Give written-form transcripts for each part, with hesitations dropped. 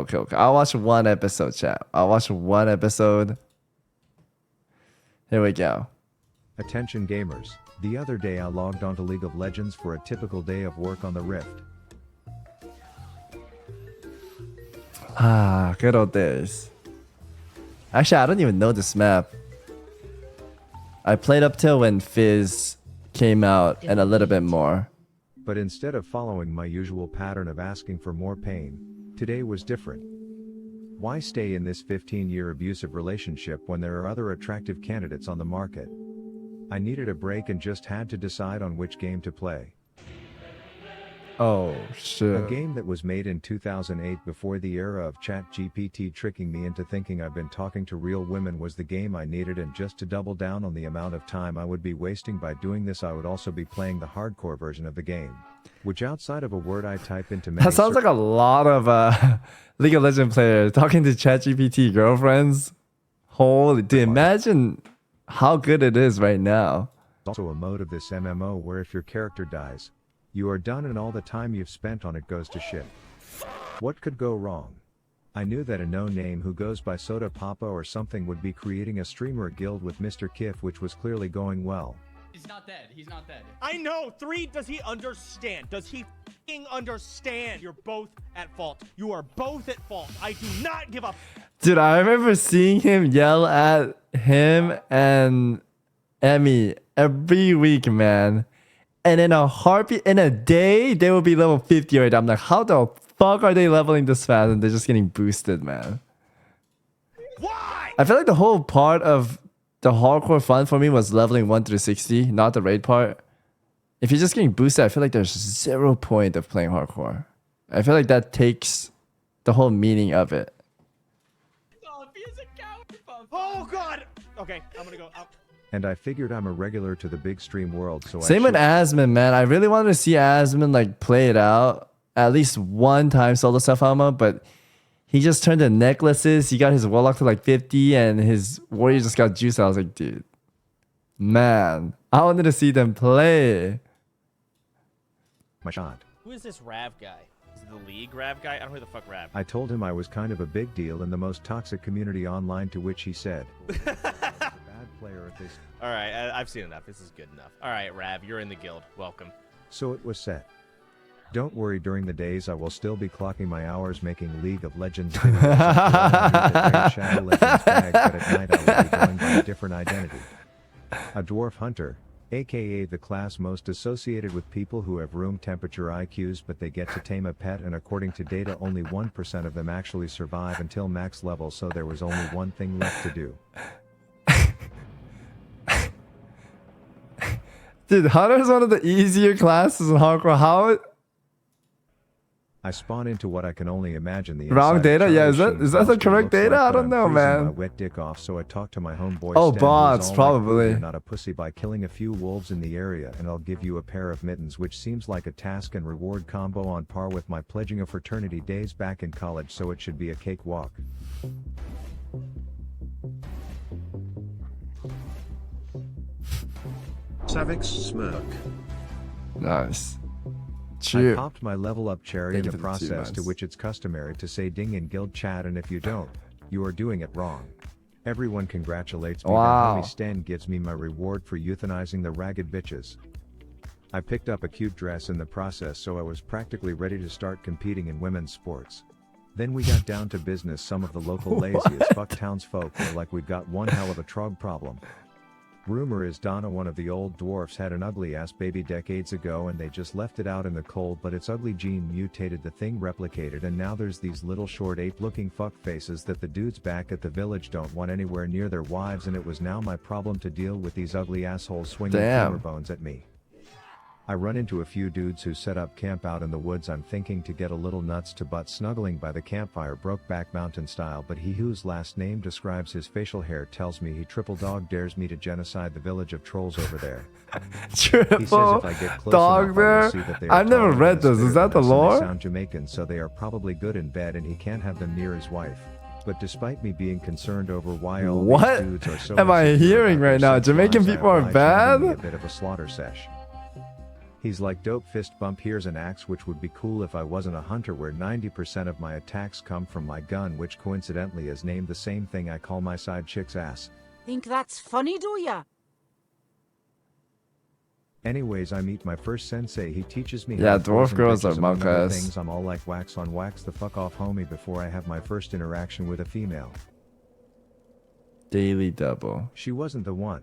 Okay. I'll watch one episode, chat. I'll watch one episode. Here we go. Attention gamers. The other day I logged onto League of Legends for a typical day of work on the Rift. Ah, good old days. Actually, I don't even know this map. I played up till when Fizz came out and a little bit more. But instead of following my usual pattern of asking for more pain, today was different. Why stay in this 15-year abusive relationship when there are other attractive candidates on the market? I needed a break and just had to decide on which game to play. Oh, shit. A game that was made in 2008 before the era of ChatGPT tricking me into thinking I've been talking to real women was the game I needed, and just to double down on the amount of time I would be wasting by doing this, I would also be playing the hardcore version of the game. Which outside of a word I type into many That sounds like a lot of League of Legends players talking to ChatGPT girlfriends. Holy, dude, imagine how good it is right now. Also a mode of this MMO where if your character dies, you are done and all the time you've spent on it goes to shit. What could go wrong? I knew that a no-name who goes by Soda Papa or something would be creating a streamer guild with Mr. Kiff, which was clearly going well. He's not dead. He's not dead. I know. 3, does he understand? Does he f***ing understand? You're both at fault. You are both at fault. I do not give up. Dude, I remember seeing him yell at him and Emmy every week, man. And in a heartbeat, in a day, they will be level 50 right now. I'm like, how the fuck are they leveling this fast? And they're just getting boosted, man. Why? I feel like the whole part of the hardcore fun for me was leveling 1 through 60, not the raid part. If you're just getting boosted, I feel like there's 0 point of playing hardcore. I feel like that takes the whole meaning of it. Oh, God. Okay, I'm going to go up. And I figured I'm a regular to the big stream world, so Same with Asmon, man. I really wanted to see Asmon like play it out at least one time solo self ammo, but he just turned the necklaces. He got his warlock to like 50, and his warrior just got juice. I was like, dude, man, I wanted to see them play. my shot. Who is this Rav guy? Is it the League Rav guy? I don't know who the fuck Rav. I told him I was kind of a big deal in the most toxic community online, to which he said, bad player at this. All right, I've seen enough. This is good enough. All right, Rav, you're in the guild. Welcome. So it was set. Don't worry, during the days I will still be clocking my hours making League of Legends videos Shadow Legends tag, but at night I will be going by a different identity. A dwarf hunter, aka the class most associated with people who have room temperature IQs, but they get to tame a pet, and according to data only 1% of them actually survive until max level, so there was only one thing left to do. Dude, Hunter is one of the easier classes in hardcore. How? I spawn into what I can only imagine the Wrong data? inside Yeah, Charlie is that the Sheen correct looks data? like, I but don't I'm know, freezing man. my wet dick off, so I talked to my homeboy Oh, Stan, who's bots, all like, probably. "You're not a pussy by killing a few wolves in the area, and I'll give you a pair of mittens," which seems like a task and reward combo on par with my pledging a fraternity days back in college, so it should be a cakewalk. Savix smirk. Nice. I Cheer. popped my level up cherry Thank in you the for the 2 process, to months. which it's customary to say ding in guild chat, and if you don't, you are doing it wrong. Everyone congratulates me, Wow. then homie Stan gives me my reward for euthanizing the ragged bitches. I picked up a cute dress in the process, so I was practically ready to start competing in women's sports. Then we got down to business. Some of the local lazy as fuck townsfolk were like, "We've got one hell of a trog problem." Rumor is Donna, one of the old dwarfs, had an ugly ass baby decades ago and they just left it out in the cold, but its ugly gene mutated, the thing replicated, and now there's these little short ape looking fuck faces that the dudes back at the village don't want anywhere near their wives, and it was now my problem to deal with these ugly assholes swinging Damn. femur bones at me. I run into a few dudes who set up camp out in the woods. I'm thinking to get a little nuts to butt snuggling by the campfire, Brokeback Mountain style, but he whose last name describes his facial hair tells me he triple dog dares me to genocide the village of trolls over there. He says Triple if I get close dog enough, I will there. see that they are I've never taller read than a this. Is spear, that the and they lore? sound Jamaican, so they are probably good in bed, and he can't have them near his wife. But despite me being concerned over why all What these dudes are so am I insecure hearing about their right now? sex Jamaican lives, I people are obliged him to give me bad? a bit of a slaughter sesh. He's like dope fist bump, here's an axe, which would be cool if I wasn't a hunter, where 90% of my attacks come from my gun, which coincidentally is named the same thing I call my side chick's ass. Think that's funny, do ya? Anyways, I meet my first sensei. He teaches me Yeah, how to dwarf poison girls are bitches, among other monkas. things. I'm all like, wax on wax the fuck off, homie, before I have my first interaction with a female. Daily double. She wasn't the one.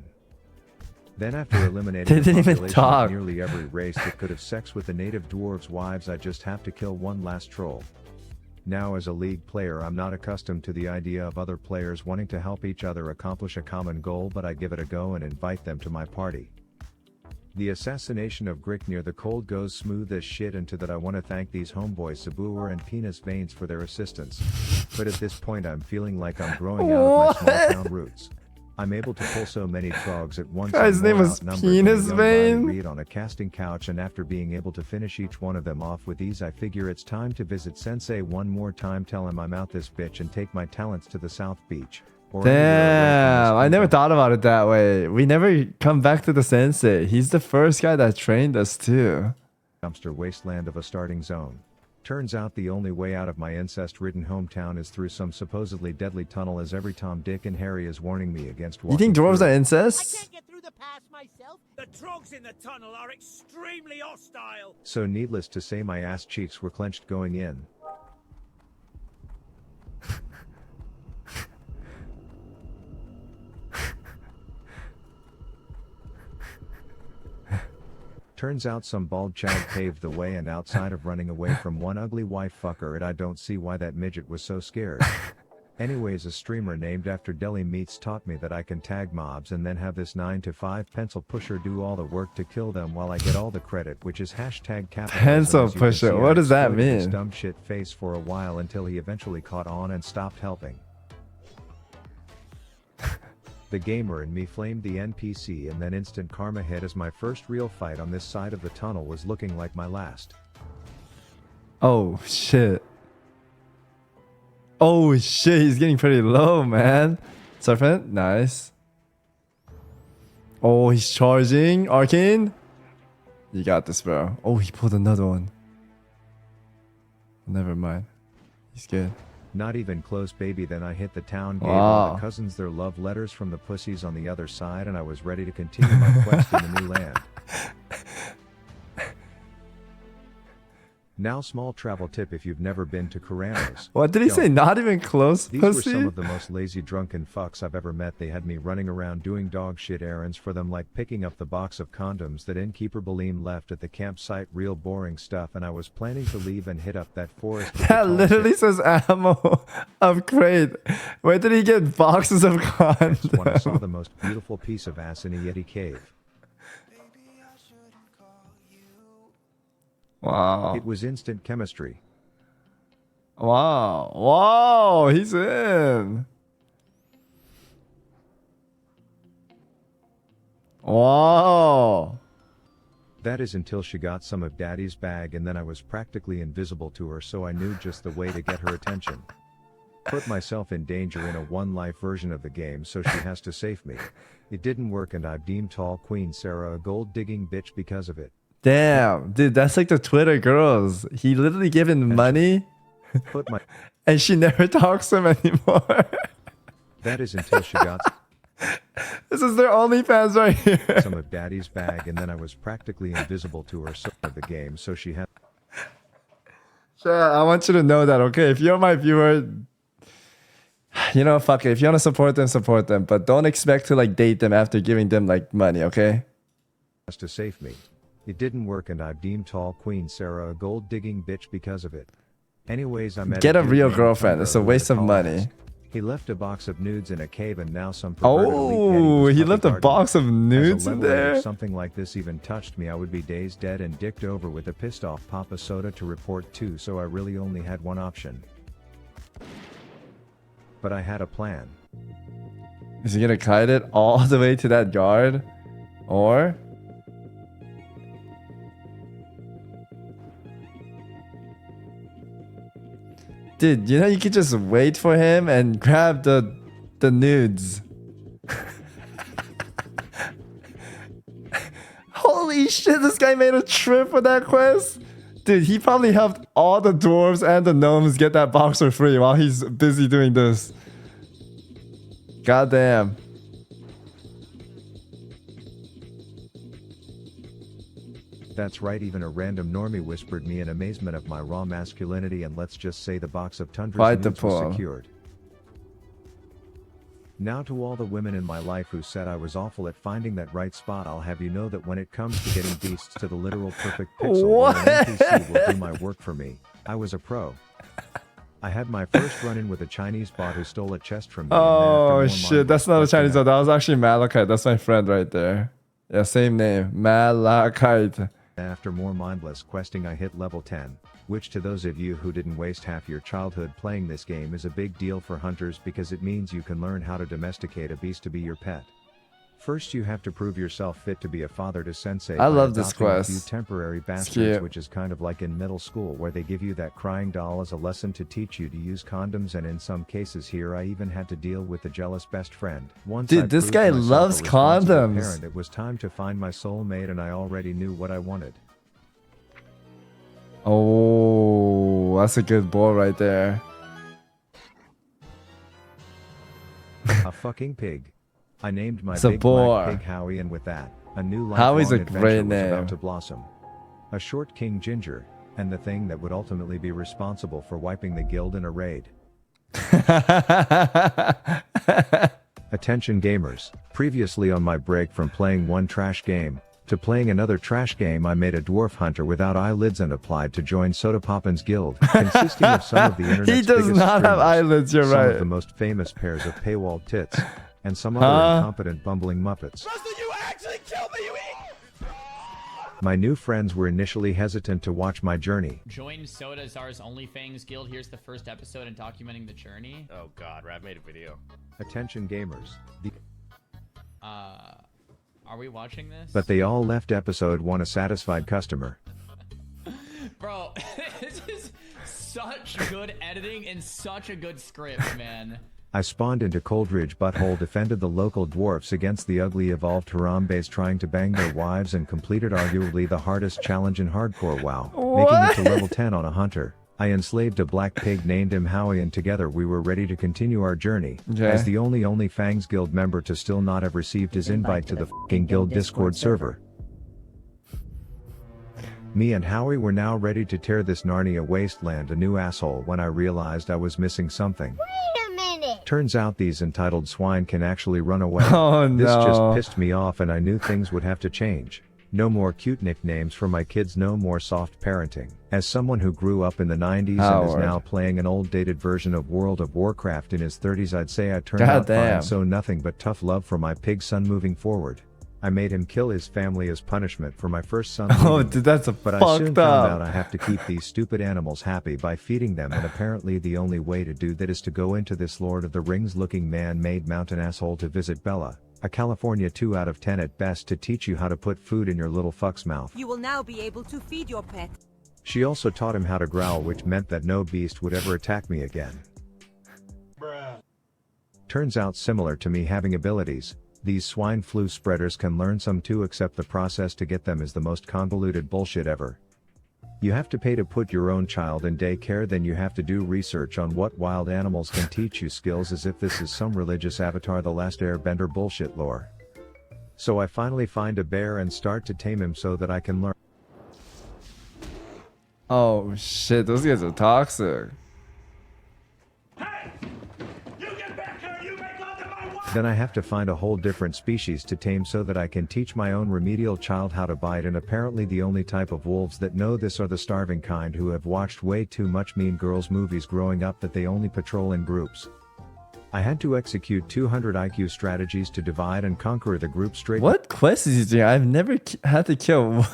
Then after eliminating They the didn't even population talk. of nearly every race that could have sex with the native dwarves' wives, I just have to kill one last troll. Now as a league player, I'm not accustomed to the idea of other players wanting to help each other accomplish a common goal, but I give it a go and invite them to my party. The assassination of Grick near the cold goes smooth as shit, and to that I want to thank these homeboys Sabuer and Penis Veins for their assistance. But at this point I'm feeling like I'm growing out of my small town roots. I'm able to pull so many trogs at once. Guy's I'm name more was outnumbered than a Penis young Riley Vein? Reid on a casting couch, and after being able to finish each one of them off with ease, I figure it's time to visit Sensei one more time, tell him I'm out this bitch, and take my talents to the South Beach. Or anywhere away Damn, from I this never kingdom. thought about it that way. We never come back to the sensei. He's the first guy that trained us too. Dumpster wasteland of a starting zone. Turns out the only way out of my incest-ridden hometown is through some supposedly deadly tunnel, as every Tom, Dick, and Harry is warning me against walking You think dwarves through are it. incest? get through the pass myself. The trogs in the tunnel are extremely hostile. So needless to say, my ass cheeks were clenched going in. Turns out some bald Chad paved the way, and outside of running away from one ugly wife fucker, I don't see why that midget was so scared. Anyways, a streamer named after deli meats taught me that I can tag mobs and then have this 9 to 5 pencil pusher do all the work to kill them while I get all the credit, which is hashtag capitalism. Pencil As you can pusher, see, what I does that exploited his mean? dumb shit face for a while until he eventually caught on and stopped helping. The gamer in me flamed the NPC, and then instant karma hit, as my first real fight on this side of the tunnel was looking like my last. Oh shit. Oh shit, he's getting pretty low, man. Serpent, nice. Oh, he's charging. Arcane. You got this, bro. Oh, he pulled another one. Never mind. He's good. Not even close, baby. Then I hit the town, gave all Wow. the cousins their love letters from the pussies on the other side, and I was ready to continue my quest in the new land. Now, small travel tip: if you've never been to Carranos. What did he say? Not even close, These were pussy? some of the most lazy drunken fucks I've ever met. They had me running around doing dog shit errands for them, like picking up the box of condoms that innkeeper Balim left at the campsite. Real boring stuff, and I was planning to leave and hit up that forest. with the That tall literally chick. says ammo upgrade. Where did he get boxes of When I saw condoms? the most beautiful piece of ass in a Yeti cave. Wow. It was instant chemistry. Wow. Wow. He's in. Wow. That is until she got some of Daddy's bag, and then I was practically invisible to her, so I knew just the way to get her attention. Put myself in danger in a one-life version of the game, so she has to save me. It didn't work, and I've deemed tall Queen Sarah a gold-digging bitch because of it. Damn. Dude, that's like the Twitter girls. He literally given money Put my and she never talks to him anymore. That is until she got This is their OnlyFans right here. some of Daddy's bag, and then I was practically invisible to her so of the game, so she had Sure, I want you to know that, okay? If you're my viewer, you know, fuck it. If you want to support them, support them. But don't expect to like date them after giving them like money, okay? to save me. It didn't work, and I've deemed tall Queen Sarah a gold-digging bitch because of it. Anyways, I met Get a dude real named girlfriend. Thunder It's a who waste had of tall money. ass. He left a box of nudes in a cave, and now some perverted elite Yeti Oh, was he puppy left a guarding box me. of As a nudes in level head, there. If something like this even touched me, I would be dazed, dead, and dicked over with a pissed-off Papa Soda to report to, so I really only had one option. But I had a plan. Is he gonna kite it all the way to that guard? Or? Dude, you know you could just wait for him and grab the nudes. Holy Holy shit, this guy made a trip for that quest. Dude, he probably helped all the dwarves and the gnomes get that box for free while he's busy doing this. Goddamn. That's right, even a random normie whispered me in amazement of my raw masculinity, and let's just say the box of Tundra's Quite the nudes was poem. secured. Now to all the women in my life who said I was awful at finding that right spot, I'll have you know that when it comes to getting beasts to the literal perfect pixel, where an NPC will do my work for me, I was a pro. I had my first run-in with a Chinese bot who stole a chest from me. and then after Oh more shit, that's not a mindless Chinese questing, one. That was actually Malachite. That's my friend right there. Yeah, same name. Malachite. After more mindless questing I hit level 10, which to those of you who didn't waste half your childhood playing this game is a big deal for hunters because it means you can learn how to domesticate a beast to be your pet. First you have to prove yourself fit to be a father to sensei. I by love this adopting quest. A few temporary cute. bastards, which is kind of like in middle school where they give you that crying doll as a lesson to teach you to use condoms, and in some cases here I even had to deal with a jealous best friend. Once Dude, I this proved guy myself loves a responsible condoms. parent, it was time to find my soulmate, and I already knew what I wanted. Oh, that's a good ball right there. A fucking pig. I named my It's a big boar. black pig Howie, and with that, a new Howie's a lifelong adventure great was name. about to blossom. A short King Ginger, and the thing that would ultimately be responsible for wiping the guild in a raid. Attention gamers, previously on my break from playing one trash game to playing another trash game, I made a dwarf hunter without eyelids and applied to join Soda Poppin's guild, consisting of some of the internet's He does biggest not have streamers, eyelids, you're some right. of the most famous pairs of paywalled tits, and some other Huh? incompetent bumbling muppets. You actually killed me, you My new friends were initially hesitant to watch my journey. Join Soda Czar's OnlyFans guild. Here's the first episode and documenting the journey. Oh god, Rav made a video. Attention gamers. Are we watching this? But they all left episode 1 a satisfied customer. Bro, this is such good editing and such a good script, man. I spawned into Coldridge Butthole, defended the local dwarfs against the ugly evolved Harambes trying to bang their wives, and completed arguably the hardest challenge in hardcore WoW, making it to level 10 on a hunter. I enslaved a black pig, named him Howie, and together we were ready to continue our journey. Okay. As the only Fangs Guild member to still not have received his invite to the f***ing guild Discord server. Me and Howie were now ready to tear this Narnia wasteland a new asshole when I realized I was missing something. Wait a minute. Turns out these entitled swine can actually run away. Oh, This no. just pissed me off, and I knew things would have to change. No more cute nicknames for my kids, no more soft parenting. As someone who grew up in the 90s and is Howard. now playing an old dated version of World of Warcraft in his 30s, I'd say I turned God out damn. fine, so nothing but tough love for my pig son moving forward. I made him kill his family as punishment for my first son Oh, leaving. dude, that's a But I fucked soon found out up. I have to keep these stupid animals happy by feeding them, and apparently the only way to do that is to go into this Lord of the Rings looking man-made mountain asshole to visit Bella, a California 2 out of 10 at best, to teach you how to put food in your little fuck's mouth. You will now be able to feed your pet. She also taught him how to growl, which meant that no beast would ever attack me again. Turns out, similar to me having abilities, these swine flu spreaders can learn some too, except the process to get them is the most convoluted bullshit ever. You have to pay to put your own child in daycare, then you have to do research on what wild animals can teach you skills, as if this is some religious Avatar The Last Airbender bullshit lore. So I finally find a bear and start to tame him so that I can learn. Oh shit, those guys are toxic. Then I have to find a whole different species to tame so that I can teach my own remedial child how to bite, and apparently the only type of wolves that know this are the starving kind who have watched way too much Mean Girls movies growing up that they only patrol in groups. I had to execute 200 IQ strategies to divide and conquer the group straight What quest is he doing? I've never had to kill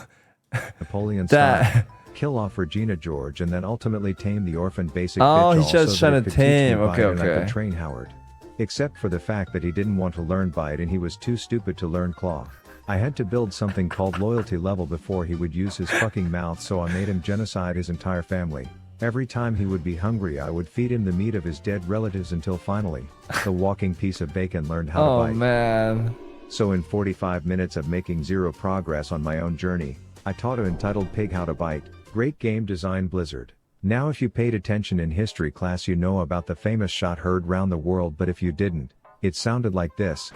Napoleon that. style, kill off Regina George, and then ultimately tame the orphan basic Oh, bitch he's all just so that trying it to could teach me tame. bite Okay, and I okay. could train Howard. Except for the fact that he didn't want to learn bite and he was too stupid to learn claw. I had to build something called loyalty level before he would use his fucking mouth, so I made him genocide his entire family. Every time he would be hungry, I would feed him the meat of his dead relatives until finally, the walking piece of bacon learned how to Oh bite. man. So in 45 minutes of making zero progress on my own journey, I taught a entitled pig how to bite. Great game design, Blizzard. Now if you paid attention in history class you know about the famous shot heard round the world, but if you didn't, it sounded like this.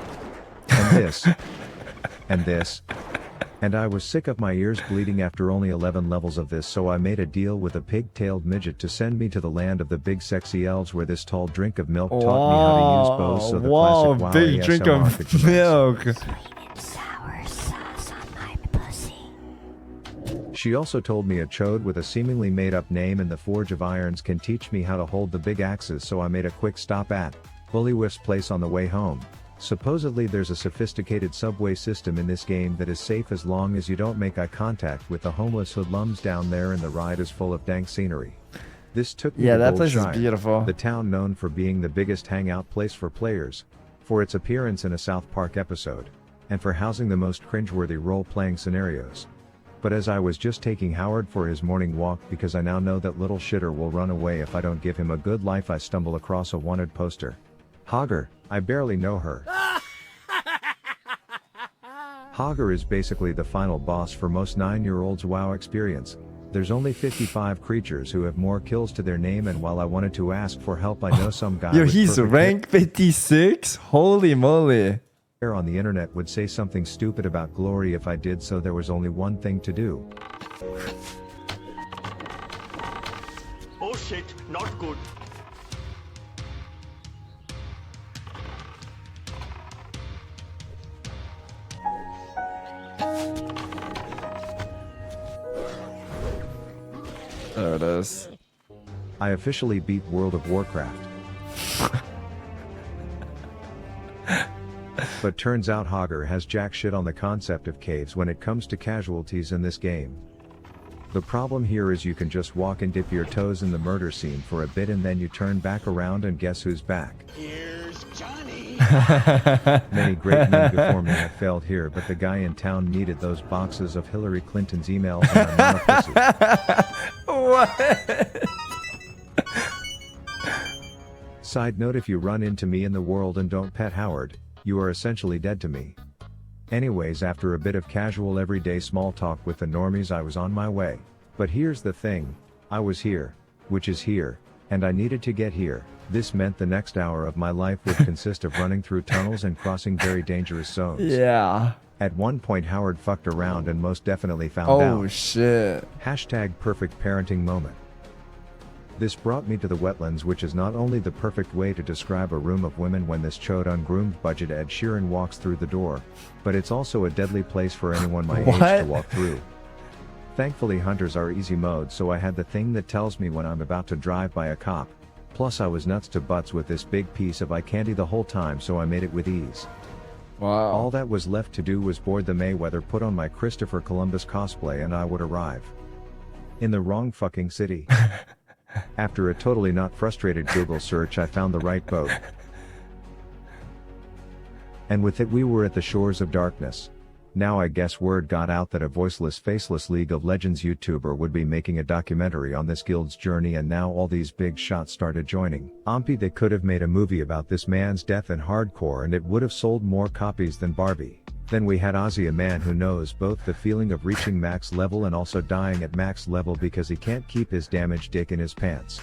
And this. And this. And I was sick of my ears bleeding after only 11 levels of this, so I made a deal with a pig-tailed midget to send me to the land of the big sexy elves, where this tall drink of milk taught me how to use bows, so the classic WoW big drink ASMR could of commence. milk. She also told me a chode with a seemingly made-up name in the Forge of Irons can teach me how to hold the big axes, so I made a quick stop at Bullywhiff's place on the way home. Supposedly there's a sophisticated subway system in this game that is safe as long as you don't make eye contact with the homeless hoodlums down there, and the ride is full of dank scenery. This took me to That place is Goldshire, beautiful. the town known for being the biggest hangout place for players, for its appearance in a South Park episode, and for housing the most cringeworthy role-playing scenarios. But as I was just taking Howard for his morning walk, because I now know that little shitter will run away if I don't give him a good life, I stumble across a wanted poster. Hogger, I barely know her. Hogger is basically the final boss for most 9-year-olds' WoW experience. There's only 55 creatures who have more kills to their name, and while I wanted to ask for help, I know some guy Yo, with he's perfect rank 56? Holy moly. hair on the internet would say something stupid about glory if I did, so there was only one thing to do. Oh shit, not good. There it is. I officially beat World of Warcraft. But turns out Hogger has jack shit on the concept of caves when it comes to casualties in this game. The problem here is you can just walk and dip your toes in the murder scene for a bit, and then you turn back around and guess who's back. Here's Johnny. Many great men before me have failed here, but the guy in town needed those boxes of Hillary Clinton's emails, and I'm not a pussy. What? Side note, if you run into me in the world and don't pet Howard, you are essentially dead to me. Anyways, after a bit of casual everyday small talk with the normies, I was on my way. But here's the thing, I was here, which is here, and I needed to get here. This meant the next hour of my life would consist of running through tunnels and crossing very dangerous zones. Yeah. At one point Howard fucked around and most definitely found out. Oh shit. Hashtag perfect parenting moment. This brought me to the wetlands, which is not only the perfect way to describe a room of women when this chode ungroomed budget Ed Sheeran walks through the door, but it's also a deadly place for anyone my age to walk through. Thankfully hunters are easy mode, so I had the thing that tells me when I'm about to drive by a cop. Plus I was nuts to butts with this big piece of eye candy the whole time, so I made it with ease. Wow. All that was left to do was board the Mayweather, put on my Christopher Columbus cosplay, and I would arrive in the wrong fucking city. After a totally not frustrated Google search, I found the right boat. And with it we were at the shores of darkness. Now I guess word got out that a voiceless, faceless League of Legends YouTuber would be making a documentary on this guild's journey, and now all these big shots started joining. They could have made a movie about this man's death in hardcore, and it would have sold more copies than Barbie. Then we had Ozzy, a man who knows both the feeling of reaching max level and also dying at max level because he can't keep his damaged dick in his pants.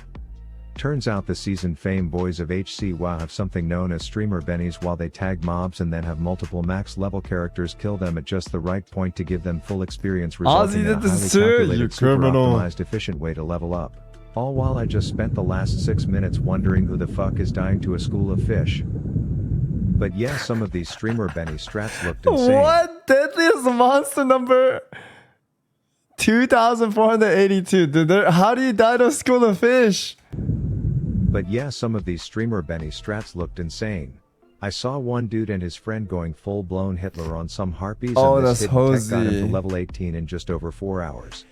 Turns out the seasoned fame boys of HC WoW have something known as streamer bennies, while they tag mobs and then have multiple max level characters kill them at just the right point to give them full experience, resulting in a highly calculated, super optimized, efficient way to level up. All while I just spent the last 6 minutes wondering who the fuck is dying to a school of fish. But yeah, some of these streamer Benny strats looked insane. What? Deadliest monster number 2,482. Dude, how do you die to a school of fish? But yeah, some of these streamer Benny strats looked insane. I saw one dude and his friend going full-blown Hitler on some harpies, and this hidden tech got him to level 18 in just over 4 hours.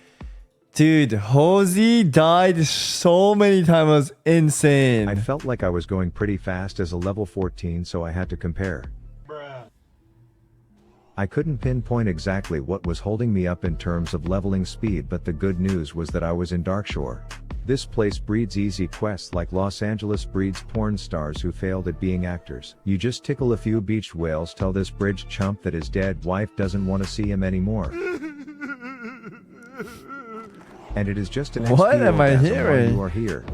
Dude, Hosey died so many times, it was insane. I felt like I was going pretty fast as a level 14, so I had to compare. I couldn't pinpoint exactly what was holding me up in terms of leveling speed, but the good news was that I was in Darkshore. This place breeds easy quests like Los Angeles breeds porn stars who failed at being actors. You just tickle a few beached whales, tell this bridge chump that his dead wife doesn't want to see him anymore. And it is just an What am I XP hearing? you are here.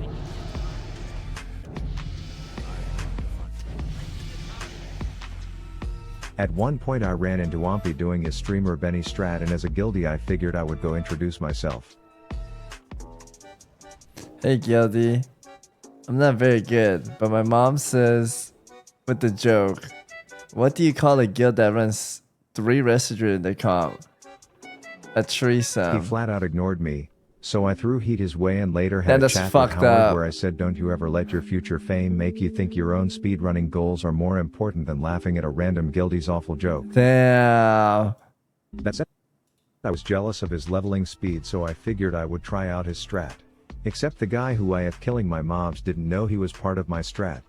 At one point I ran into Wompy doing his streamer Benny Strat, and as a guildie I figured I would go introduce myself. Hey, Guildy. I'm not very good, but my mom says, with the joke, what do you call a guild that runs 3 residues in the comp? A He threesome. flat out ignored me, so I threw heat his way and later had a That's chat with fucked Howard up. where I said, don't you ever let your future fame make you think your own speedrunning goals are more important than laughing at a random guildie's awful joke. Damn. That said, I was jealous of his leveling speed, so I figured I would try out his strat. Except the guy who I have killing my mobs didn't know he was part of my strat.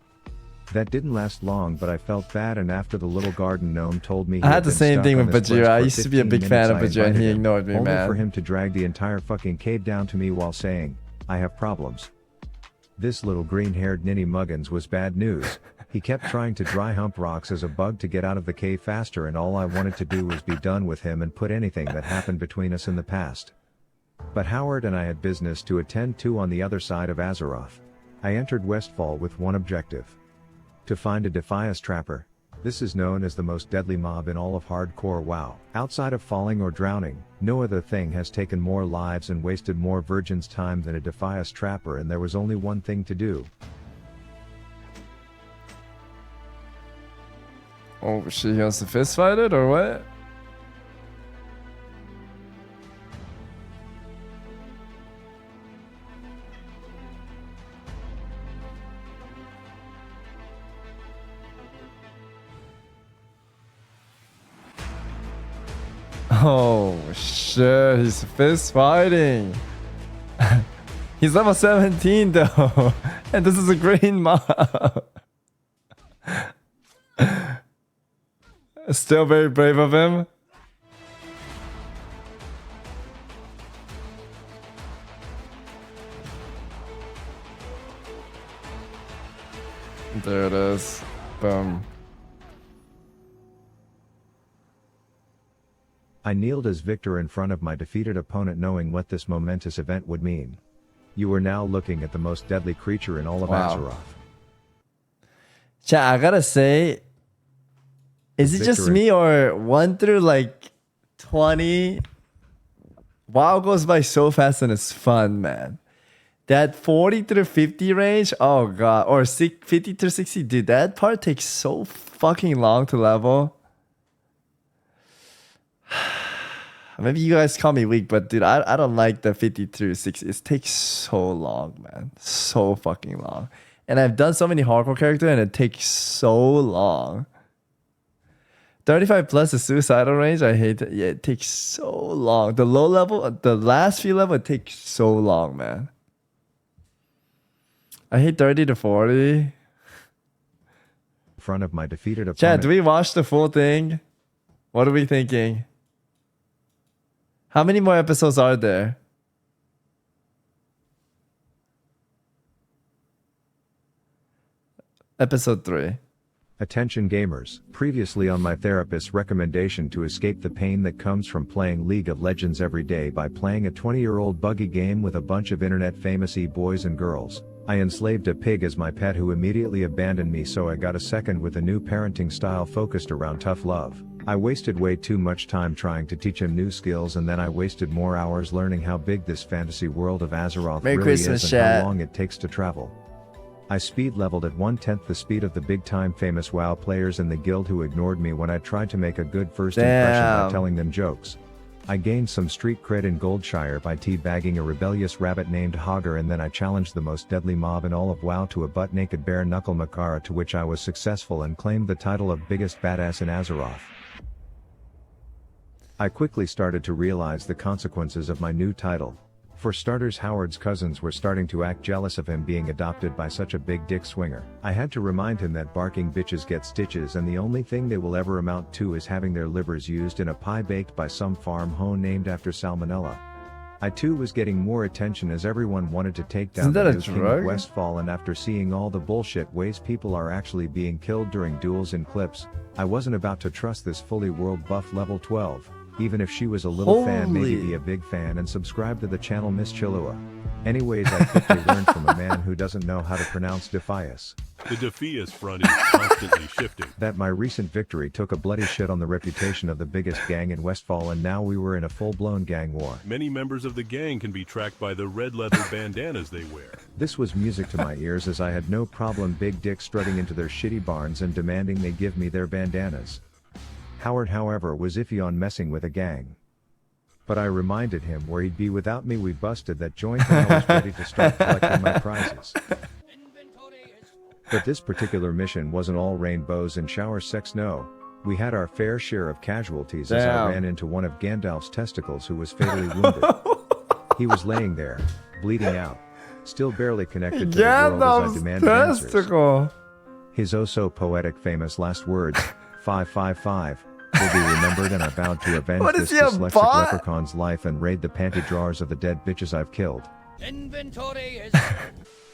That didn't last long, but I felt bad, and after the little garden gnome told me he I had the been same stuck thing on with this quest Bajira. I for used to be a 15 big fan of minutes, I Bajira and he invited him, ignored me, only man. for him to drag the entire fucking cave down to me while saying, I have problems. This little green-haired ninny Muggins was bad news. He kept trying to dry hump rocks as a bug to get out of the cave faster, and all I wanted to do was be done with him and put anything that happened between us in the past. But Howard and I had business to attend to on the other side of Azeroth. I entered Westfall with one objective. To find a Defias Trapper. This is known as the most deadly mob in all of hardcore WoW. Outside of falling or drowning, no other thing has taken more lives and wasted more virgins' time than a Defias Trapper, and there was only one thing to do. Oh, she wants to fist fight it or what? Oh shit, he's fist fighting. He's level 17 though. And this is a green mob. Still very brave of him. There it is. Boom. I kneeled as victor in front of my defeated opponent, knowing what this momentous event would mean. You are now looking at the most deadly creature in all of Wow. Azeroth. Chat, I gotta say, is it just Victory. me or 1 through like 20? WoW goes by so fast and it's fun, man. That 40 through 50 range, oh god, or 50 through 60, dude, that part takes so fucking long to level. Maybe you guys call me weak, but dude, I don't like the 50 through 60. It takes so long, man. So fucking long. And I've done so many hardcore characters and it takes so long. 35 plus the suicidal range, I hate it. Yeah, it takes so long. The low level, the last few level, it takes so long, man. I hate 30 to 40. In front of my defeated opponent. Chad, do we watch the full thing? What are we thinking? How many more episodes are there? Episode 3. Attention gamers, previously on my therapist's recommendation to escape the pain that comes from playing League of Legends every day by playing a 20-year-old buggy game with a bunch of internet famous boys and girls, I enslaved a pig as my pet who immediately abandoned me, so I got a second with a new parenting style focused around tough love. I wasted way too much time trying to teach him new skills, and then I wasted more hours learning how big this fantasy world of Azeroth Merry really Christmas, is and chat. how long it takes to travel. I speed leveled at 1/10 the speed of the big time famous WoW players in the guild who ignored me when I tried to make a good first impression by Damn. telling them jokes. I gained some street cred in Goldshire by teabagging a rebellious rabbit named Hogger, and then I challenged the most deadly mob in all of WoW to a butt-naked bare knuckle Makara, to which I was successful and claimed the title of biggest badass in Azeroth. I quickly started to realize the consequences of my new title. For starters, Howard's cousins were starting to act jealous of him being adopted by such a big dick swinger. I had to remind him that barking bitches get stitches and the only thing they will ever amount to is having their livers used in a pie baked by some farm hoe named after Salmonella. I too was getting more attention as everyone wanted to take down Isn't that the a new king drug? of Westfall, and after seeing all the bullshit ways people are actually being killed during duels in clips, I wasn't about to trust this fully world buff level 12. Even if she was a little fan, maybe Holy. be a big fan and subscribe to the channel Miss Chilua. Anyways, I quickly learned from a man who doesn't know how to pronounce Defias The Defias front is constantly shifting. that my recent victory took a bloody shit on the reputation of the biggest gang in Westfall, and now we were in a full-blown gang war. Many members of the gang can be tracked by the red leather bandanas they wear. This was music to my ears, as I had no problem big dick strutting into their shitty barns and demanding they give me their bandanas. Howard, however, was iffy on messing with a gang. But I reminded him where he'd be without me. We busted that joint and I was ready to start collecting my prizes. But this particular mission wasn't all rainbows and shower sex, no. We had our fair share of casualties as I Damn. ran into one of Gandalf's testicles who was fatally wounded. He was laying there, bleeding out, still barely connected to the world as I Gandalf's demanded answers. testicle. His oh so poetic famous last words, 555, will be remembered, and I vowed to avenge What this is he, a dyslexic bot? leprechaun's life and raid the panty drawers of the dead bitches I've killed.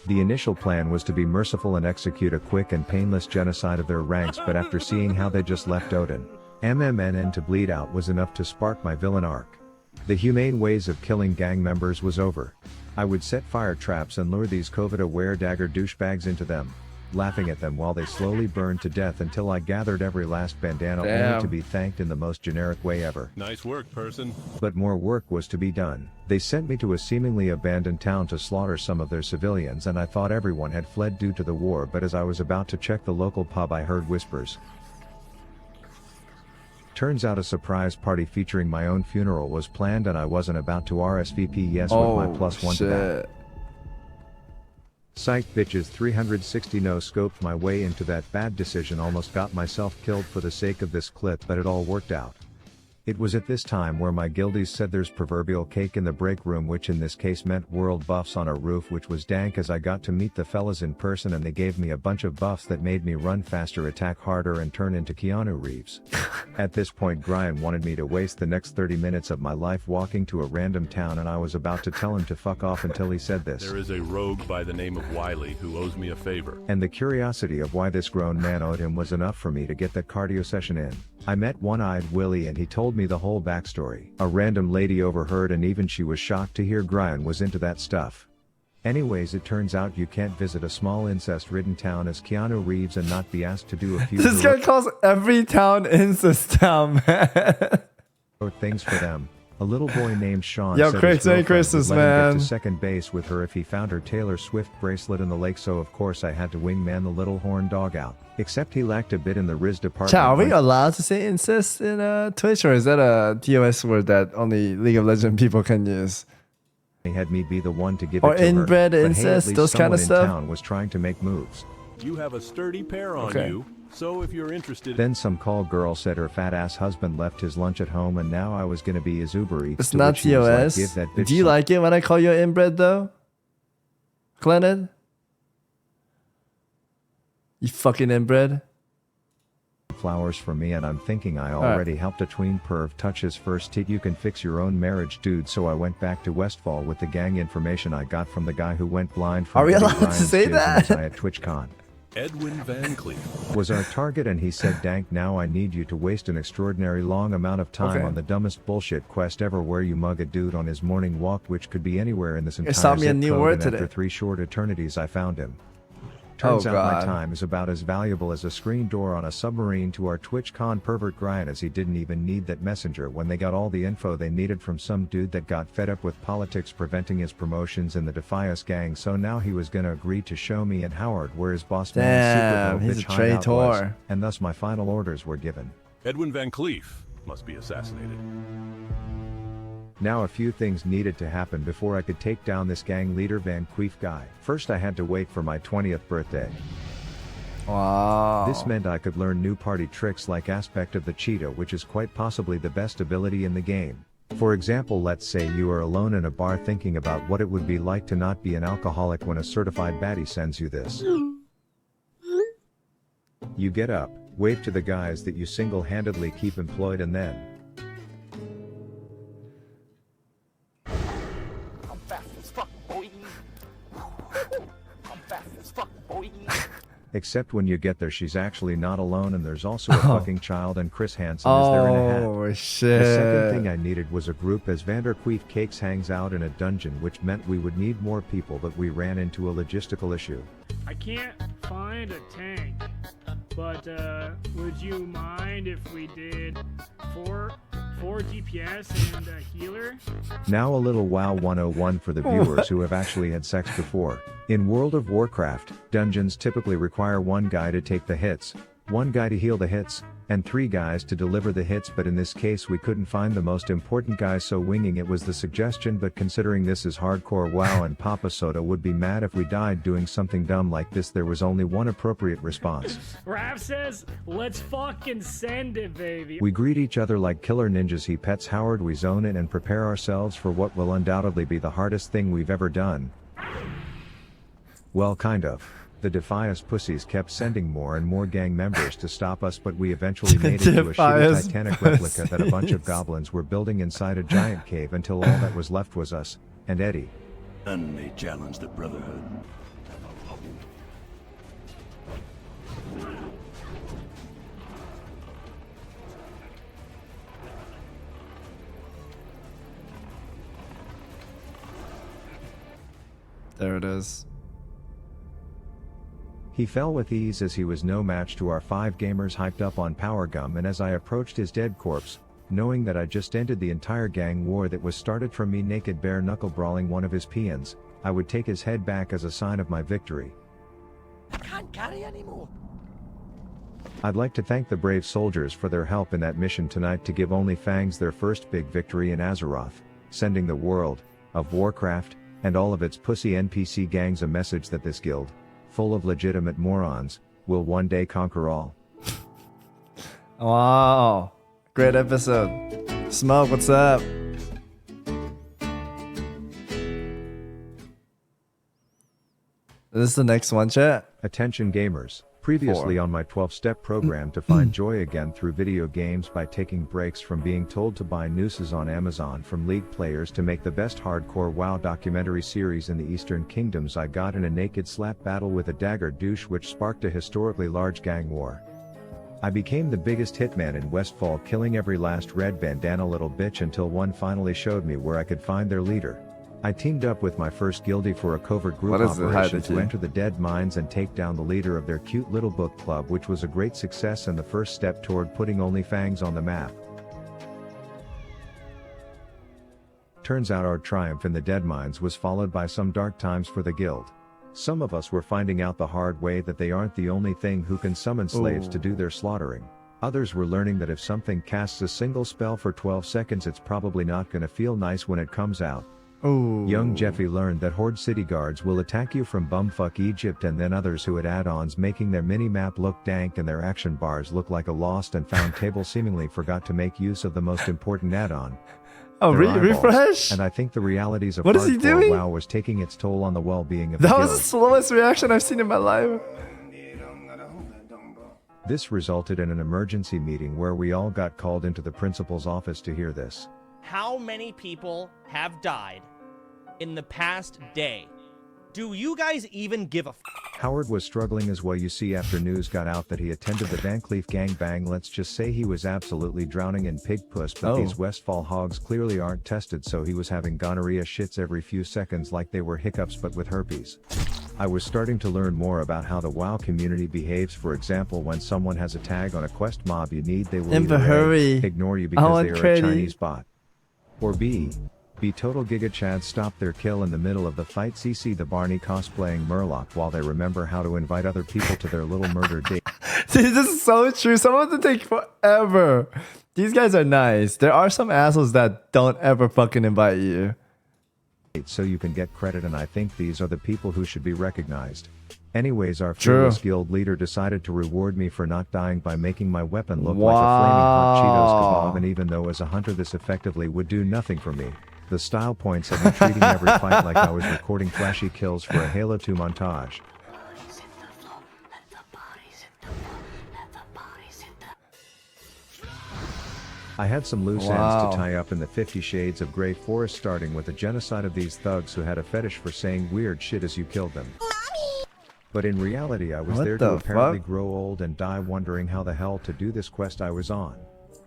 The initial plan was to be merciful and execute a quick and painless genocide of their ranks, but after seeing how they just left Odin, MMNN to bleed out was enough to spark my villain arc. The humane ways of killing gang members was over. I would set fire traps and lure these COVID-aware dagger douchebags into them, laughing at them while they slowly burned to death until I gathered every last bandana, only Damn. to be thanked in the most generic way ever. Nice work, person. But more work was to be done. They sent me to a seemingly abandoned town to slaughter some of their civilians, and I thought everyone had fled due to the war, but as I was about to check the local pub I heard whispers. Turns out a surprise party featuring my own funeral was planned, and I wasn't about to RSVP yes with my +1 to that. shit. Psych bitches, 360 no scoped my way into that bad decision, almost got myself killed for the sake of this clip, but it all worked out. It was at this time where my guildies said there's proverbial cake in the break room, which in this case meant world buffs on a roof, which was dank as I got to meet the fellas in person and they gave me a bunch of buffs that made me run faster, attack harder, and turn into Keanu Reeves. At this point, Brian wanted me to waste the next 30 minutes of my life walking to a random town, and I was about to tell him to fuck off until he said this. There is a rogue by the name of Wiley who owes me a favor. And the curiosity of why this grown man owed him was enough for me to get that cardio session in. I met One-Eyed Willie and he told me the whole backstory. A random lady overheard, and even she was shocked to hear Brian was into that stuff. Anyways, it turns out you can't visit a small incest-ridden town as Keanu Reeves and not be asked to do a few This guy calls every town incest town, man. heroic things for them. A little boy named Sean Yo, said Chris, his Merry girlfriend would Christmas, let him get man. to second base with her if he found her Taylor Swift bracelet in the lake, so of course I had to wingman the little horn dog out. Except he lacked a bit in the Riz department. Chat, are we allowed to say incest in Twitch, or is that a TOS word that only League of Legends people can use? He had me be the one to give Or it to her. inbred But hey, at incest, least those kind of someone in stuff? town was trying to make moves. You have a sturdy pair on Okay. you, so if you're interested... Then some call girl said her fat ass husband left his lunch at home and now I was gonna be his Uber Eats. It's to not which he was like, TOS. "Give that bitch Do you some like it when I call you inbred, though? Glennon? You fucking inbred? flowers for me?" And I'm thinking I right. already helped a tween perv touch his first teat. You can fix your own marriage, dude. So I went back to Westfall with the gang information I got from the guy who went blind from Are we Eddie allowed to Ryan's say jizz that? and I at TwitchCon. Edwin Van Cleef. Was our target, and he said, "Dank, now I need you to waste an extraordinary long amount of time Okay. on the dumbest bullshit quest ever, where you mug a dude on his morning walk, which could be anywhere in this entire taught me a zip new code, word and today. after 3 short eternities I found him. Turns Oh, out my God. time is about as valuable as a screen door on a submarine to our TwitchCon pervert Brian, as he didn't even need that messenger when they got all the info they needed from some dude that got fed up with politics preventing his promotions in the Defias gang. So now he was gonna agree to show me and Howard where his boss Damn, man's he's secret a little bitch hideout was, traitor. and thus my final orders were given. Edwin Van Cleef must be assassinated. Now a few things needed to happen before I could take down this gang leader Van Queef guy. First, I had to wait for my 20th birthday. Wow. This meant I could learn new party tricks like Aspect of the Cheetah, which is quite possibly the best ability in the game. For example, let's say you are alone in a bar thinking about what it would be like to not be an alcoholic when a certified baddie sends you this. You get up, wave to the guys that you single-handedly keep employed, and then I'm fast as fuck, boy. I'm fast as fuck, boy. except when you get there she's actually not alone and there's also a fucking child and Chris Hansen is there in a hat. Oh The shit. second thing I needed was a group as Vanderqueef Cakes hangs out in a dungeon, which meant we would need more people, but we ran into a logistical issue. I can't find a tank, but would you mind if we did four DPS and a healer? Now a little WoW 101 for the viewers who have actually had sex before. In World of Warcraft, dungeons typically require one guy to take the hits, one guy to heal the hits, and 3 guys to deliver the hits, but in this case we couldn't find the most important guy, so winging it was the suggestion, but considering this is hardcore WoW and Papa Soda would be mad if we died doing something dumb like this, there was only one appropriate response. Raph says, let's fucking send it, baby. We greet each other like killer ninjas. He pets Howard, we zone in and prepare ourselves for what will undoubtedly be the hardest thing we've ever done. Well, kind of. The Defias pussies kept sending more and more gang members to stop us, but we eventually made it to a shitty Defias Titanic replica that a bunch of goblins were building inside a giant cave until all that was left was us, and Eddie. None may challenge the Brotherhood. There it is. He fell with ease as he was no match to our 5 gamers hyped up on Power Gum, and as I approached his dead corpse, knowing that I just ended the entire gang war that was started from me naked bare knuckle brawling one of his peons, I would take his head back as a sign of my victory. I can't carry anymore. I'd like to thank the brave soldiers for their help in that mission tonight to give Only Fangs their first big victory in Azeroth, sending the world of Warcraft and all of its pussy NPC gangs a message that this guild, full of legitimate morons, will one day conquer all. Wow. Great episode. Smoke, what's up? Is this the next one, chat? Attention gamers. Previously 4. on my 12-step program to find joy again through video games by taking breaks from being told to buy nooses on Amazon from League players to make the best hardcore WoW documentary series in the Eastern Kingdoms, I got in a naked slap battle with a dagger douche which sparked a historically large gang war. I became the biggest hitman in Westfall, killing every last red bandana little bitch until one finally showed me where I could find their leader. I teamed up with my first guildie for a covert group operation to enter the dead mines and take down the leader of their cute little book club, which was a great success and the first step toward putting Only Fangs on the map. Turns out our triumph in the dead mines was followed by some dark times for the guild. Some of us were finding out the hard way that they aren't the only thing who can summon slaves to do their slaughtering. Others were learning that if something casts a single spell for 12 seconds it's probably not gonna feel nice when it comes out. Young Jeffy learned that Horde city guards will attack you from bumfuck Egypt, and then others who had add-ons making their mini-map look dank and their action bars look like a lost and found table seemingly forgot to make use of the most important add-on. Oh, their eyeballs. refresh? And I think the realities of What is he hardcore doing? WoW was taking its toll on the well-being of the That was the guild. slowest reaction I've seen in my life. This resulted in an emergency meeting where we all got called into the principal's office to hear this. How many people have died in the past day? Do you guys even give a Howard was struggling as well. You see, after news got out that he attended the Van Cleef gangbang, let's just say he was absolutely drowning in pig puss, but these Westfall hogs clearly aren't tested, so he was having gonorrhea shits every few seconds like they were hiccups but with herpes. I was starting to learn more about how the WoW community behaves. For example, when someone has a tag on a quest mob you need, they will either A, ignore you because they are a Chinese bot, or B, total Giga Chad stop their kill in the middle of the fight. CC the Barney cosplaying Murloc while they remember how to invite other people to their little murder date. See, this is so true. Some of them take forever. These guys are nice. There are some assholes that don't ever fucking invite you. So you can get credit, and I think these are the people who should be recognized. Anyways, our True. fearless guild leader decided to reward me for not dying by making my weapon look like a flaming hot Cheetos Wow. kebab, and even though as a hunter this effectively would do nothing for me, the style points had me treating every fight like I was recording flashy kills for a Halo 2 montage. I had some loose ends Wow. to tie up in the 50 Shades of Grey forest, starting with the genocide of these thugs who had a fetish for saying weird shit as you killed them. But in reality I was What there the to apparently fuck? grow old and die wondering how the hell to do this quest I was on.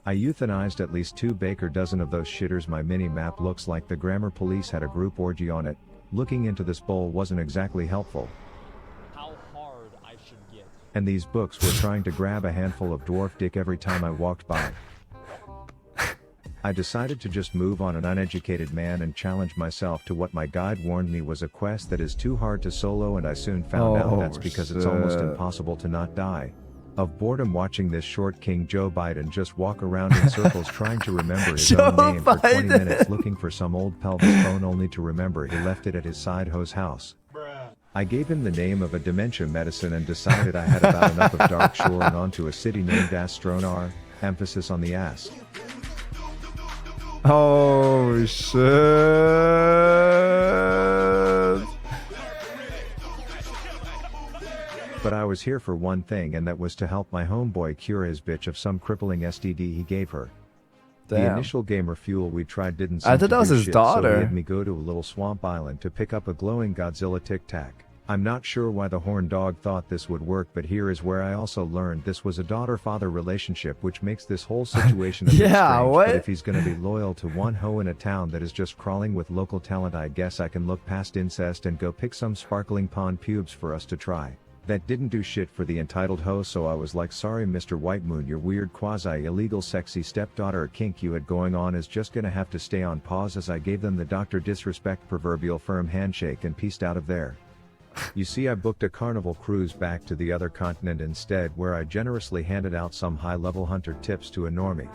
I euthanized at least 2 baker dozen of those shitters. My mini-map looks like the grammar police had a group orgy on it. Looking into this bowl wasn't exactly helpful. How hard I should get. And these books were trying to grab a handful of dwarf dick every time I walked by. I decided to just move on, an uneducated man, and challenge myself to what my guide warned me was a quest that is too hard to solo, and I soon found out that's because it's almost shit. impossible to not die of boredom watching this short King Joe Biden just walk around in circles trying to remember his own Joe name for 20 Biden. minutes, looking for some old pelvis bone only to remember he left it at his side hoe's house. I gave him the name of a dementia medicine and decided I had about enough of Dark Shore and onto a city named Astronar, emphasis on the ass. Oh shit. But I was here for one thing, and that was to help my homeboy cure his bitch of some crippling STD he gave her. The Damn. initial gamer fuel we tried didn't seem I to thought that was do his shit, so daughter. he had me go to a little swamp island to pick up a glowing Godzilla Tic Tac. I'm not sure why the horn dog thought this would work, but here is where I also learned this was a daughter-father relationship, which makes this whole situation a bit Yeah, strange. what? But if he's gonna be loyal to one hoe in a town that is just crawling with local talent, I guess I can look past incest and go pick some sparkling pond pubes for us to try. That didn't do shit for the entitled hoe, so I was like, sorry Mr. White Moon, your weird quasi-illegal sexy stepdaughter kink you had going on is just gonna have to stay on pause, as I gave them the Dr. Disrespect proverbial firm handshake and peaced out of there. You see, I booked a carnival cruise back to the other continent instead, where I generously handed out some high-level hunter tips to a normie.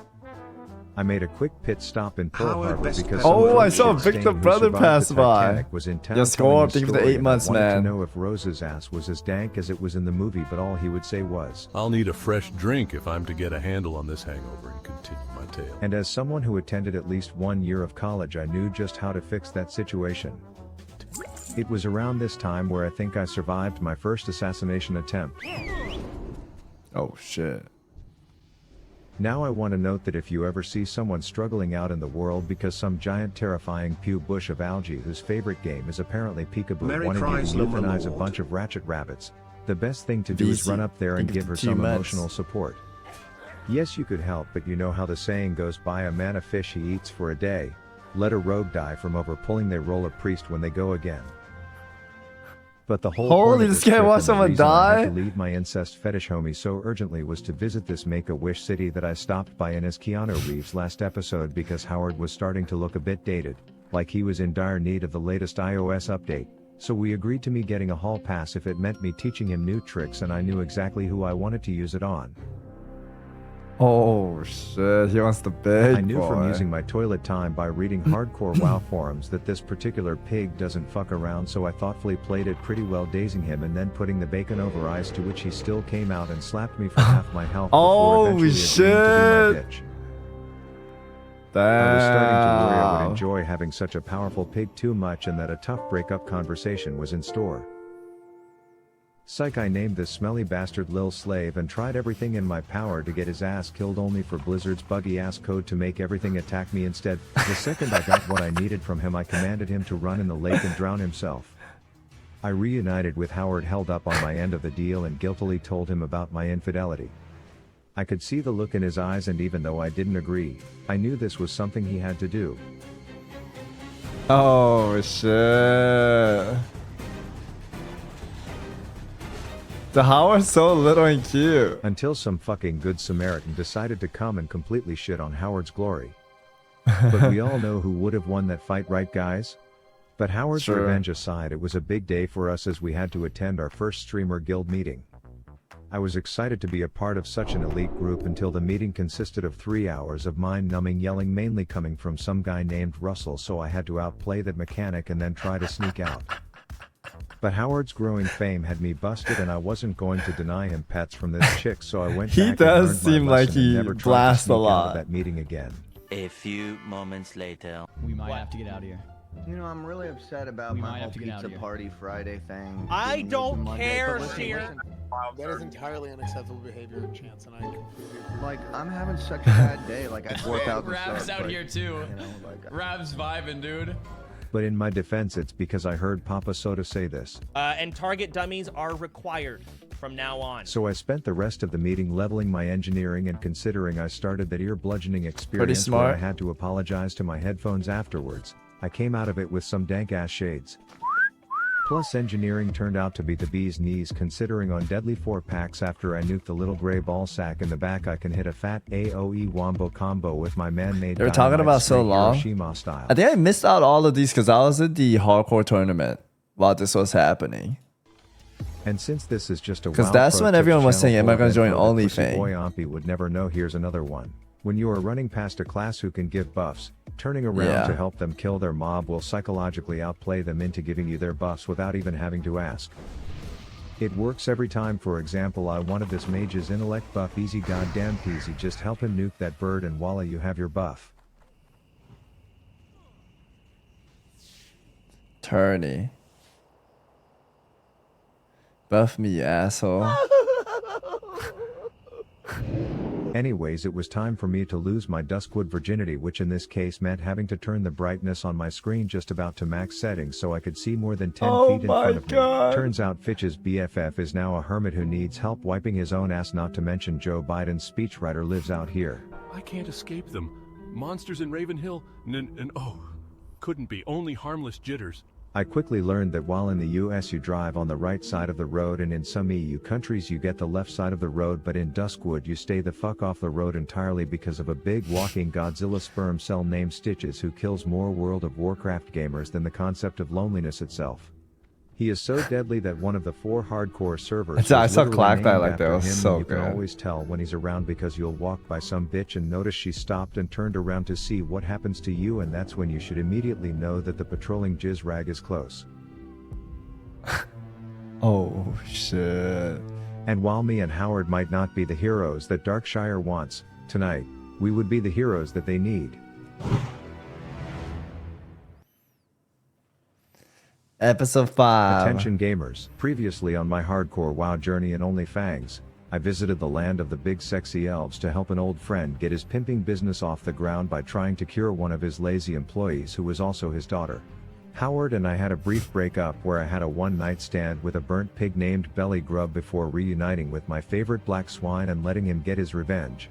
I made a quick pit stop in Pearl Harbor because Oh, I some saw shit Victor stain who Brother survived pass the by. Titanic was in town Yo, Score, telling his thank you for the story, 8 and months, I wanted man. to know if Rose's ass was as dank as it was in the movie, but all he would say was, I'll need a fresh drink if I'm to get a handle on this hangover and continue my tale. and as someone who attended at least 1 year of college, I knew just how to fix that situation. It was around this time where I think I survived my first assassination attempt. Oh shit. Now I want to note that if you ever see someone struggling out in the world because some giant terrifying pube bush of algae whose favorite game is apparently peekaboo wanted you to euthanize a bunch of ratchet rabbits, the best thing to do is VC, run up there and think give her of 2 some months. emotional support. Yes, you could help, but you know how the saying goes, buy a man a fish he eats for a day. Let a rogue die from over pulling they roll a priest when they go again. But the whole Holy, point of this this guy trip watched and the someone reason I had die? to leave my incest fetish homie so urgently was to visit this Make-A-Wish city that I stopped by in as Keanu Reeves last episode, because Howard was starting to look a bit dated, like he was in dire need of the latest iOS update. So we agreed to me getting a hall pass if it meant me teaching him new tricks, and I knew exactly who I wanted to use it on. Oh shit, he wants the big I knew boy. from using my toilet time by reading hardcore WoW forums that this particular pig doesn't fuck around, so I thoughtfully played it pretty well, dazing him and then putting the bacon over ice, to which he still came out and slapped me for half my health before Oh, eventually agreeing to be my shit. bitch. I was starting to worry I would Damn. enjoy having such a powerful pig too much, and that a tough breakup conversation was in store. Psych, I named this smelly bastard Lil Slave and tried everything in my power to get his ass killed, only for Blizzard's buggy ass code to make everything attack me instead. The second I got what I needed from him, I commanded him to run in the lake and drown himself. I reunited with Howard, held up on my end of the deal, and guiltily told him about my infidelity. I could see the look in his eyes, and even though I didn't agree, I knew this was something he had to do. Oh shit. The Howard's so little and cute. Until some fucking good Samaritan decided to come and completely shit on Howard's glory. But we all know who would have won that fight, right guys? But Howard's Sure. revenge aside, it was a big day for us as we had to attend our first streamer guild meeting. I was excited to be a part of such an elite group until the meeting consisted of 3 hours of mind-numbing yelling, mainly coming from some guy named Russell, so I had to outplay that mechanic and then try to sneak out. But Howard's growing fame had me busted, and I wasn't going to deny him pets from this chick, so I went He back and does learned my seem like lesson and he never tried to blasts a sneak out lot. of that meeting again. A few moments later. We might have to get out of here. You know, I'm really upset about We my might whole have to get out pizza of here. party Friday thing. I being don't moved to Monday, care, but listen, Seer. Wow, that is entirely unacceptable behavior, Chance, and I completely agree. Like, I'm having such a bad day. Like, I 4,000 Rav's subs, out but, here too. You know, like, Rav's vibing, dude. But in my defense, it's because I heard Papa Soda say this. And target dummies are required from now on. So I spent the rest of the meeting leveling my engineering, and considering I started that ear bludgeoning experience where smart. I had to apologize to my headphones afterwards, I came out of it with some dank ass shades. Plus engineering turned out to be the bee's knees, considering on deadly 4-packs after I nuked the little gray ball sack in the back I can hit a fat AoE wombo combo with my man-made They were talking dynamite about so snake long. Hiroshima style. I think I missed out all of these because I was at the hardcore tournament while this was happening. And since this is just a 'Cause WoW that's pro when tip everyone was channel saying, am I full gonna of join info that pussy OnlyFans? boy Ampy would never know, here's another one. When you are running past a class who can give buffs, turning around Yeah. to help them kill their mob will psychologically outplay them into giving you their buffs without even having to ask. It works every time. For example, I wanted this mage's intellect buff, easy goddamn peasy, just help him nuke that bird and voila, you have your buff. Tourney. Buff me, asshole. Anyways, it was time for me to lose my Duskwood virginity, which in this case meant having to turn the brightness on my screen just about to max settings so I could see more than 10 Oh feet in my front of God. me. Turns out Fitch's BFF is now a hermit who needs help wiping his own ass, not to mention Joe Biden's speechwriter lives out here. I can't escape them. Monsters in Raven Hill, and oh, couldn't be. Only harmless jitters. I quickly learned that while in the US you drive on the right side of the road, and in some EU countries you get the left side of the road, but in Duskwood you stay the fuck off the road entirely because of a big walking Godzilla sperm cell named Stitches who kills more World of Warcraft gamers than the concept of loneliness itself. He is so deadly that one of the 4 hardcore servers I was saw literally Clack die named like that. after It was him, so and you can good. always tell when he's around because you'll walk by some bitch and notice she stopped and turned around to see what happens to you, and that's when you should immediately know that the patrolling jizz rag is close. Oh, shit. And while me and Howard might not be the heroes that Darkshire wants, tonight, we would be the heroes that they need. Episode 5. Attention gamers, previously on my hardcore WoW journey in OnlyFangs, I visited the land of the big sexy elves to help an old friend get his pimping business off the ground by trying to cure one of his lazy employees who was also his daughter. Howard and I had a brief breakup where I had a one-night stand with a burnt pig named Belly Grub before reuniting with my favorite black swine and letting him get his revenge.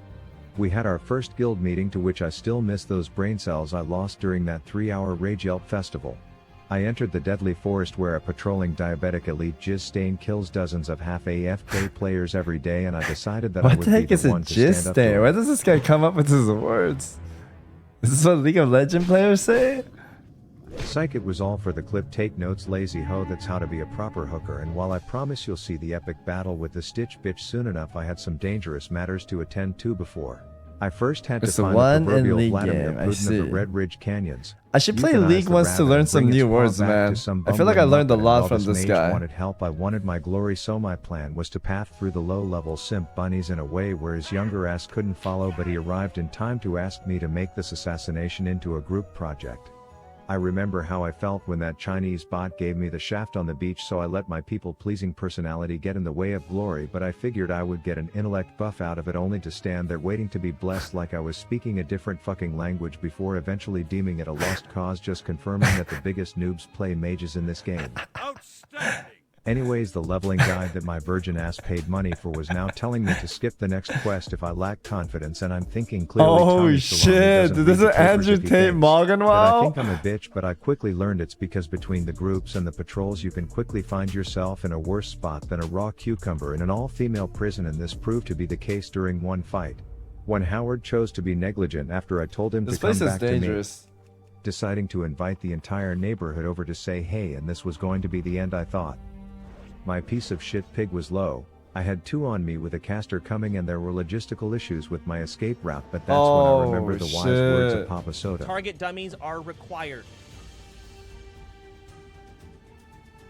We had our first guild meeting, to which I still miss those brain cells I lost during that 3-hour Rage Yelp festival. I entered the deadly forest where a patrolling diabetic elite jizz stain kills dozens of half AFK players every day, and I decided that I What would the heck be is the a one to jizz stand up to stain? it. Where does this guy come up with his words? Is this what League of Legends players say? Psych, it was all for the clip. Take notes, lazy ho, that's how to be a proper hooker. And while I promise you'll see the epic battle with the Stitch bitch soon enough, I had some dangerous matters to attend to before. I first had It's to the find one the in proverbial League Vladimir game, I Putin of see. the Red Ridge Canyons. I should play Euthanize League the once to rabbit learn and some bring its new paw words, back man. to some I feel like I bumbling learned a muppet, and lot while from this this mage guy. wanted help, I wanted my glory, so my plan was to path through the low-level simp bunnies in a way where his younger ass couldn't follow, but he arrived in time to ask me to make this assassination into a group project. I remember how I felt when that Chinese bot gave me the shaft on the beach, so I let my people-pleasing personality get in the way of glory, but I figured I would get an intellect buff out of it, only to stand there waiting to be blessed like I was speaking a different fucking language before eventually deeming it a lost cause, just confirming that the biggest noobs play mages in this game. Outstanding! Anyways, the leveling guide that my virgin ass paid money for was now telling me to skip the next quest if I lack confidence, and I'm thinking clearly. Oh Tommy shit, Salami doesn't this read is the papers Andrew if he Tate thinks Morgan that I wow. think I'm a bitch, but I quickly learned it's because between the groups and the patrols you can quickly find yourself in a worse spot than a raw cucumber in an all-female prison, and this proved to be the case during one fight. When Howard chose to be negligent after I told him This to come place is back to me, dangerous. deciding to invite the entire neighborhood over to say hey, and this was going to be the end, I thought. My piece of shit pig was low. I had 2 on me with a caster coming, and there were logistical issues with my escape route, but that's when I remembered the wise words of Papa Soda. Target dummies are required.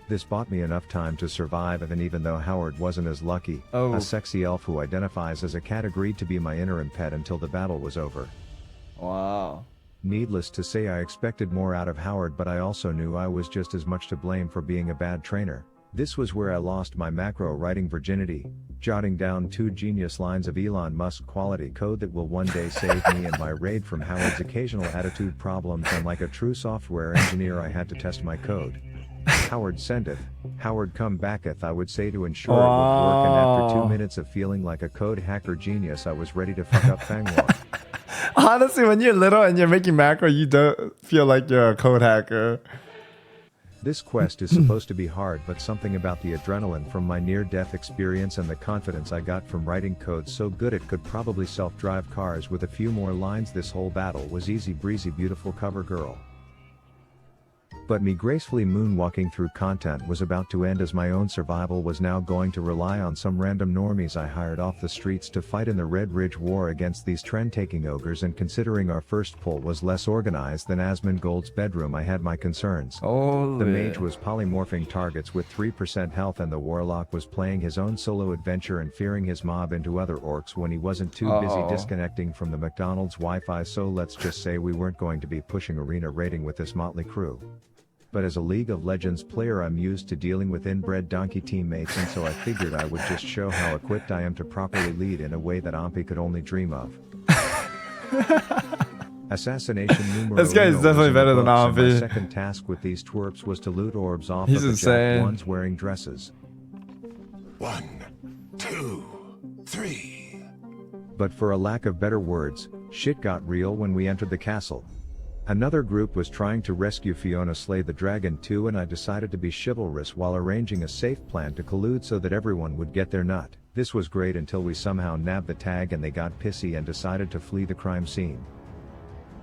This bought me enough time to survive, and even though Howard wasn't as lucky, Oh. a sexy elf who identifies as a cat agreed to be my interim pet until the battle was over. Wow. Needless to say, I expected more out of Howard, but I also knew I was just as much to blame for being a bad trainer. This was where I lost my macro writing virginity, jotting down 2 genius lines of Elon Musk quality code that will one day save me and my raid from Howard's occasional attitude problems, and like a true software engineer I had to test my code. Howard sendeth, Howard come backeth, I would say to ensure it would work, and after 2 minutes of feeling like a code hacker genius, I was ready to fuck up Fangwar. Honestly, when you're little and you're making macro, you don't feel like you're a code hacker. This quest is supposed to be hard, but something about the adrenaline from my near-death experience and the confidence I got from writing code so good it could probably self-drive cars with a few more lines, this whole battle was easy breezy, beautiful cover girl. But me gracefully moonwalking through content was about to end, as my own survival was now going to rely on some random normies I hired off the streets to fight in the Red Ridge War against these trend-taking ogres, and considering our first pull was less organized than Asmongold's bedroom, I had my concerns. Oh, The mage was polymorphing targets with 3% health, and the warlock was playing his own solo adventure and fearing his mob into other orcs when he wasn't too busy disconnecting from the McDonald's Wi-Fi, so let's just say we weren't going to be pushing arena raiding with this motley crew. But as a League of Legends player, I'm used to dealing with inbred donkey teammates, and so I figured I would just show how equipped I am to properly lead in a way that Ampi could only dream of. Assassination numero This guy is uno was definitely in the better than books, and Ampi. my second task with these twerps was to loot orbs off He's of the insane. jacked ones wearing dresses. 1, 2, 3. But for a lack of better words, shit got real when we entered the castle. Another group was trying to rescue Fiona Slay the Dragon too, and I decided to be chivalrous while arranging a safe plan to collude so that everyone would get their nut. This was great until we somehow nabbed the tag and they got pissy and decided to flee the crime scene.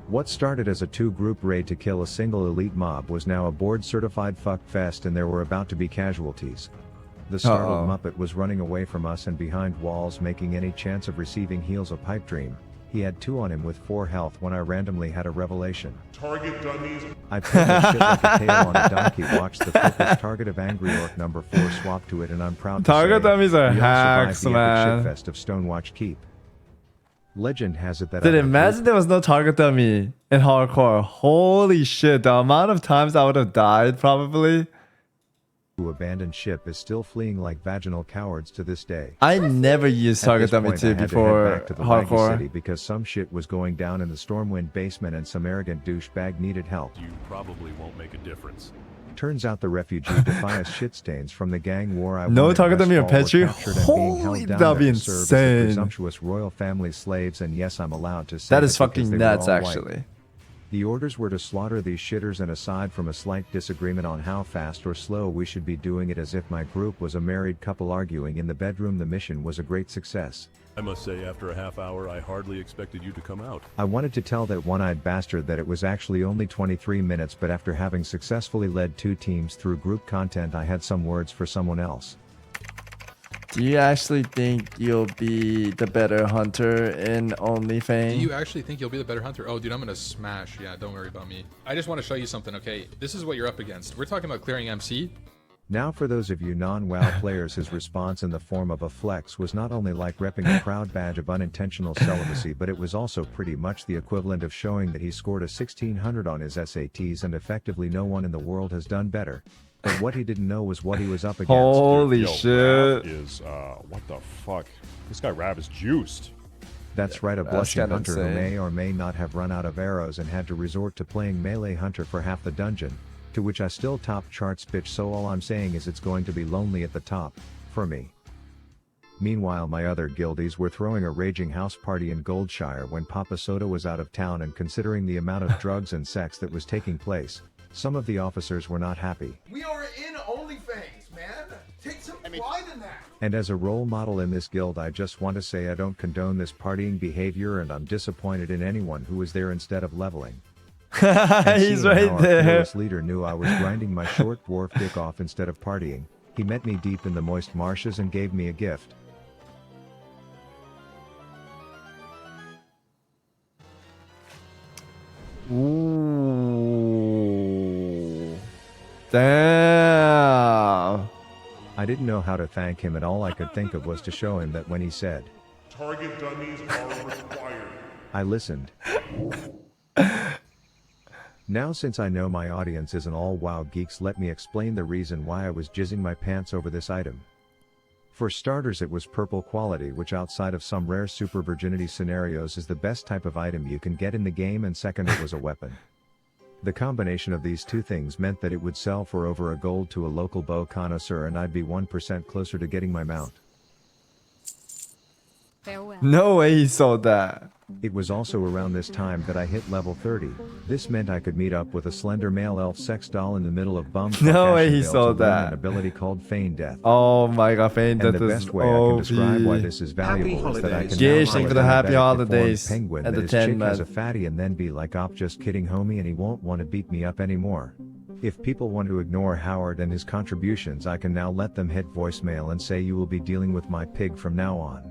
What started as a 2-group raid to kill a single elite mob was now a board-certified fuck fest, and there were about to be casualties. The startled Muppet was running away from us and behind walls, making any chance of receiving heals a pipe dream. He had 2 on him with 4 health when I randomly had a revelation. Target dummies. I pulled that shit like a tail on a donkey, watched the focus target of Angry Orc number 4 swap to it, and I'm proud to Target say dummies are we all hacks, survived the epic man. shitfest of Stonewatch Keep. Legend has it that Dude, I imagine there was no target dummy in hardcore. Holy shit, the amount of times I would have died probably. who abandoned ship is still fleeing like vaginal cowards to this day. I never used At target this dummy point, 2 I had to head before back to the Laggy City hardcore. because some shit was going down in the Stormwind basement and some arrogant douchebag needed help. You probably won't make a difference. Turns out the refugee Defias shitstains from the gang war I No won in target dummy or Westfall were Petri? captured and being Holy, held down that'd be there to serve as insane. the presumptuous royal family slaves, and yes, I'm allowed to say That is because fucking they were nuts, all white. actually. The orders were to slaughter these shitters, and aside from a slight disagreement on how fast or slow we should be doing it, as if my group was a married couple arguing in the bedroom, the mission was a great success. I must say, after a half hour, I hardly expected you to come out. I wanted to tell that one-eyed bastard that it was actually only 23 minutes, but after having successfully led 2 teams through group content, I had some words for someone else. Do you actually think you'll be the better hunter in OnlyFans? Do you actually think you'll be the better hunter? Oh, dude, I'm gonna smash. Yeah, don't worry about me. I just want to show you something, okay? This is what you're up against. We're talking about clearing MC. Now for those of you non-WoW players, his response in the form of a flex was not only like repping a proud badge of unintentional celibacy, but it was also pretty much the equivalent of showing that he scored a 1600 on his SATs, and effectively no one in the world has done better. But what he didn't know was what he was up against. Holy Yo, shit. Rav is, what the fuck? This guy Rav is juiced. That's right, a That's blushing kinda hunter who insane. may or may not have run out of arrows and had to resort to playing melee hunter for half the dungeon, to which I still top charts, bitch, so all I'm saying is it's going to be lonely at the top, for me. Meanwhile, my other guildies were throwing a raging house party in Goldshire when Papa Soda was out of town, and considering the amount of drugs and sex that was taking place, some of the officers were not happy. We are in OnlyFans, man. Take some pride in that. And as a role model in this guild, I just want to say I don't condone this partying behavior, and I'm disappointed in anyone who was there instead of leveling. And He's seeing right how our there. fearless leader knew I was grinding my short dwarf dick off instead of partying, he met me deep in the moist marshes and gave me a gift. Ooh. Damn. I didn't know how to thank him, and all I could think of was to show him that when he said, Target dummies are required. I listened. Now since I know my audience isn't all WoW geeks, let me explain the reason why I was jizzing my pants over this item. For starters, it was purple quality, which outside of some rare super virginity scenarios is the best type of item you can get in the game, and second, it was a weapon. The combination of these two things meant that it would sell for over $1 to a local bow connoisseur, and I'd be 1% closer to getting my mount. Farewell. No way he sold that. It was also around this time that I hit level 30. This meant I could meet up with a slender male elf sex doll in the middle of bumfuck No way he Ashenvale sold to learn that. An ability called Feign Death. Oh my god, Feign Death And the is best way I can describe why this is valuable is that I can now Gishing pilot for the an happy diabetic holidays deformed penguin at that the his 10 chick has a month. fatty and then be like, "Op, just kidding homie," and he won't want to beat me up anymore. If people want to ignore Howard and his contributions, I can now let them hit voicemail and say, "You will be dealing with my pig from now on."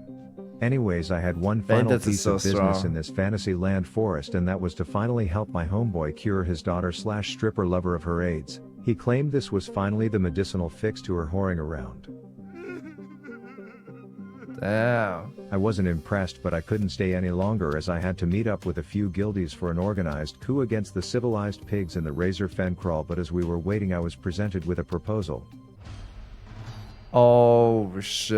Anyways, I had one Feign final Death is piece so of business strong. in this fantasy land forest, and that was to finally help my homeboy cure his daughter/stripper lover of her AIDS. He claimed this was finally the medicinal fix to her whoring around. Damn. I wasn't impressed, but I couldn't stay any longer as I had to meet up with a few guildies for an organized coup against the civilized pigs in the Razor Fen crawl. But as we were waiting, I was presented with a proposal. Oh A shit.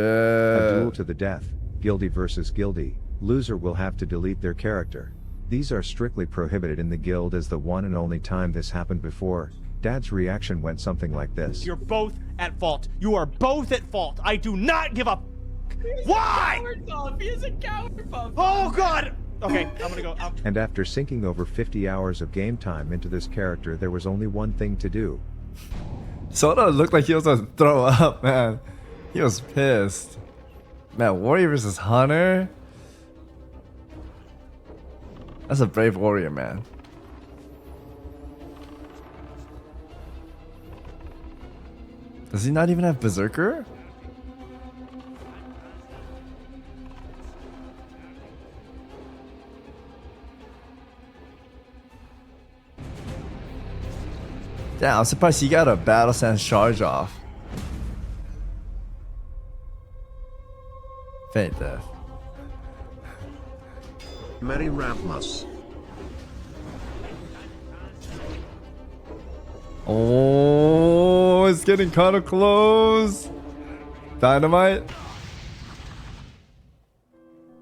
duel to the death. Guilty versus guilty. Loser will have to delete their character. These are strictly prohibited in the guild, as the one and only time this happened before. Dad's reaction went something like this. You're both at fault. You are both at fault. I do not give a why? He is a coward, Puff. Oh god! Okay, I'm gonna go. And after sinking over 50 hours of game time into this character, there was only one thing to do. Soda looked like he was gonna throw up, man. He was pissed. Man, Warrior versus Hunter? That's a brave warrior, man. Does he not even have Berserker? Damn, I'm surprised he got a Battle Stance charge off. Feign Death. Merry Rammus. Oh, it's getting kind of close. Dynamite.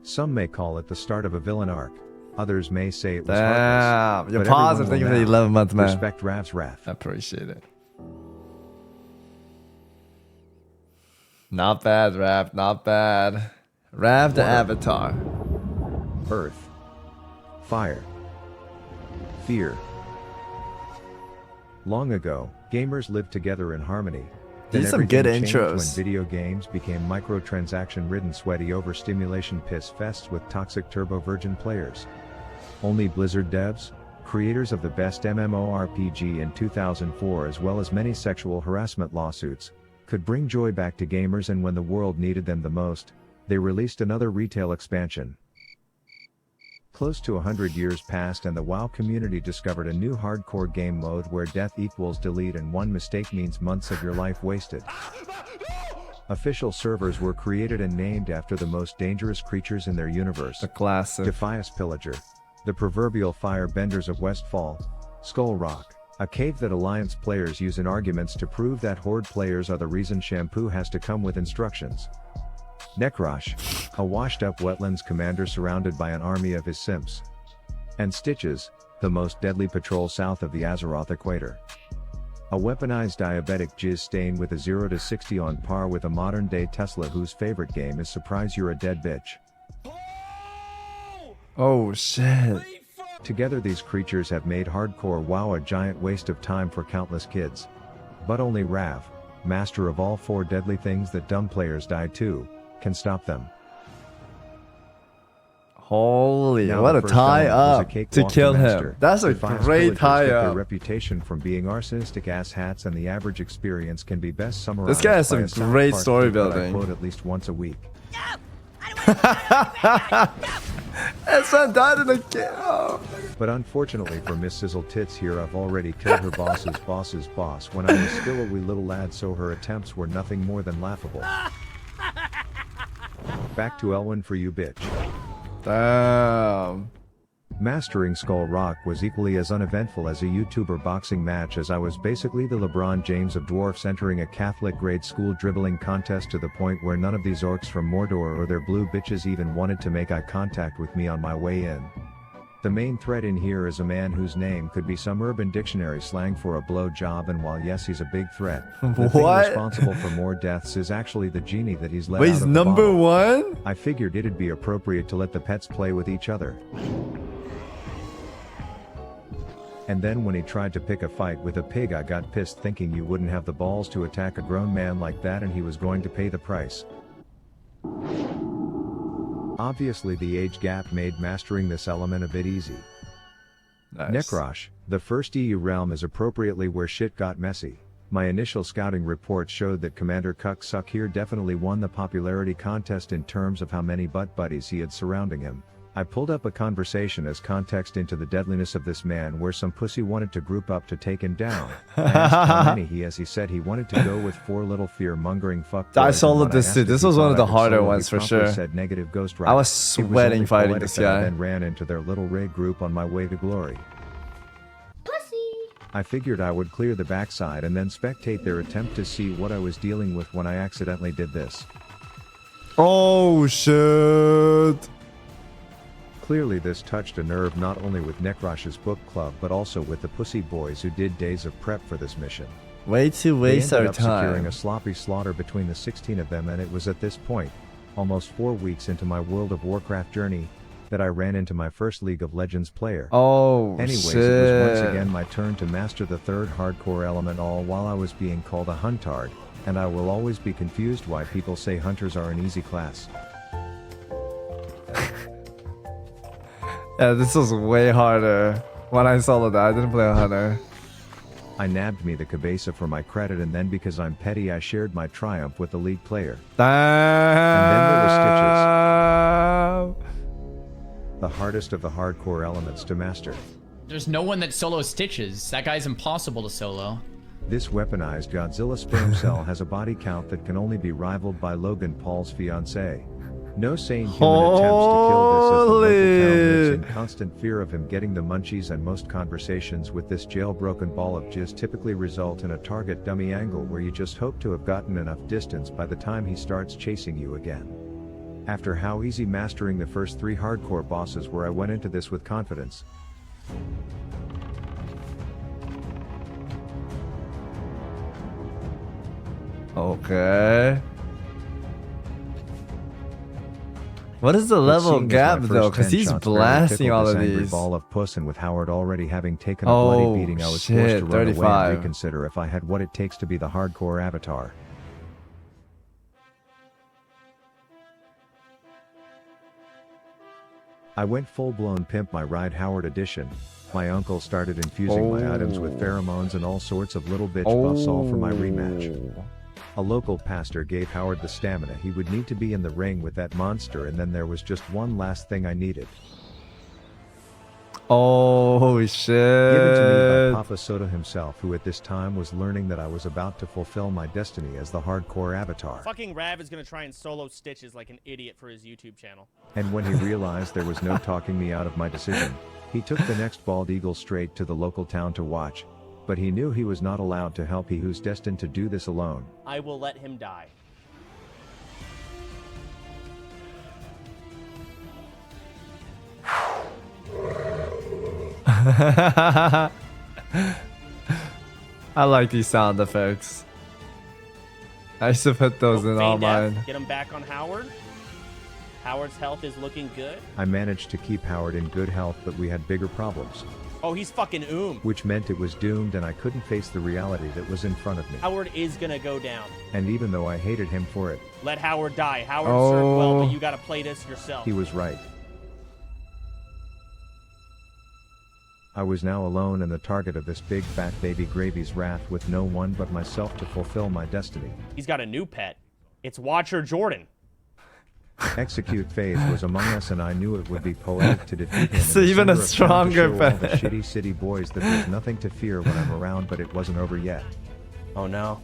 Some may call it the start of a villain arc. Others may say it was Damn, heartless. you're But everyone positive. will Thank you for the now 11 month, man. Respect Rav's wrath. I appreciate it. Not bad, Rav. Not bad. Rav the Avatar. Earth. Fire. Fear. Long ago, gamers lived together in harmony. Then These are some good everything changed intros. when video games became microtransaction-ridden, sweaty overstimulation piss fests with toxic turbo-virgin players. Only Blizzard devs, creators of the best MMORPG in 2004, as well as many sexual harassment lawsuits, could bring joy back to gamers, and when the world needed them the most, they released another retail expansion. Close to 100 years passed and the WoW community discovered a new hardcore game mode where death equals delete and one mistake means months of your life wasted. Official servers were created and named after the most dangerous creatures in their universe. The classic. Defias Pillager, the proverbial firebenders of Westfall, Skull Rock, a cave that Alliance players use in arguments to prove that Horde players are the reason shampoo has to come with instructions. Nekrosh, a washed-up wetlands commander surrounded by an army of his simps. And Stitches, the most deadly patrol south of the Azeroth equator. A weaponized diabetic jizz stain with a 0 to 60 on par with a modern-day Tesla whose favorite game is Surprise You're a Dead Bitch. Oh shit. Together these creatures have made hardcore WoW a giant waste of time for countless kids. But only Rav, master of all 4 deadly things that dumb players die to, can stop them. Holy, Now what the a first tie villain was a up to cakewalk kill master. him. That's a Defias great villagers tie get their up. reputation from being arsonistic ass hats, and the average experience can be best summarized This guy has by some a South great Park story clip that I building. quote at least once a week. And son died in the game. Oh. But unfortunately for Miss Sizzle Tits here, I've already killed her boss's boss when I was still a wee little lad, so her attempts were nothing more than laughable. Back to Elwin for you, bitch. Damn. Mastering Skull Rock was equally as uneventful as a YouTuber boxing match, as I was basically the LeBron James of dwarfs entering a Catholic grade school dribbling contest, to the point where none of these orcs from Mordor or their blue bitches even wanted to make eye contact with me on my way in. The main threat in here is a man whose name could be some Urban Dictionary slang for a blow job, and while yes, he's a big threat, the thing responsible for more deaths is actually the genie that he's let Wait, out he's of the number bottle. one? I figured it'd be appropriate to let the pets play with each other. And then when he tried to pick a fight with a pig, I got pissed, thinking you wouldn't have the balls to attack a grown man like that, and he was going to pay the price. Obviously the age gap made mastering this element a bit easy. Nice. Nekrosh, the first EU realm, is appropriately where shit got messy. My initial scouting report showed that Commander Cucksuck here definitely won the popularity contest in terms of how many butt buddies he had surrounding him. I pulled up a conversation as context into the deadliness of this man, where some pussy wanted to group up to take him down. I asked how many he has. He said he wanted to go with 4 little fear-mongering fuckboys. I soloed this too. This was one of the harder ones for sure. Said negative ghost I was It sweating only fighting poetic this that I guy. then ran into their little raid group on my way to glory. I figured I would clear the backside and then spectate their attempt to see what I was dealing with when I accidentally did this. Oh shit. Clearly this touched a nerve not only with Nekrosh's book club but also with the pussy boys who did days of prep for this mission. Way to waste They our ended up securing time. a sloppy slaughter between the 16 of them, and it was at this point, almost 4 weeks into my World of Warcraft journey, that I ran into my first League of Legends player. Oh Anyways, shit. it was once again my turn to master the third hardcore element, all while I was being called a huntard, and I will always be confused why people say hunters are an easy class. Yeah, this was way harder. When I soloed that, I didn't play a hunter. I nabbed me the cabeza for my credit, and then because I'm petty I shared my triumph with the league player. Damn. And then there were Stitches. The hardest of the hardcore elements to master. There's no one that solos Stitches. That guy's impossible to solo. This weaponized Godzilla sperm cell has a body count that can only be rivaled by Logan Paul's fiancée. No sane human attempts to kill this, as the local town lives in constant fear of him getting the munchies, and most conversations with this jailbroken ball of jizz typically result in a target dummy angle where you just hope to have gotten enough distance by the time he starts chasing you again. After how easy mastering the first 3 hardcore bosses were, I went into this with confidence. Okay. What is the But level seeing as gap my though? first Because 10 he's shots barely blasting tickled all this of angry these. ball of puss, and with Howard already having taken a Oh, bloody beating, I was forced shit, to run away 35. and reconsider if I had what it takes to be the hardcore avatar. I went full-blown pimp my ride Howard edition. My uncle started infusing my items with pheromones and all sorts of little bitch buffs, all for my rematch. A local pastor gave Howard the stamina he would need to be in the ring with that monster, and then there was just one last thing I needed. Oh shit. Given to me by Papa Soto himself, who at this time was learning that I was about to fulfill my destiny as the hardcore avatar. Fucking Rav is gonna try and solo Stitches like an idiot for his YouTube channel. And when he realized there was no talking me out of my decision, he took the next bald eagle straight to the local town to watch. But he knew he was not allowed to help he who's destined to do this alone. I will let him die. I like these sound effects. I used to put those in all mine. Get him back on Howard. Howard's health is looking good. I managed to keep Howard in good health, but we had bigger problems. Oh, he's fucking Which meant it was doomed, and I couldn't face the reality that was in front of me. Howard is gonna go down. And even though I hated him for it, Let Howard die. Howard served well, but you gotta play this yourself. he was right. I was now alone and the target of this big fat baby Gravy's wrath, with no one but myself to fulfill my destiny. He's got a new pet. It's Watcher Jordan. Execute phase was among us, and I knew it would be poetic to defeat him. It's in even a December of town to stronger show all the bet. shitty city boys that there's nothing to fear when I'm around, but it wasn't over yet. Oh no.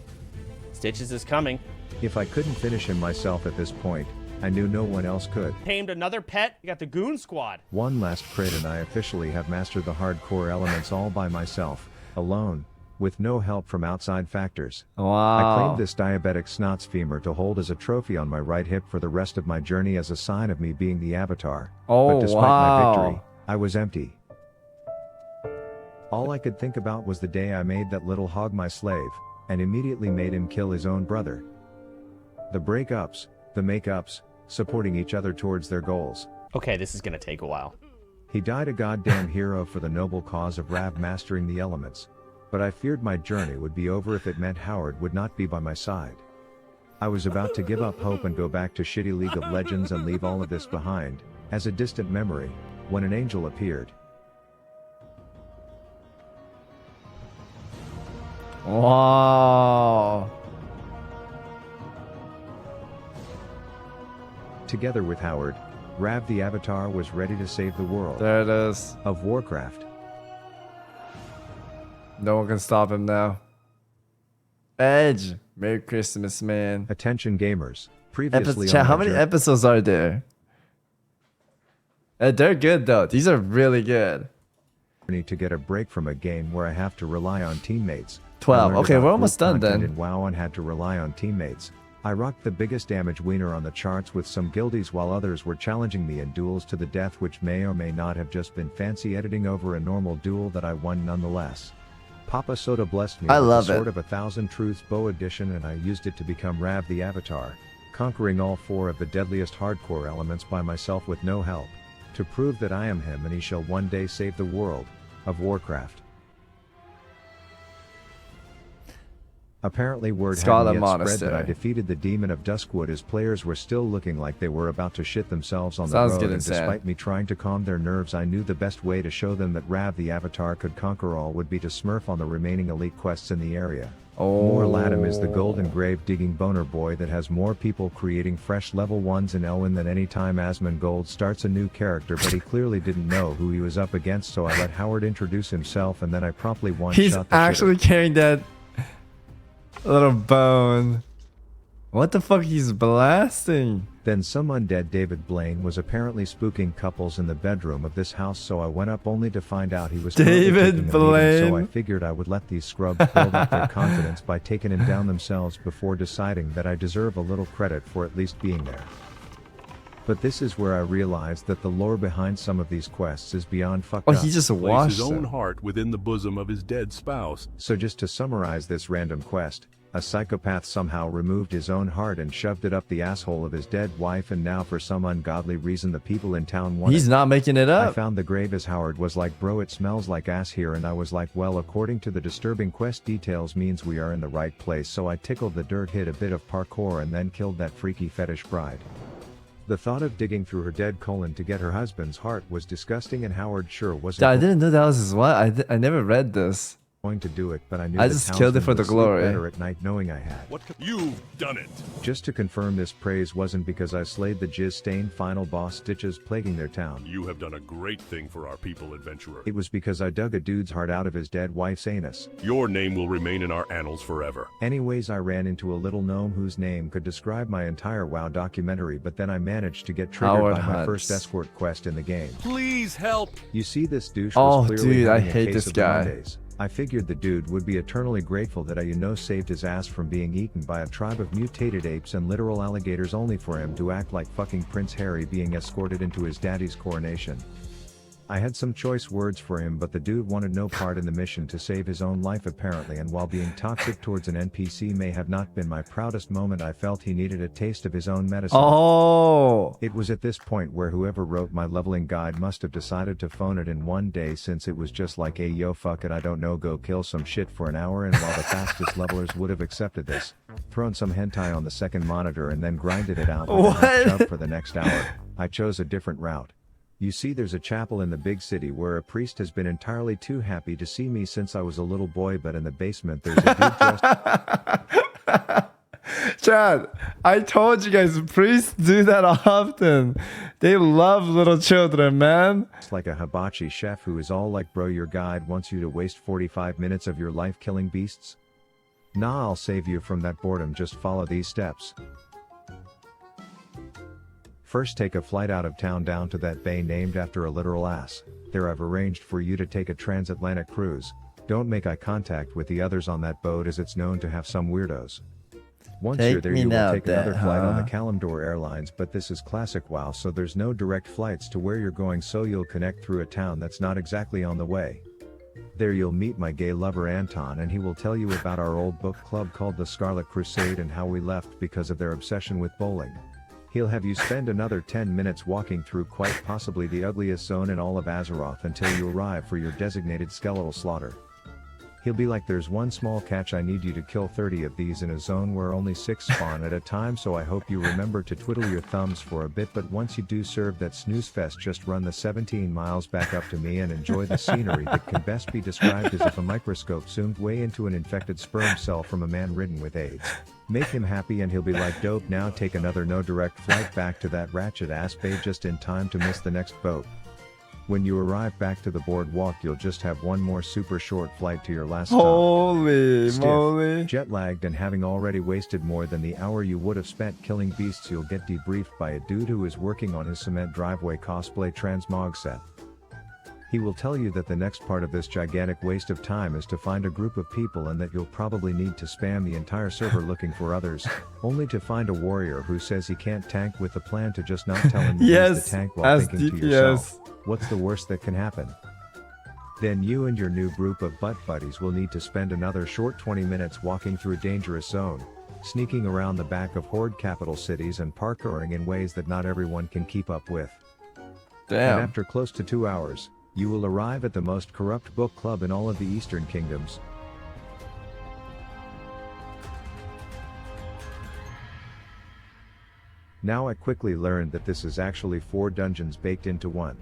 Stitches is coming. If I couldn't finish him myself at this point, I knew no one else could. Tamed another pet. You got the Goon Squad. One last crit and I officially have mastered the hardcore elements all by myself, alone, with no help from outside factors. I Wow. claimed this diabetic snots femur to hold as a trophy on my right hip for the rest of my journey as a sign of me being the Avatar. Oh, But despite my wow. victory, I was empty. All I could think about was the day I made that little hog my slave, and immediately made him kill his own brother. The breakups, the makeups, supporting each other towards their goals. Okay, this is gonna take a while. He died a goddamn hero for the noble cause of Rav mastering the elements. But I feared my journey would be over if it meant Howard would not be by my side. I was about to give up hope and go back to shitty League of Legends and leave all of this behind, as a distant memory, when an angel appeared. Wow. Together with Howard, Rav the Avatar was ready to save the world There it is. of Warcraft. No one can stop him now. Edge. Merry Christmas, man. Attention gamers, previously Chat, on how my many journey episodes are there? They're good though. These are really good. to get a break from a game where I have to rely on teammates. 12. I learned Okay, about we're almost group done content then. In WoW and had to rely on teammates. I rocked the biggest damage wiener on the charts with some guildies while others were challenging me in duels to the death, which may or may not have just been fancy editing over a normal duel that I won nonetheless. Papa Soda blessed me I with love the Sword it. of 1,000 Truths bow edition, and I used it to become Rav the Avatar, conquering all 4 of the deadliest hardcore elements by myself with no help, to prove that I am him and he shall one day save the world of Warcraft. Apparently word Scarlet hadn't yet spread that I Monastery. defeated the Demon of Duskwood as players were still looking like they were about to shit themselves on Sounds the road, good and and sad. despite me trying to calm their nerves, I knew the best way to show them that Rav the Avatar could conquer all would be to smurf on the remaining elite quests in the area. More Latham is the golden grave digging boner boy that has more people creating fresh level 1s in Elwyn than any time Asmongold starts a new character, but he clearly didn't know who he was up against, so I let Howard introduce himself and then I promptly one-shot He's the shitter. actually carrying that little bone. What the fuck he's blasting? Then some undead David Blaine was apparently spooking couples in the bedroom of this house, so I went up only to find out he was currently David taking a meeting, Blaine. so I figured I would let these scrubs build up their confidence by taking him down themselves before deciding that I deserve a little credit for at least being there. But this is where I realized that the lore behind some of these quests is beyond fucked Oh, up. he just Place washed his own them. heart within the bosom of his dead spouse. So just to summarize this random quest, a psychopath somehow removed his own heart and shoved it up the asshole of his dead wife, and now for some ungodly reason the people in town want He's it. not making it I up. found the grave as Howard was like, bro, it smells like ass here, and I was like, well, according to the disturbing quest details means we are in the right place, so I tickled the dirt, hit a bit of parkour, and then killed that freaky fetish bride. The thought of digging through her dead colon to get her husband's heart was disgusting, and Howard sure wasn't I didn't know that was his what. I never read this. going to do it, but I knew I the just killed it for townsmen the would sleep glory. better at night knowing I had. You've done it. Just to confirm, this praise wasn't because I slayed the jizz-stained final boss Stitches plaguing their town. You have done a great thing for our people, adventurer. It was because I dug a dude's heart out of his dead wife's anus. Your name will remain in our annals forever. Anyways, I ran into a little gnome whose name could describe my entire WoW documentary, but then I managed to get triggered Howard by my Hunts. first escort quest in the game. Please help. You see, this douche Oh, was clearly dude, I having a hate case this of the guy. Mondays. I figured the dude would be eternally grateful that I saved his ass from being eaten by a tribe of mutated apes and literal alligators, only for him to act like fucking Prince Harry being escorted into his daddy's coronation. I had some choice words for him, but the dude wanted no part in the mission to save his own life apparently, and while being toxic towards an NPC may have not been my proudest moment, I felt he needed a taste of his own medicine. Oh. It was at this point where whoever wrote my leveling guide must have decided to phone it in one day, since it was just like, hey yo, fuck it, I don't know, go kill some shit for an hour, and while the fastest levelers would have accepted this, thrown some hentai on the second monitor and then grinded it out like a half chub for the next hour, I chose a different route. You see, there's a chapel in the big city where a priest has been entirely too happy to see me since I was a little boy, but in the basement there's a dude dressed Chad, I told you guys, priests do that often. They love little children, man. It's like a hibachi chef who is all like, bro, your guide wants you to waste 45 minutes of your life killing beasts? Nah, I'll save you from that boredom, just follow these steps. First, take a flight out of town down to that bay named after a literal ass. There I've arranged for you to take a transatlantic cruise. Don't make eye contact with the others on that boat as it's known to have some weirdos. Once you're there, you will take another flight on the Kalimdor Airlines, but this is classic WoW, so there's no direct flights to where you're going, so you'll connect through a town that's not exactly on the way. There you'll meet my gay lover Anton, and he will tell you about our old book club called the Scarlet Crusade and how we left because of their obsession with bowling. He'll have you spend another 10 minutes walking through quite possibly the ugliest zone in all of Azeroth until you arrive for your designated skeletal slaughter. He'll be like, there's one small catch, I need you to kill 30 of these in a zone where only 6 spawn at a time, so I hope you remember to twiddle your thumbs for a bit, but once you do serve that snooze fest, just run the 17 miles back up to me and enjoy the scenery that can best be described as if a microscope zoomed way into an infected sperm cell from a man ridden with AIDS. Make him happy and he'll be like, dope, now take another no direct flight back to that ratchet ass bay just in time to miss the next boat. When you arrive back to the boardwalk, you'll just have one more super short flight to your last stop. Holy Stiff, moly. jet lagged, and having already wasted more than the hour you would have spent killing beasts, you'll get debriefed by a dude who is working on his cement driveway cosplay transmog set. He will tell you that the next part of this gigantic waste of time is to find a group of people and that you'll probably need to spam the entire server looking for others, only to find a warrior who says he can't tank, with the plan to just not tell him you use the tank while as thinking to DPS. yourself, what's the worst that can happen? Then you and your new group of butt buddies will need to spend another short 20 minutes walking through a dangerous zone, sneaking around the back of horde capital cities and parkouring in ways that not everyone can keep up with. Damn. And after close to 2 hours, you will arrive at the most corrupt book club in all of the Eastern Kingdoms. Now I quickly learned that this is actually 4 dungeons baked into one.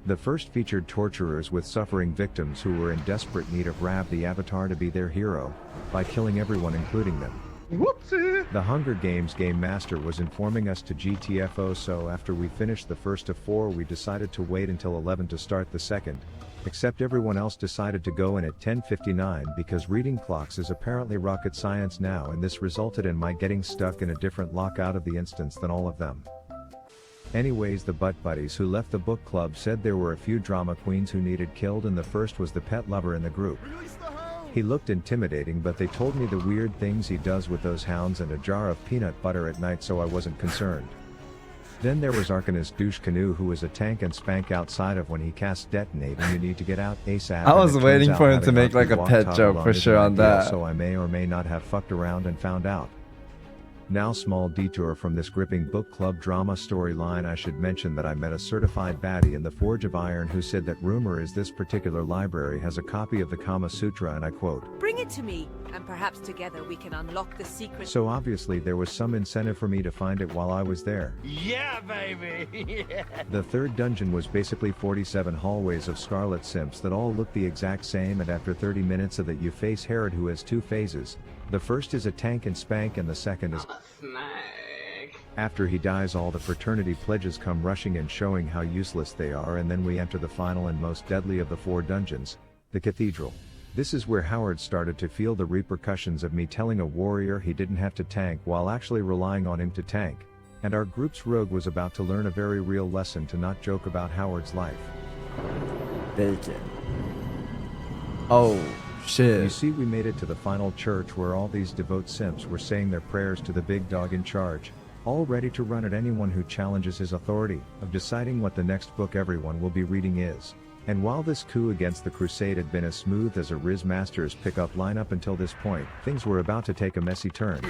The first featured torturers with suffering victims who were in desperate need of Rav the Avatar to be their hero, by killing everyone including them. Whoopsie! The Hunger Games Game Master was informing us to GTFO, so after we finished the first of 4 we decided to wait until 11 to start the second, except everyone else decided to go in at 10:59 because reading clocks is apparently rocket science now, and this resulted in my getting stuck in a different lock out of the instance than all of them. Anyways, the butt buddies who left the book club said there were a few drama queens who needed killed, and the first was the pet lover in the group. He looked intimidating, but they told me the weird things he does with those hounds and a jar of peanut butter at night, so I wasn't concerned. Then there was Arcanist Douche Canoe, who was a tank and spank outside of when he casts detonate and you need to get out ASAP. I was and it waiting turns for out him to having make like Archie a walk pet toggled joke for isn't sure an on idea, that. So I may or may not have fucked around and found out. Now, small detour from this gripping book club drama storyline, I should mention that I met a certified baddie in the Forge of Iron who said that rumor is this particular library has a copy of the Kama Sutra, and I quote, Bring it to me, and perhaps together we can unlock the secret. so obviously there was some incentive for me to find it while I was there. Yeah, baby! Yeah. The third dungeon was basically 47 hallways of Scarlet Simps that all look the exact same, and after 30 minutes of it you face Herod, who has 2 phases. The first is a tank and spank, and the second is after he dies all the fraternity pledges come rushing in, showing how useless they are, and then we enter the final and most deadly of the 4 dungeons, the Cathedral. This is where Howard started to feel the repercussions of me telling a warrior he didn't have to tank while actually relying on him to tank, and our group's rogue was about to learn a very real lesson to not joke about Howard's life. Bacon. Oh shit. You see, we made it to the final church where all these devout simps were saying their prayers to the big dog in charge, all ready to run at anyone who challenges his authority of deciding what the next book everyone will be reading is. And while this coup against the crusade had been as smooth as a Riz Master's pickup line up until this point, things were about to take a messy turn.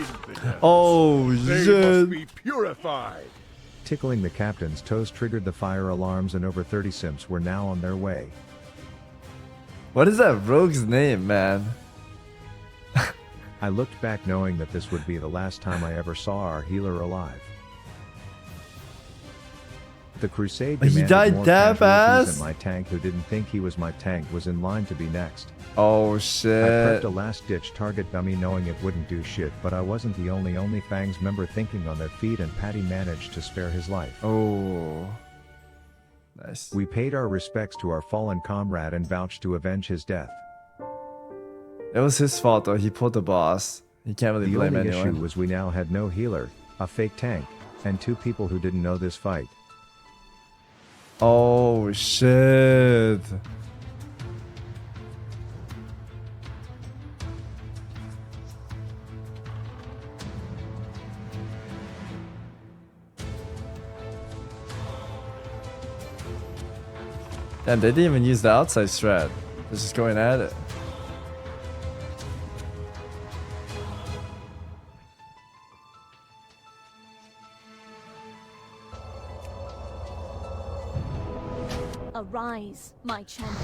Oh They shit. must be purified. Tickling the captain's toes triggered the fire alarms, and over 30 simps were now on their way. What is that rogue's name, man? I looked back knowing that this would be the last time I ever saw our healer alive. The crusade He demanded died more that casualties, fast? and my tank, who didn't think he was my tank, was in line to be next. Oh I shit. prepped a last-ditch target dummy knowing it wouldn't do shit, but I wasn't the only Fangs member thinking on their feet, and Patty managed to spare his life. Oh. Nice. We paid our respects to our fallen comrade and vouched to avenge his death. It was his fault though. He pulled the boss. He can't really The blame only anyone. issue was we now had no healer, a fake tank, and 2 people who didn't know this fight. Oh shit. Damn, they didn't even use the outside strat. They're just going at it. Arise, my champion.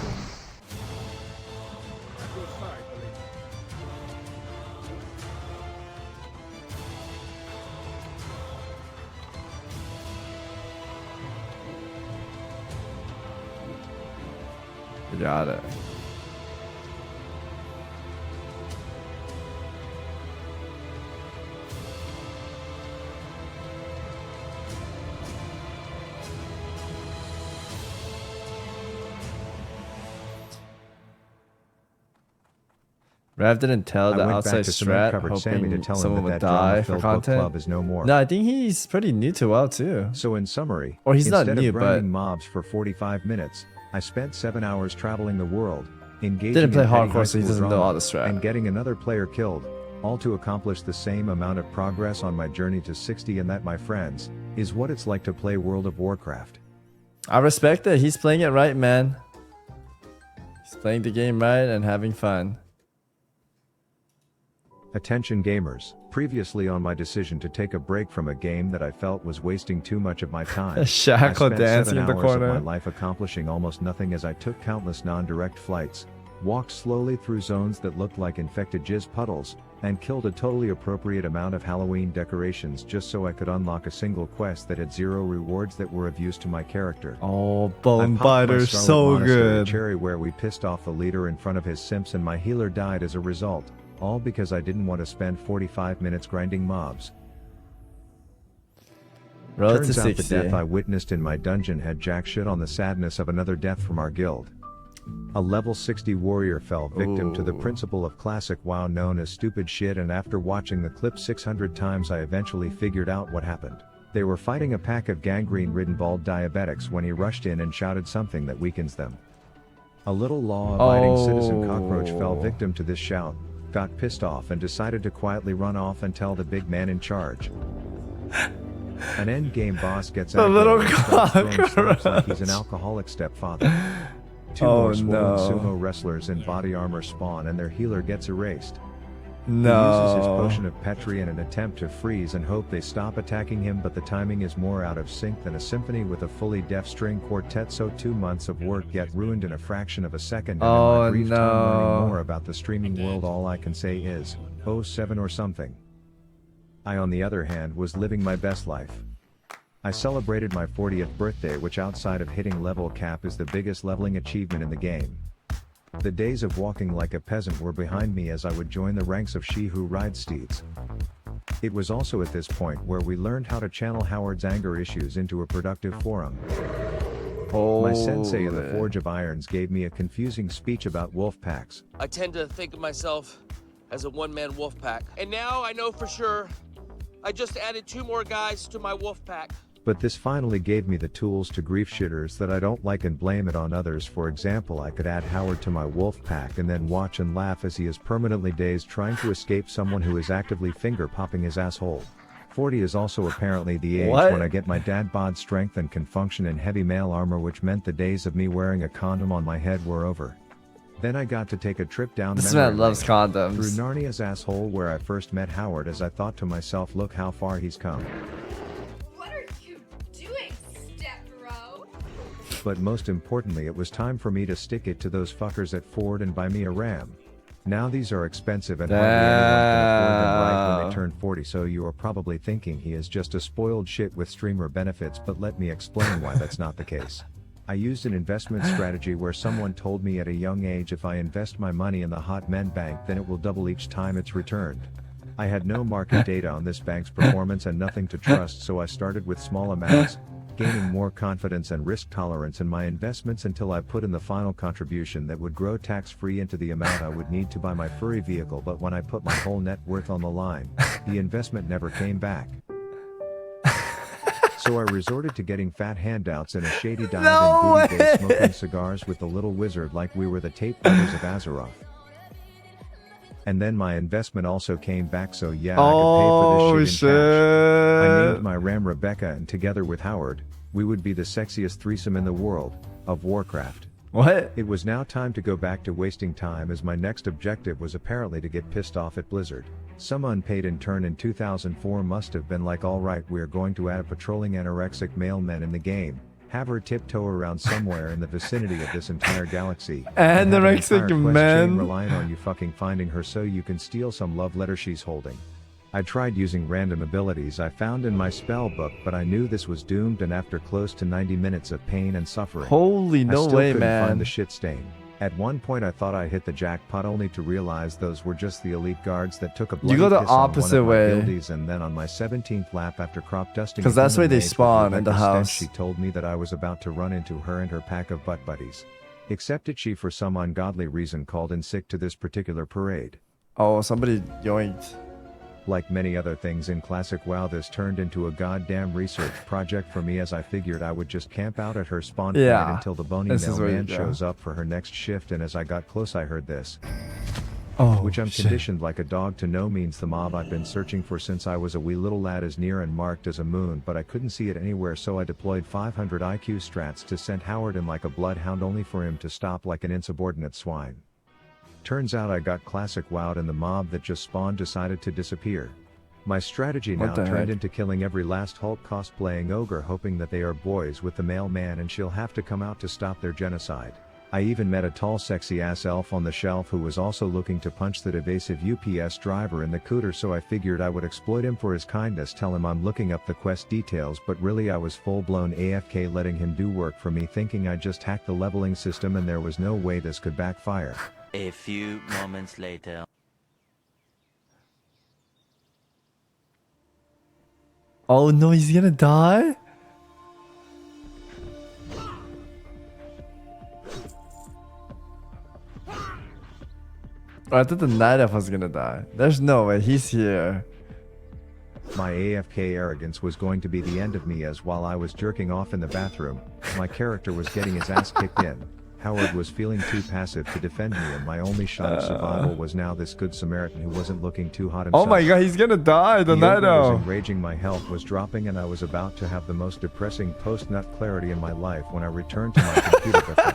You got it. Rav didn't tell the I went outside back to cement strat, covered Sammy to hoping tell him someone that would that die for drama-filled book content. club is no more. No, I think he's pretty new to WoW too. So in summary, Or he's not instead new, of but grinding mobs for 45 minutes, I spent 7 hours traveling the world, engaging didn't play in petty hardcore, so he high school doesn't know drama, all the strat. and getting another player killed, all to accomplish the same amount of progress on my journey to 60. And that, my friends, is what it's like to play World of Warcraft. I respect it. He's playing it right, man. He's playing the game right and having fun. Attention gamers, previously on my decision to take a break from a game that I felt was wasting too much of my time, Shackle I spent dancing 7 in the hours corner. of my life accomplishing almost nothing as I took countless non-direct flights, walked slowly through zones that looked like infected jizz puddles, and killed a totally appropriate amount of Halloween decorations just so I could unlock a single quest that had 0 rewards that were of use to my character. Oh, I Bone popped my Biter, Scarlet so Monastery good. cherry where we pissed off the leader in front of his simps, and my healer died as a result, all because I didn't want to spend 45 minutes grinding mobs. Road Turns to out the 60. death I witnessed in my dungeon had jack shit on the sadness of another death from our guild. A level 60 warrior fell victim to the principle of classic WoW known as stupid shit, and after watching the clip 600 times I eventually figured out what happened. They were fighting a pack of gangrene-ridden bald diabetics when he rushed in and shouted something that weakens them. A little law-abiding citizen cockroach fell victim to this shout, got pissed off, and decided to quietly run off and tell the big man in charge. An endgame boss gets The aggro little and starts throwing slurs like cockroach. he's an alcoholic stepfather. 2 Oh, more swollen no. sumo wrestlers in body armor spawn, and their healer gets erased. No. He uses his potion of Petri in an attempt to freeze and hope they stop attacking him, but the timing is more out of sync than a symphony with a fully deaf string quartet, so 2 months of work get ruined in a fraction of a second, and Oh, in my brief time no. learning more about the streaming world, all I can say is, 07 or something. I, on the other hand, was living my best life. I celebrated my 40th birthday, which outside of hitting level cap is the biggest leveling achievement in the game. The days of walking like a peasant were behind me as I would join the ranks of she who rides steeds. It was also at this point where we learned how to channel Howard's anger issues into a productive forum. My sensei in the Forge of Irons gave me a confusing speech about wolf packs. I tend to think of myself as a one-man wolf pack. And now I know for sure I just added 2 more guys to my wolf pack. But this finally gave me the tools to grief shitters that I don't like and blame it on others. For example, I could add Howard to my wolf pack and then watch and laugh as he is permanently dazed trying to escape someone who is actively finger popping his asshole. 40 is also apparently the age What? when I get my dad bod strength and can function in heavy male armor, which meant the days of me wearing a condom on my head were over. Then I got to take a trip down This memory man loves lane, condoms. through Narnia's asshole, where I first met Howard, as I thought to myself, look how far he's come. What are you doing, step bro? But most importantly, it was time for me to stick it to those fuckers at Ford and buy me a Ram. Now these are expensive and hardly anyone can afford them right when Damn. they turn 40, so you are probably thinking he is just a spoiled shit with streamer benefits, but let me explain why that's not the case. I used an investment strategy where someone told me at a young age if I invest my money in the hot men bank then it will double each time it's returned. I had no market data on this bank's performance and nothing to trust, so I started with small amounts, gaining more confidence and risk tolerance in my investments until I put in the final contribution that would grow tax-free into the amount I would need to buy my furry vehicle, but when I put my whole net worth on the line, the investment never came back. So I resorted to getting fat handouts in a shady dive in Booty Bay, smoking cigars with the little wizard like we were the Tate brothers of Azeroth. And then my investment also came back, so yeah, I could pay for this shit in cash. I named my ram Rebecca, and together with Howard, we would be the sexiest threesome in the world of Warcraft. What? It was now time to go back to wasting time, as my next objective was apparently to get pissed off at Blizzard. Some unpaid intern in 2004 must have been like, alright, we're going to add patrolling anorexic male men in the game. Have her tiptoe around somewhere in the vicinity of this entire galaxy. And the Anorexic Mexican men men. relying on you fucking finding her so you can steal some love letter she's holding. I tried using random abilities I found in my spell book, but I knew this was doomed, and after close to 90 minutes of pain and suffering, Holy I no still way, couldn't man. find the shit stain. At one point I thought I hit the jackpot, only to realize those were just the elite guards that took a bloody go the piss on one opposite of my way. guildies, and then on my 17th lap after crop dusting, 'Cause a that's where human they mage with spawn, in the Rebecca's stench, house. she told me that I was about to run into her and her pack of butt buddies. Except she for some ungodly reason called in sick to this particular parade. Oh, somebody yoinked. Like many other things in classic WoW, this turned into a goddamn research project for me, as I figured I would just camp out at her spawn point Yeah, until the bony this is where you mailman go. shows up for her next shift, and as I got close I heard this. Oh, which I'm shit. conditioned like a dog to know means the mob I've been searching for since I was a wee little lad is near and marked as a moon, but I couldn't see it anywhere, so I deployed 500 IQ strats to send Howard in like a bloodhound, only for him to stop like an insubordinate swine. Turns out I got classic wowed and the mob that just spawned decided to disappear. My strategy What now the turned heck? into killing every last Hulk cosplaying ogre, hoping that they are boys with the mailman and she'll have to come out to stop their genocide. I even met a tall sexy ass elf on the shelf who was also looking to punch that evasive UPS driver in the cooter, so I figured I would exploit him for his kindness, tell him I'm looking up the quest details, but really I was full blown AFK letting him do work for me, thinking I just hacked the leveling system and there was no way this could backfire. A few moments later. Oh no, he's gonna die? Oh, I thought the night elf was gonna die. There's no way, he's here. My AFK arrogance was going to be the end of me, as while I was jerking off in the bathroom, my character was getting his ass kicked in. Howard was feeling too passive to defend me, and my only shot of survival was now this good Samaritan who wasn't looking too hot himself. Oh my god, he's gonna die, the night ogre was elf. enraging, my health was dropping, and I was about to have the most depressing post-nut clarity in my life when I returned to my computer before.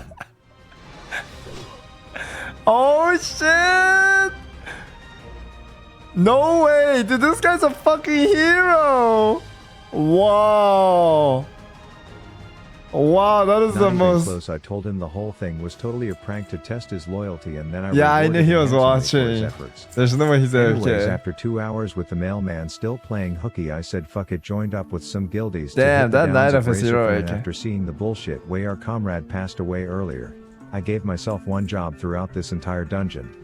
Oh shit! No way, dude, this guy's a fucking hero! Wow! Wow, that is Not the even most... close. I told him the whole thing was totally a prank to test his loyalty, and then I Yeah, I knew rewarded he him was handsomely for his watching. efforts. There's no way he's Anyways, AFK. after 2 hours with the mailman still playing hooky, I said fuck it, joined up with some guildies to Damn, hit the that downs night of elf is Razor Flynn heroic. after seeing the bullshit way our comrade passed away earlier. I gave myself one job throughout this entire dungeon.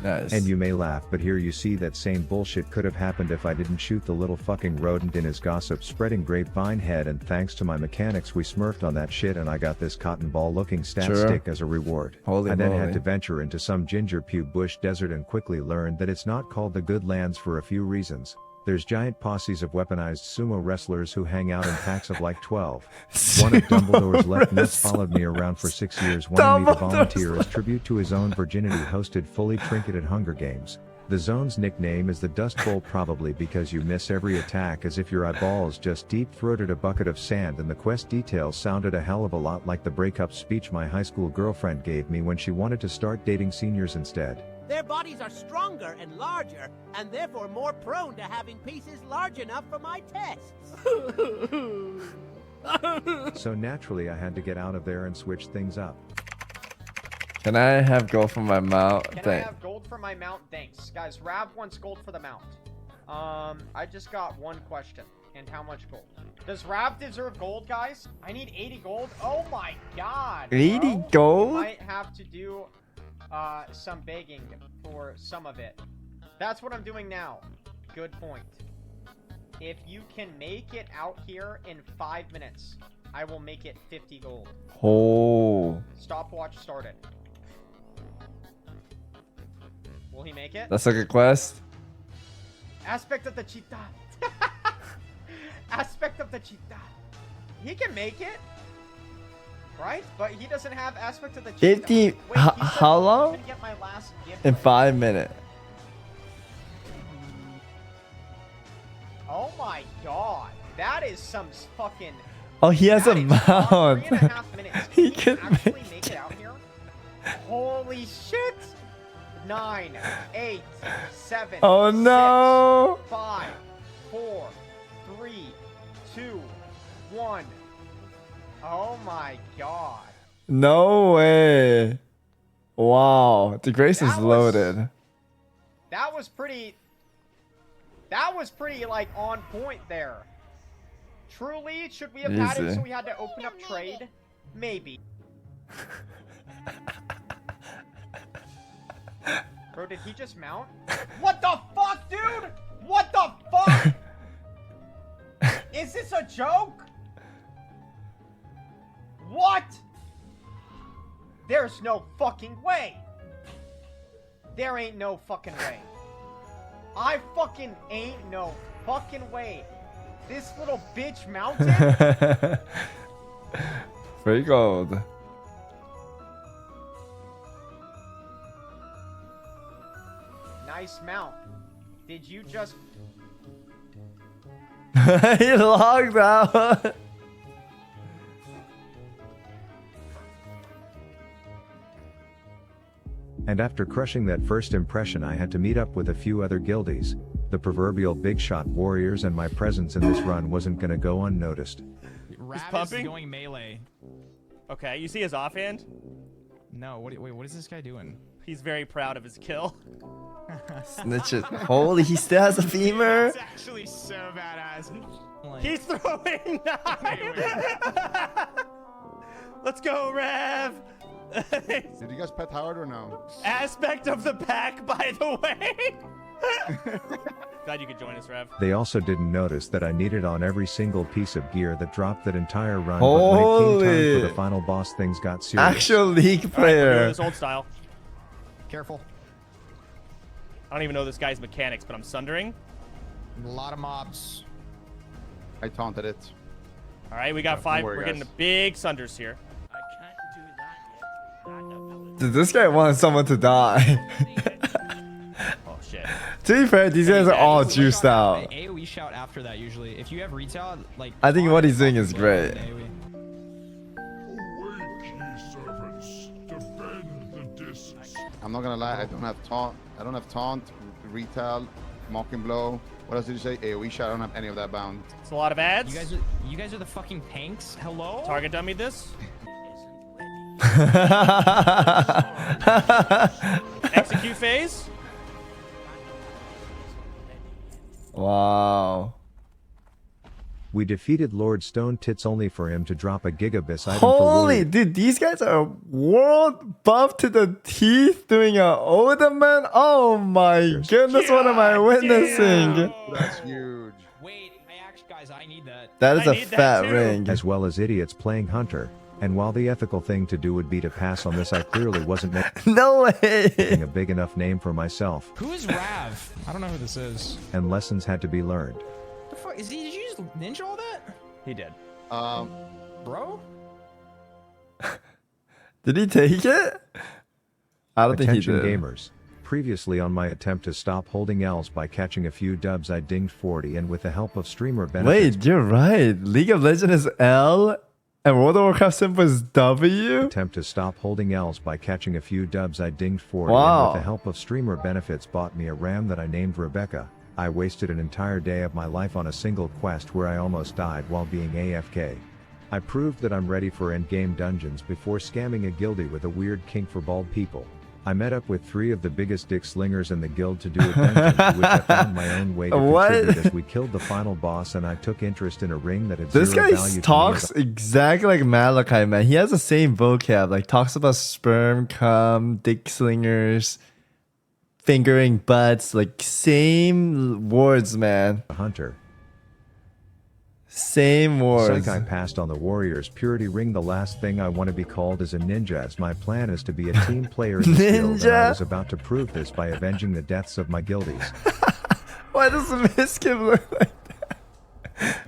Nice. And you may laugh, but here you see that same bullshit could have happened if I didn't shoot the little fucking rodent in his gossip spreading grapevine head, and thanks to my mechanics we smurfed on that shit and I got this cotton ball looking stat Sure. stick as a reward. Holy I then moly. had to venture into some ginger pube bush desert and quickly learned that it's not called the Good Lands for a few reasons. There's giant posses of weaponized sumo wrestlers who hang out in packs of like 12. One of Dumbledore's left nuts followed me around for 6 years, wanting me to volunteer as tribute to his own virginity hosted fully trinketed Hunger Games. The zone's nickname is the Dust Bowl, probably because you miss every attack as if your eyeballs just deep-throated a bucket of sand, and the quest details sounded a hell of a lot like the breakup speech my high school girlfriend gave me when she wanted to start dating seniors instead. Their bodies are stronger and larger, and therefore more prone to having pieces large enough for my tests. So naturally I had to get out of there and switch things up. Can I have gold for my mount? Can I Thanks. have gold for my mount? Thanks. Guys, Rab wants gold for the mount. I just got one question. And how much gold? Does Rab deserve gold, guys? I need 80 gold. Oh my god. 80 bro. gold? We might have to do some begging for some of it. That's what I'm doing now. Good point. If you can make it out here in 5 minutes, I will make it 50 gold. Oh. Stopwatch started. Will he make it? That's a good quest. Aspect of the cheetah. Aspect of the cheetah. He can make it. Right? But he doesn't have aspect of the cheetah. 50. Wait, How long? I'm gonna get my last gift In right 5 minutes. Oh my god. That is some fucking... Oh, he has a That is mount. 3.5 minutes. He Can can actually make it out here? Holy shit! 9, 8, 7, Oh no! 6, 5, 4, 3, 2, 1. Oh my god. No way. Wow. The grace is That was- loaded. That was pretty... That was pretty, like, on point there. Truly, should we have had it Easy. so we had to open up trade? Maybe. Bro, did he just mount? What the fuck, dude? What the fuck? Is this a joke? What? There's no fucking way. There ain't no fucking way. I fucking ain't no fucking way. This little bitch mounted? Free gold. Nice mount. Did you just... He logged out. And after crushing that first impression, I had to meet up with a few other guildies. The proverbial big shot warriors, and my presence in this run wasn't gonna go unnoticed. Rab is pumping? going melee. Okay, you see his offhand? No, wait, what is this guy doing? He's very proud of his kill. Snitches. Holy, he still has a femur? It's actually so badass. Like, He's throwing knives! Let's go, Rev! Did you guys pet Howard or no? Aspect of the pack, by the way! Glad you could join us, Rev. They also didn't notice that I needed on every single piece of gear that dropped that entire run, but when it came time for Holy. the final boss, things got serious. Actual League Alright, we're doing player. this old style. careful. I don't even know this guy's mechanics, but I'm sundering. A lot of mobs. I taunted it. Alright, we got Don't 5. worry, We're getting guys. the big sunders here. Dude, this guy wants someone to die. Oh, shit. To be fair, these guys are all juiced out. AoE shout after that usually. If you have retail, like I think what he's doing is great. AoE. I'm not gonna lie, I don't have taunt, retail, mocking blow. What else did you say? AoE shot. I don't have any of that bound. It's a lot of ads. You guys are the fucking tanks. Hello? Target dummy this. Execute phase. Wow. We defeated Lord Stone Tits only for him to drop a Gigabyss item for Holy, warrior. dude, these guys are world buff to the teeth doing a Odaman. Oh my goodness, what am I witnessing? That's huge. Wait, guys, I need that. That is I a need that fat too. ring. As well as idiots playing Hunter. And while the ethical thing to do would be to pass on this, I clearly wasn't No way. making a big enough name for myself, Who is Rav? I don't know who this is. and lessons had to be learned. The fuck is he? Did you just ninja all that, He did. bro? Did he take it? I don't think he Attention did. gamers. Previously on my attempt to stop holding L's by catching a few dubs, I dinged 40, and with the help of streamer benefits, Wait, you're right. League of Legends is L and World of Warcraft symbol is W? attempt to stop holding L's by catching a few dubs, I dinged 40, Wow. and with the help of streamer benefits bought me a ram that I named Rebecca. I wasted an entire day of my life on a single quest where I almost died while being AFK. I proved that I'm ready for endgame dungeons before scamming a guildie with a weird kink for bald people. I met up with 3 of the biggest dick slingers in the guild to do a dungeon, to which I found my own way to contribute as we killed the final boss, and I took interest in a ring that had This zero guy value to me talks as exactly like Malachi, man. He has the same vocab. Like talks about sperm, cum, dick slingers, fingering butts. Like same words, man. a hunter. Same words. Psych, I passed on the Warriors Purity Ring. The last thing I want to be called is a ninja, as my plan is to be a team player in this guild, and I was about to prove this by avenging the deaths of my guildies. Why does Miskip look like that?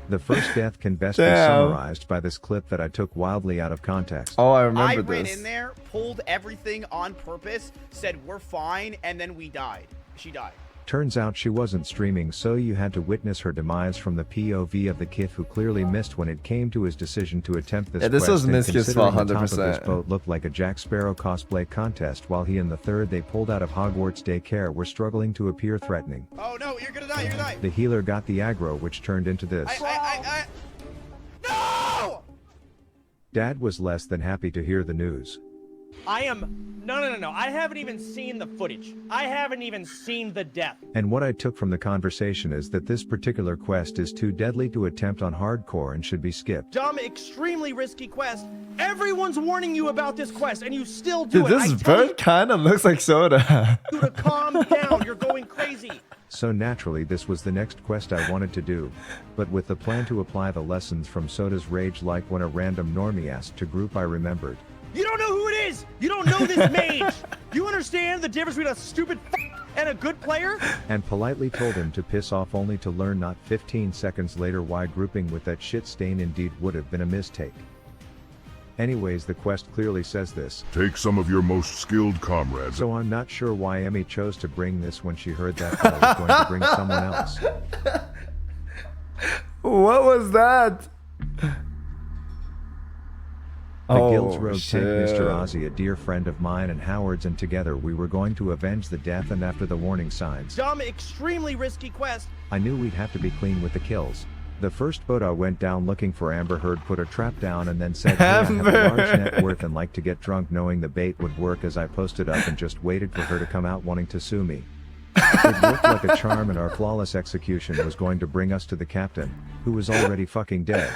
The first death can best be summarized by this clip that I took wildly out of context. Oh, I remember ran this. in there, pulled everything on purpose, said we're fine, and then we died. She died. Turns out she wasn't streaming, so you had to witness her demise from the POV of the kith, who clearly missed when it came to his decision to attempt this Yeah, this quest, was Miskip's fault, considering the top of this 100%. boat looked like a Jack Sparrow cosplay contest, while he and the third they pulled out of Hogwarts daycare were struggling to appear threatening. Oh no, you're gonna die, you're gonna die. The healer got the aggro, which turned into this. No! Dad was less than happy to hear the news. I am... No. I haven't even seen the footage. I haven't even seen the death. And what I took from the conversation is that this particular quest is too deadly to attempt on hardcore and should be skipped. Dumb, extremely risky quest. Everyone's warning you about this quest, and you still do Dude, it. this bird kind of looks like Soda. You to calm down. You're going crazy. So naturally this was the next quest I wanted to do, but with the plan to apply the lessons from Soda's rage, like when a random normie asked to group, I remembered. You don't know who it is. You don't know this mage. You understand the difference between a stupid and a good player? And politely told him to piss off, only to learn not 15 seconds later why grouping with that shit stain indeed would have been a mistake. Anyways, the quest clearly says this. Take some of your most skilled comrades. So I'm not sure why Emmy chose to bring this when she heard that I was going to bring someone else. What was that? The guild's rogue shit. tank, Mr. Ozzy, a dear friend of mine and Howard's, and together we were going to avenge the death, and after the warning signs, Dumb, extremely risky quest. I knew we'd have to be clean with the kills. The first boat I went down looking for Amber Heard put a trap down and then said, hey, I have a large net worth and like to get drunk, knowing the bait would work, as I posted up and just waited for her to come out wanting to sue me. It looked like a charm, and our flawless execution was going to bring us to the captain, who was already fucking dead.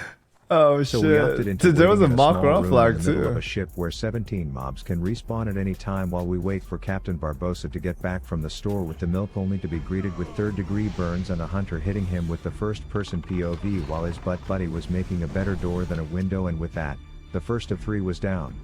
Oh So shit. we opted into Dude, there was a waiting in mock small raw room flag in the middle too. of a ship where 17 mobs can respawn at any time while we wait for Captain Barbosa to get back from the store with the milk, only to be greeted with third-degree burns and a hunter hitting him with the first-person POV while his butt buddy was making a better door than a window, and with that, the first of 3 was down.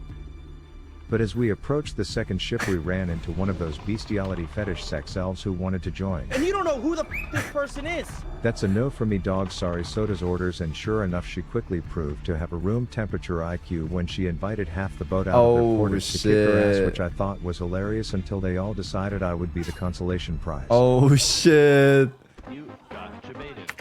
But as we approached the second ship, we ran into one of those bestiality fetish sex elves who wanted to join. And you don't know who the this person is. That's a no from me, dog. Sorry, Soda's orders. And sure enough, she quickly proved to have a room temperature IQ when she invited half the boat out of their quarters to kick her ass, shit. which I thought was hilarious until they all decided I would be the consolation prize. Oh shit. You got debated.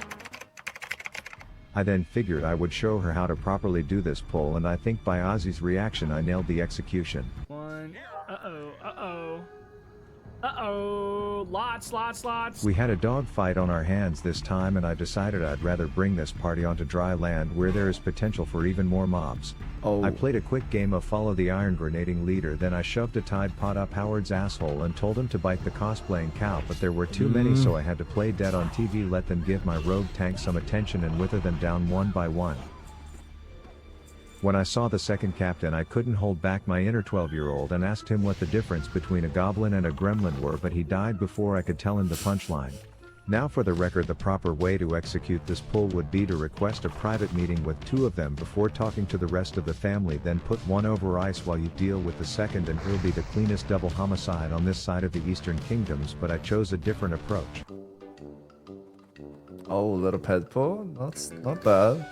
I then figured I would show her how to properly do this pull, and I think by Ozzy's reaction I nailed the execution. One. Uh-oh. Lots. We had a dog fight on our hands this time, and I decided I'd rather bring this party onto dry land where there is potential for even more mobs. I played a quick game of follow the iron grenading leader, then I shoved a Tide Pod up Howard's asshole and told him to bite the cosplaying cow, but there were too many, so I had to play dead on TV, let them give my rogue tank some attention and wither them down one by one. When I saw the second captain, I couldn't hold back my inner 12-year-old and asked him what the difference between a goblin and a gremlin were, but he died before I could tell him the punchline. Now for the record, the proper way to execute this pull would be to request a private meeting with 2 of them before talking to the rest of the family, then put one over ice while you deal with the second, and it'll be the cleanest double homicide on this side of the Eastern Kingdoms, but I chose a different approach. Oh, little pet pull? That's not bad.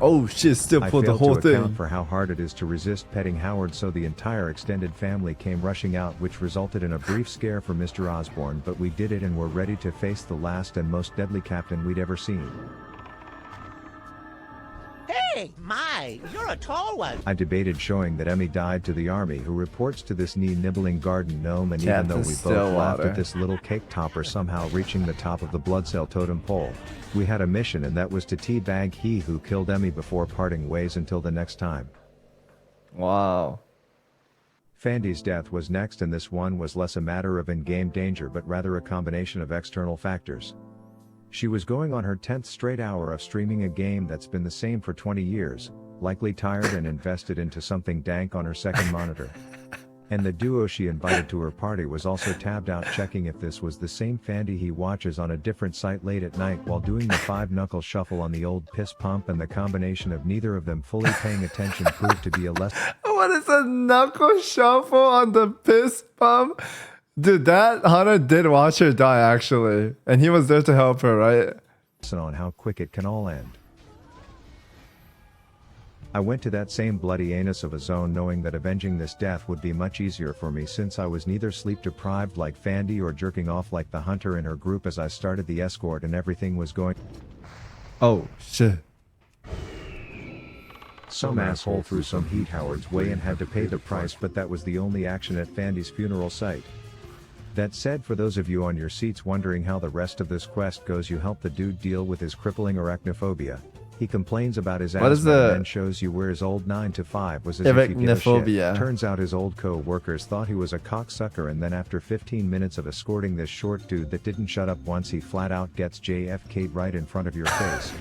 Oh shit, still I pulled the failed whole to account thing. for how hard it is to resist petting Howard, so the entire extended family came rushing out, which resulted in a brief scare for Mr. Osborne, but we did it and were ready to face the last and most deadly captain we'd ever seen. Hey, Hey, my, you're a tall one. I debated showing that Emmy died to the army who reports to this knee-nibbling garden gnome, and even though we both laughed at this little cake topper somehow reaching the top of the blood cell totem pole, we had a mission, and that was to teabag he who killed Emmy before parting ways until the next time. Wow. Fandy's death was next, and this one was less a matter of in-game danger but rather a combination of external factors. She was going on her 10th straight hour of streaming a game that's been the same for 20 years, likely tired and invested into something dank on her second monitor. And the duo she invited to her party was also tabbed out checking if this was the same Fandy he watches on a different site late at night while doing the 5-knuckle shuffle on the old piss pump, and the combination of neither of them fully paying attention proved to be a less... What is a knuckle shuffle on the piss pump? Dude, that hunter did watch her die actually, and he was there to help her, right? ...on how quick it can all end. I went to that same bloody anus of a zone knowing that avenging this death would be much easier for me since I was neither sleep deprived like Fandy or jerking off like the hunter in her group as I started the escort, and everything was going... Oh, shit. Some asshole threw some heat Howard's way and had to pay the price, but that was the only action at Fandy's funeral site. That said, for those of you on your seats wondering how the rest of this quest goes, you help the dude deal with his crippling arachnophobia. He complains about his asthma and then shows you where his old 9 to 5 was as if you give a shit. Turns out his old co-workers thought he was a cocksucker, and then after 15 minutes of escorting this short dude that didn't shut up once, he flat out gets JFK'd right in front of your face.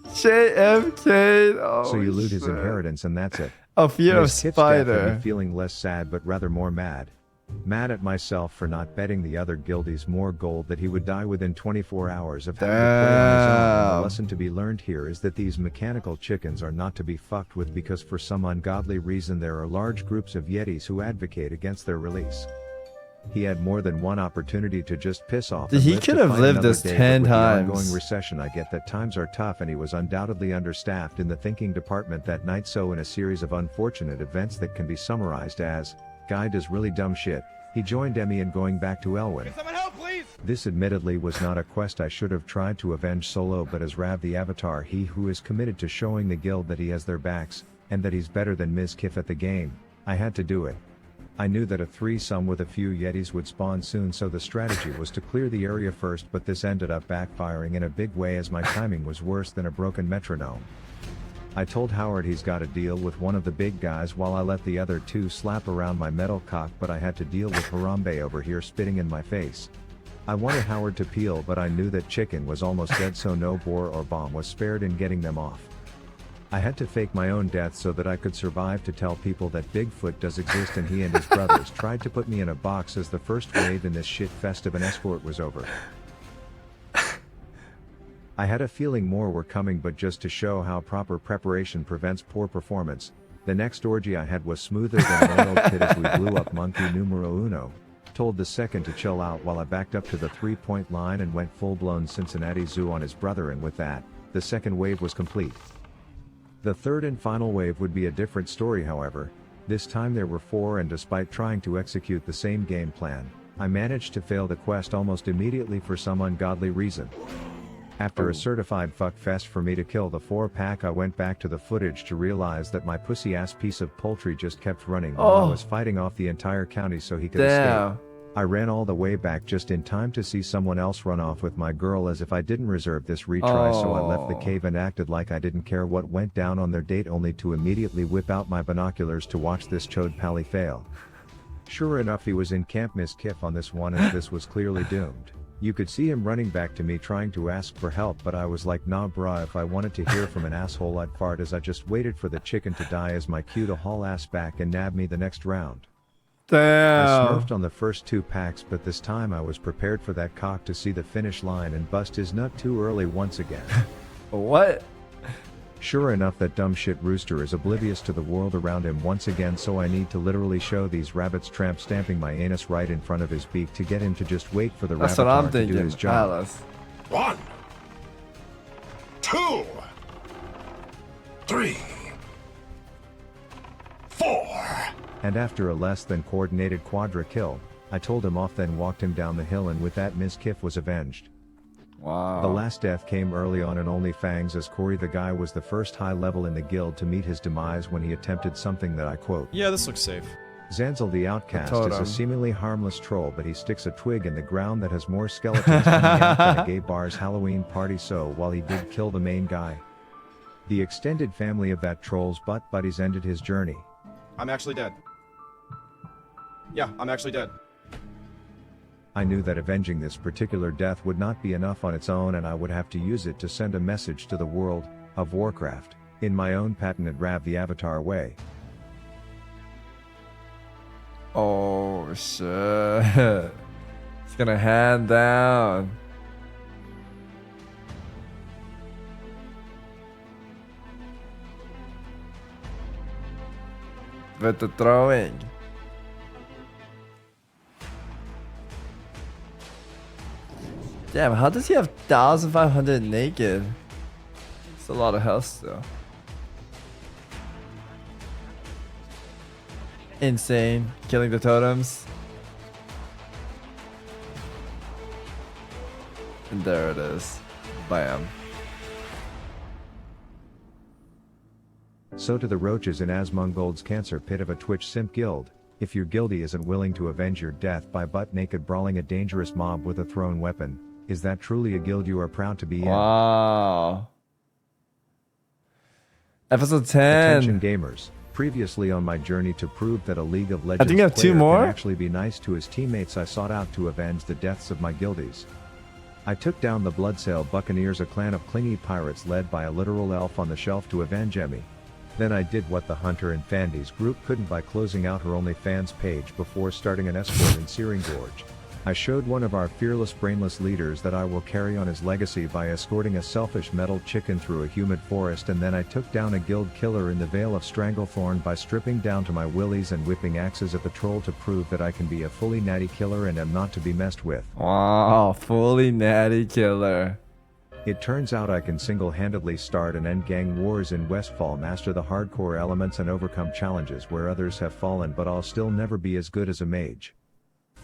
JFK. Oh, so you loot his inheritance and that's it. A fear of Ms. Kit's spider. death had me feeling less sad but rather more mad. Mad at myself for not betting the other guildies more gold that he would die within 24 hours of having to play on his own. And the lesson to be learned here is that these mechanical chickens are not to be fucked with, because for some ungodly reason there are large groups of Yetis who advocate against their release. He had more than one opportunity to just piss off. He could have lived this 10 times. times. With the ongoing recession, I get that times are tough, and he was undoubtedly understaffed in the thinking department that night. So in a series of unfortunate events that can be summarized as, guy does really dumb shit, he joined Emmy in going back to Elwyn. Can someone help, please? This admittedly was not a quest I should have tried to avenge solo, but as Rav the Avatar, he who is committed to showing the guild that he has their backs, and that he's better than Ms. Kiff at the game, I had to do it. I knew that a threesome with a few Yetis would spawn soon, so the strategy was to clear the area first, but this ended up backfiring in a big way as my timing was worse than a broken metronome. I told Howard he's got to deal with one of the big guys while I let the other two slap around my metal cock, but I had to deal with Harambe over here spitting in my face. I wanted Howard to peel, but I knew that chicken was almost dead, so no bore or bomb was spared in getting them off. I had to fake my own death so that I could survive to tell people that Bigfoot does exist, and he and his brothers tried to put me in a box as the first wave in this shit fest of an escort was over. I had a feeling more were coming, but just to show how proper preparation prevents poor performance, the next orgy I had was smoother than an oiled pit as we blew up monkey numero uno, told the second to chill out while I backed up to the 3-point line and went full-blown Cincinnati Zoo on his brother, and with that, the second wave was complete. The third and final wave would be a different story, however. This time there were 4, and despite trying to execute the same game plan, I managed to fail the quest almost immediately for some ungodly reason. After a certified fuckfest for me to kill the 4-pack, I went back to the footage to realize that my pussy-ass piece of poultry just kept running while I was fighting off the entire county so he could escape. I ran all the way back just in time to see someone else run off with my girl, as if I didn't reserve this retry, so I left the cave and acted like I didn't care what went down on their date, only to immediately whip out my binoculars to watch this chode pally fail. Sure enough, he was in Camp Miss Kiff on this one, as this was clearly doomed. You could see him running back to me trying to ask for help, but I was like, nah bruh, if I wanted to hear from an asshole I'd fart, as I just waited for the chicken to die as my cue to haul ass back and nab me the next round. Damn. I smurfed on the first 2 packs, but this time I was prepared for that cock to see the finish line and bust his nut too early once again. What? Sure enough, that dumb shit rooster is oblivious to the world around him once again, so I need to literally show these rabbits tramp stamping my anus right in front of his beak to get him to just wait for the rabbit to do his job. Alice. 1, 2, 3, 4. And after a less than coordinated quadra kill, I told him off, then walked him down the hill, and with that Ms. Kiff was avenged. Wow. The last death came early on in Only Fangs, as Corey the guy was the first high level in the guild to meet his demise when he attempted something that I quote. Yeah, this looks safe. Zanzel the Outcast is totem. a seemingly harmless troll, but he sticks a twig in the ground that has more skeletons coming out than a gay bar's Halloween party. So while he did kill the main guy, the extended family of that troll's butt buddies ended his journey. I'm actually dead. Yeah, I'm actually dead. I knew that avenging this particular death would not be enough on its own, and I would have to use it to send a message to the world of Warcraft in my own patented Rav the Avatar way. Oh shit. He's gonna hand down. With the throwing. Damn, how does he have 1,500 naked? It's a lot of health still. Insane. Killing the totems. And there it is. Bam. So to the roaches in Asmongold's cancer pit of a Twitch simp guild, if your guildie isn't willing to avenge your death by butt-naked brawling a dangerous mob with a thrown weapon, is that truly a guild you are proud to be in? Wow. Episode 10. Attention gamers. Previously on my journey to prove that a League of Legends think you have two player more? can actually be nice to his teammates, I sought out to avenge the deaths of my guildies. I took down the Bloodsail Buccaneers, a clan of clingy pirates led by a literal elf on the shelf, to avenge Emmy. Then I did what the Hunter and Fandies group couldn't by closing out her OnlyFans page before starting an escort in Searing Gorge. I showed one of our fearless brainless leaders that I will carry on his legacy by escorting a selfish metal chicken through a humid forest, and then I took down a guild killer in the Vale of Stranglethorn by stripping down to my willies and whipping axes at the troll to prove that I can be a fully natty killer and am not to be messed with. Wow, fully natty killer. It turns out I can single-handedly start and end gang wars in Westfall, master the hardcore elements, and overcome challenges where others have fallen, but I'll still never be as good as a mage.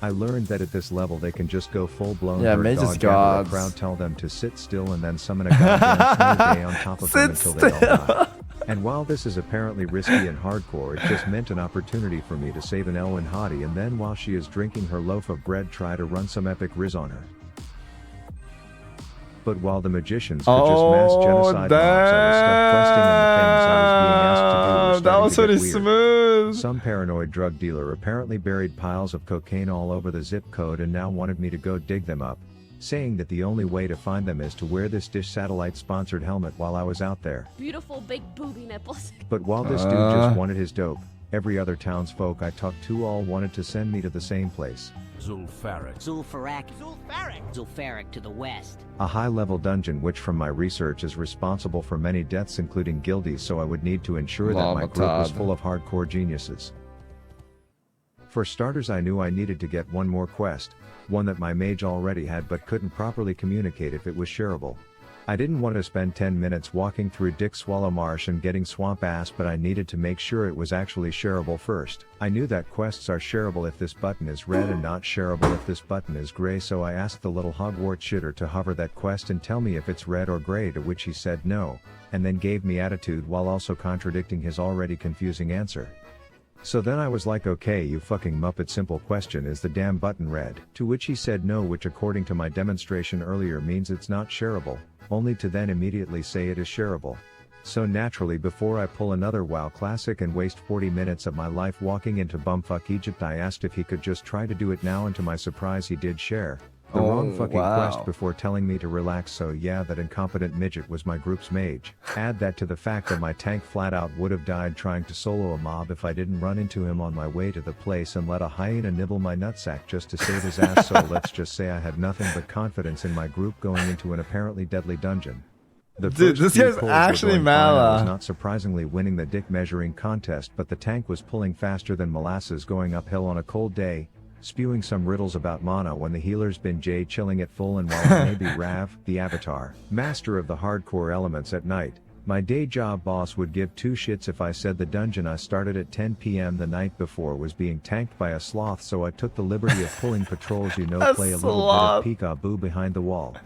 I learned that at this level they can just go full-blown Yeah, bird mages dog, gather a gods. crowd, tell them to sit still, and then summon a goddamn 20 day on top of them until they all die. And while this is apparently risky and hardcore, it just meant an opportunity for me to save an Elwyn hottie, and then while she is drinking her loaf of bread try to run some epic riz on her. But while the magicians could just mass genocide mobs, I was stuck questing, and the things I was being asked to do were that was starting to pretty get weird. smooth. Some paranoid drug dealer apparently buried piles of cocaine all over the zip code and now wanted me to go dig them up, saying that the only way to find them is to wear this Dish Satellite sponsored helmet while I was out there. Beautiful big booby nipples. But while this dude just wanted his dope, every other townsfolk I talked to all wanted to send me to the same place. Zulfarak. Zulfarak. Zulfarak to the west. A high-level dungeon which from my research is responsible for many deaths including guildies, so I would need to ensure that my group was Lamatad. full of hardcore geniuses. For starters, I knew I needed to get one more quest, one that my mage already had but couldn't properly communicate if it was shareable. I didn't want to spend 10 minutes walking through Dick Swallow Marsh and getting swamp ass, but I needed to make sure it was actually shareable first. I knew that quests are shareable if this button is red and not shareable if this button is gray, so I asked the little Hogwarts shitter to hover that quest and tell me if it's red or gray, to which he said no, and then gave me attitude while also contradicting his already confusing answer. So then I was like, okay, you fucking muppet, simple question, is the damn button red? To which he said no, which according to my demonstration earlier means it's not shareable, only to then immediately say it is shareable. So naturally, before I pull another WoW classic and waste 40 minutes of my life walking into bumfuck Egypt, I asked if he could just try to do it now, and to my surprise he did share the wrong fucking quest before telling me to relax. So yeah, that incompetent midget was my group's mage. Add that to the fact that my tank flat out would have died trying to solo a mob if I didn't run into him on my way to the place and let a hyena nibble my nutsack just to save his ass. So let's just say I had nothing but confidence in my group going into an apparently deadly dungeon. The Dude, first this few guy's pulls were actually going fine. I was mala. not surprisingly winning the dick measuring contest, but the tank was pulling faster than molasses going uphill on a cold day, spewing some riddles about mana when the healer's been J chilling at full, and while I may be Rav, the Avatar, master of the hardcore elements at night, my day job boss would give two shits if I said the dungeon I started at 10 PM the night before was being tanked by a sloth, so I took the liberty of pulling patrols, A play a little sloth. bit of peekaboo behind the wall.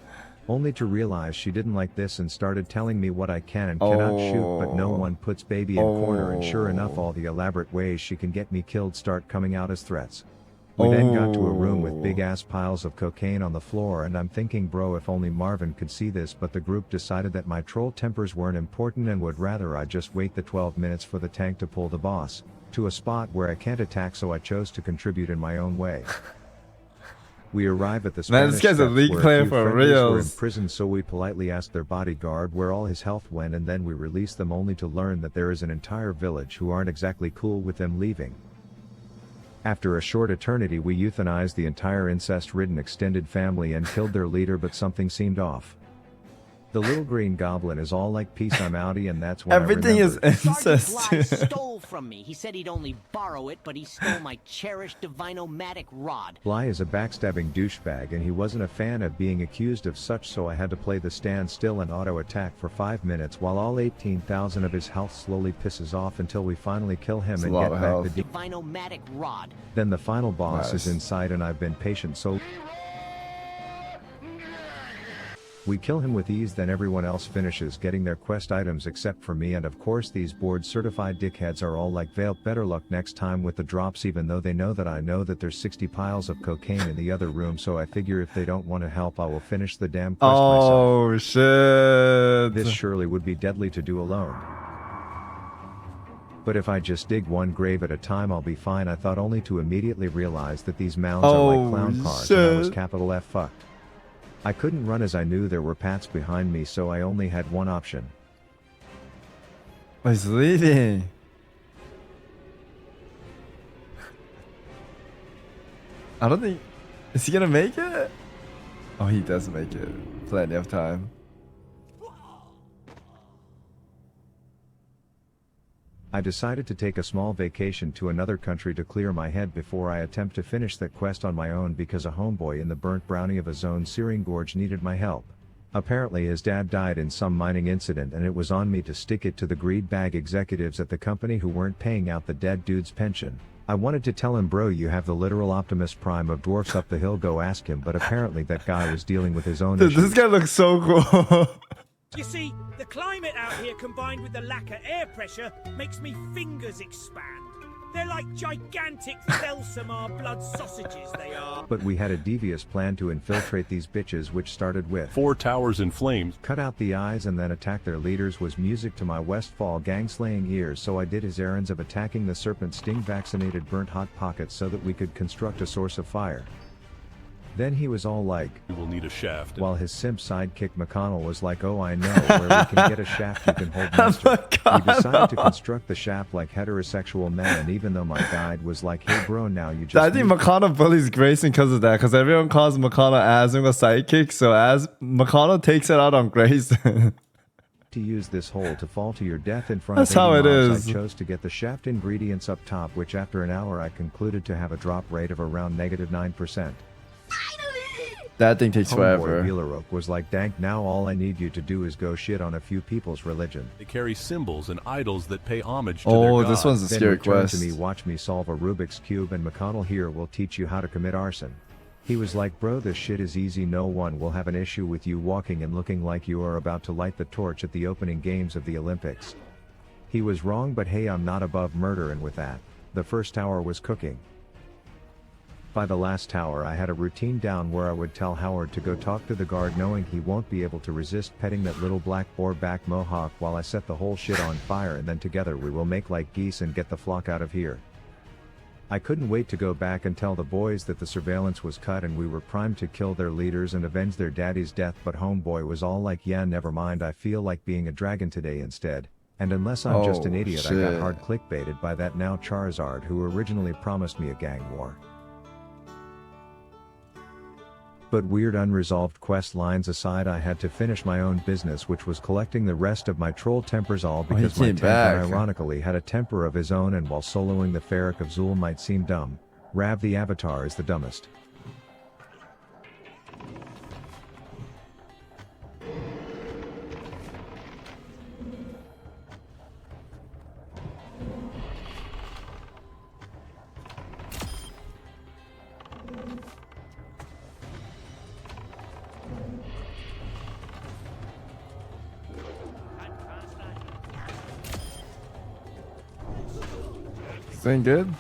Only to realize she didn't like this and started telling me what I can and cannot shoot, but no one puts baby in corner, and sure enough all the elaborate ways she can get me killed start coming out as threats. We then got to a room with big ass piles of cocaine on the floor, and I'm thinking, bro, if only Marvin could see this, but the group decided that my troll tempers weren't important and would rather I just wait the 12 minutes for the tank to pull the boss to a spot where I can't attack, so I chose to contribute in my own way. We arrive at the Man, Spanish this guy's a Steps league where player few for friendlies were in reals. prison, so we politely asked their bodyguard where all his health went, and then we release them, only to learn that there is an entire village who aren't exactly cool with them leaving. After a short eternity, we euthanized the entire incest-ridden extended family and killed their leader, but something seemed off. The little green goblin is all like, peace, I'm outie, and that's when Everything I is remembered. incest. Bly stole from me. He said he'd only borrow it, but he stole my cherished Divinomatic rod. Bly is a backstabbing douchebag, and he wasn't a fan of being accused of such, so I had to play the stand still and auto-attack for 5 minutes while all 18,000 of his health slowly pisses off until we finally kill him and get back the Divinomatic rod. Then the final boss Nice. is inside, and I've been patient, so we kill him with ease. Then everyone else finishes getting their quest items except for me, and of course these board certified dickheads are all like, Vale, better luck next time with the drops, even though they know that I know that there's 60 piles of cocaine in the other room, so I figure if they don't want to help I will finish the damn quest myself. Oh shit. This surely would be deadly to do alone. But if I just dig one grave at a time I'll be fine, I thought, only to immediately realize that these mounds are like clown cars, and I was shit. capital F fucked. I couldn't run as I knew there were Pats behind me, so I only had one option. Oh, he's leaving. I don't think... Is he gonna make it? Oh, he does make it. Plenty of time. I decided to take a small vacation to another country to clear my head before I attempt to finish that quest on my own, because a homeboy in the burnt brownie of a zone searing gorge needed my help. Apparently his dad died in some mining incident, and it was on me to stick it to the greed bag executives at the company who weren't paying out the dead dude's pension. I wanted to tell him, bro, you have the literal Optimus Prime of dwarfs up the hill, go ask him, but apparently that guy was dealing with his own Dude, issues. this guy looks so cool. You see, the climate out here combined with the lack of air pressure makes me fingers expand. They're like gigantic Thelsamar blood sausages, they are. But we had a devious plan to infiltrate these bitches, which started with 4 towers in flames. Cut out the eyes and then attack their leaders was music to my Westfall gang-slaying ears, so I did his errands of attacking the serpent sting vaccinated burnt hot pockets so that we could construct a source of fire. Then he was all like, We will need a shaft. while his simp sidekick McConnell was like, oh, I know where we can get a shaft you can hold monster. We decided to construct the shaft like heterosexual men, and even though my guide was like, hey bro, now you just I think need McConnell bullies Grayson because of that, because everyone calls McConnell Asm a sidekick, so as McConnell takes it out on Grayson. to use this hole to fall to your death in front That's of how it any mobs. is. I chose to get the shaft ingredients up top, which after an hour I concluded to have a drop rate of around -9%. That thing takes Homeboy forever. Wheeler Oak was like, dank, now all I need you to do is go shit on a few people's religion. They carry symbols and idols that pay homage to Oh, their this god. one's a Then scary return quest. to me, watch me solve a Rubik's Cube, and McConnell here will teach you how to commit arson. He was like, bro, this shit is easy, no one will have an issue with you walking and looking like you are about to light the torch at the opening games of the Olympics. He was wrong, but hey, I'm not above murder, and with that, the first tower was cooking. By the last tower I had a routine down where I would tell Howard to go talk to the guard, knowing he won't be able to resist petting that little black boar back mohawk while I set the whole shit on fire, and then together we will make like geese and get the flock out of here. I couldn't wait to go back and tell the boys that the surveillance was cut and we were primed to kill their leaders and avenge their daddy's death, but homeboy was all like, yeah, never mind, I feel like being a dragon today instead. And unless I'm just an Oh, idiot, I shit. got hard clickbaited by that now Charizard who originally promised me a gang war. But weird unresolved quest lines aside, I had to finish my own business, which was collecting the rest of my troll tempers, all Oh, he because my came temper back. ironically had a temper of his own, and while soloing the Ferric of Zul might seem dumb, Rav the Avatar is the dumbest. Doing good.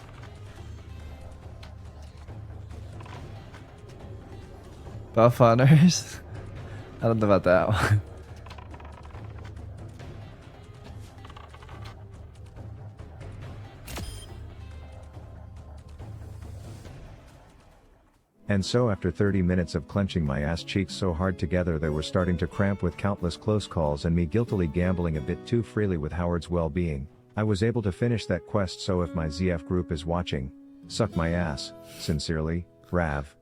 Buff hunters. I don't know about that one. And so after 30 minutes of clenching my ass cheeks so hard together they were starting to cramp with countless close calls and me guiltily gambling a bit too freely with Howard's well-being, I was able to finish that quest. So if my ZF group is watching, suck my ass. Sincerely, Rav.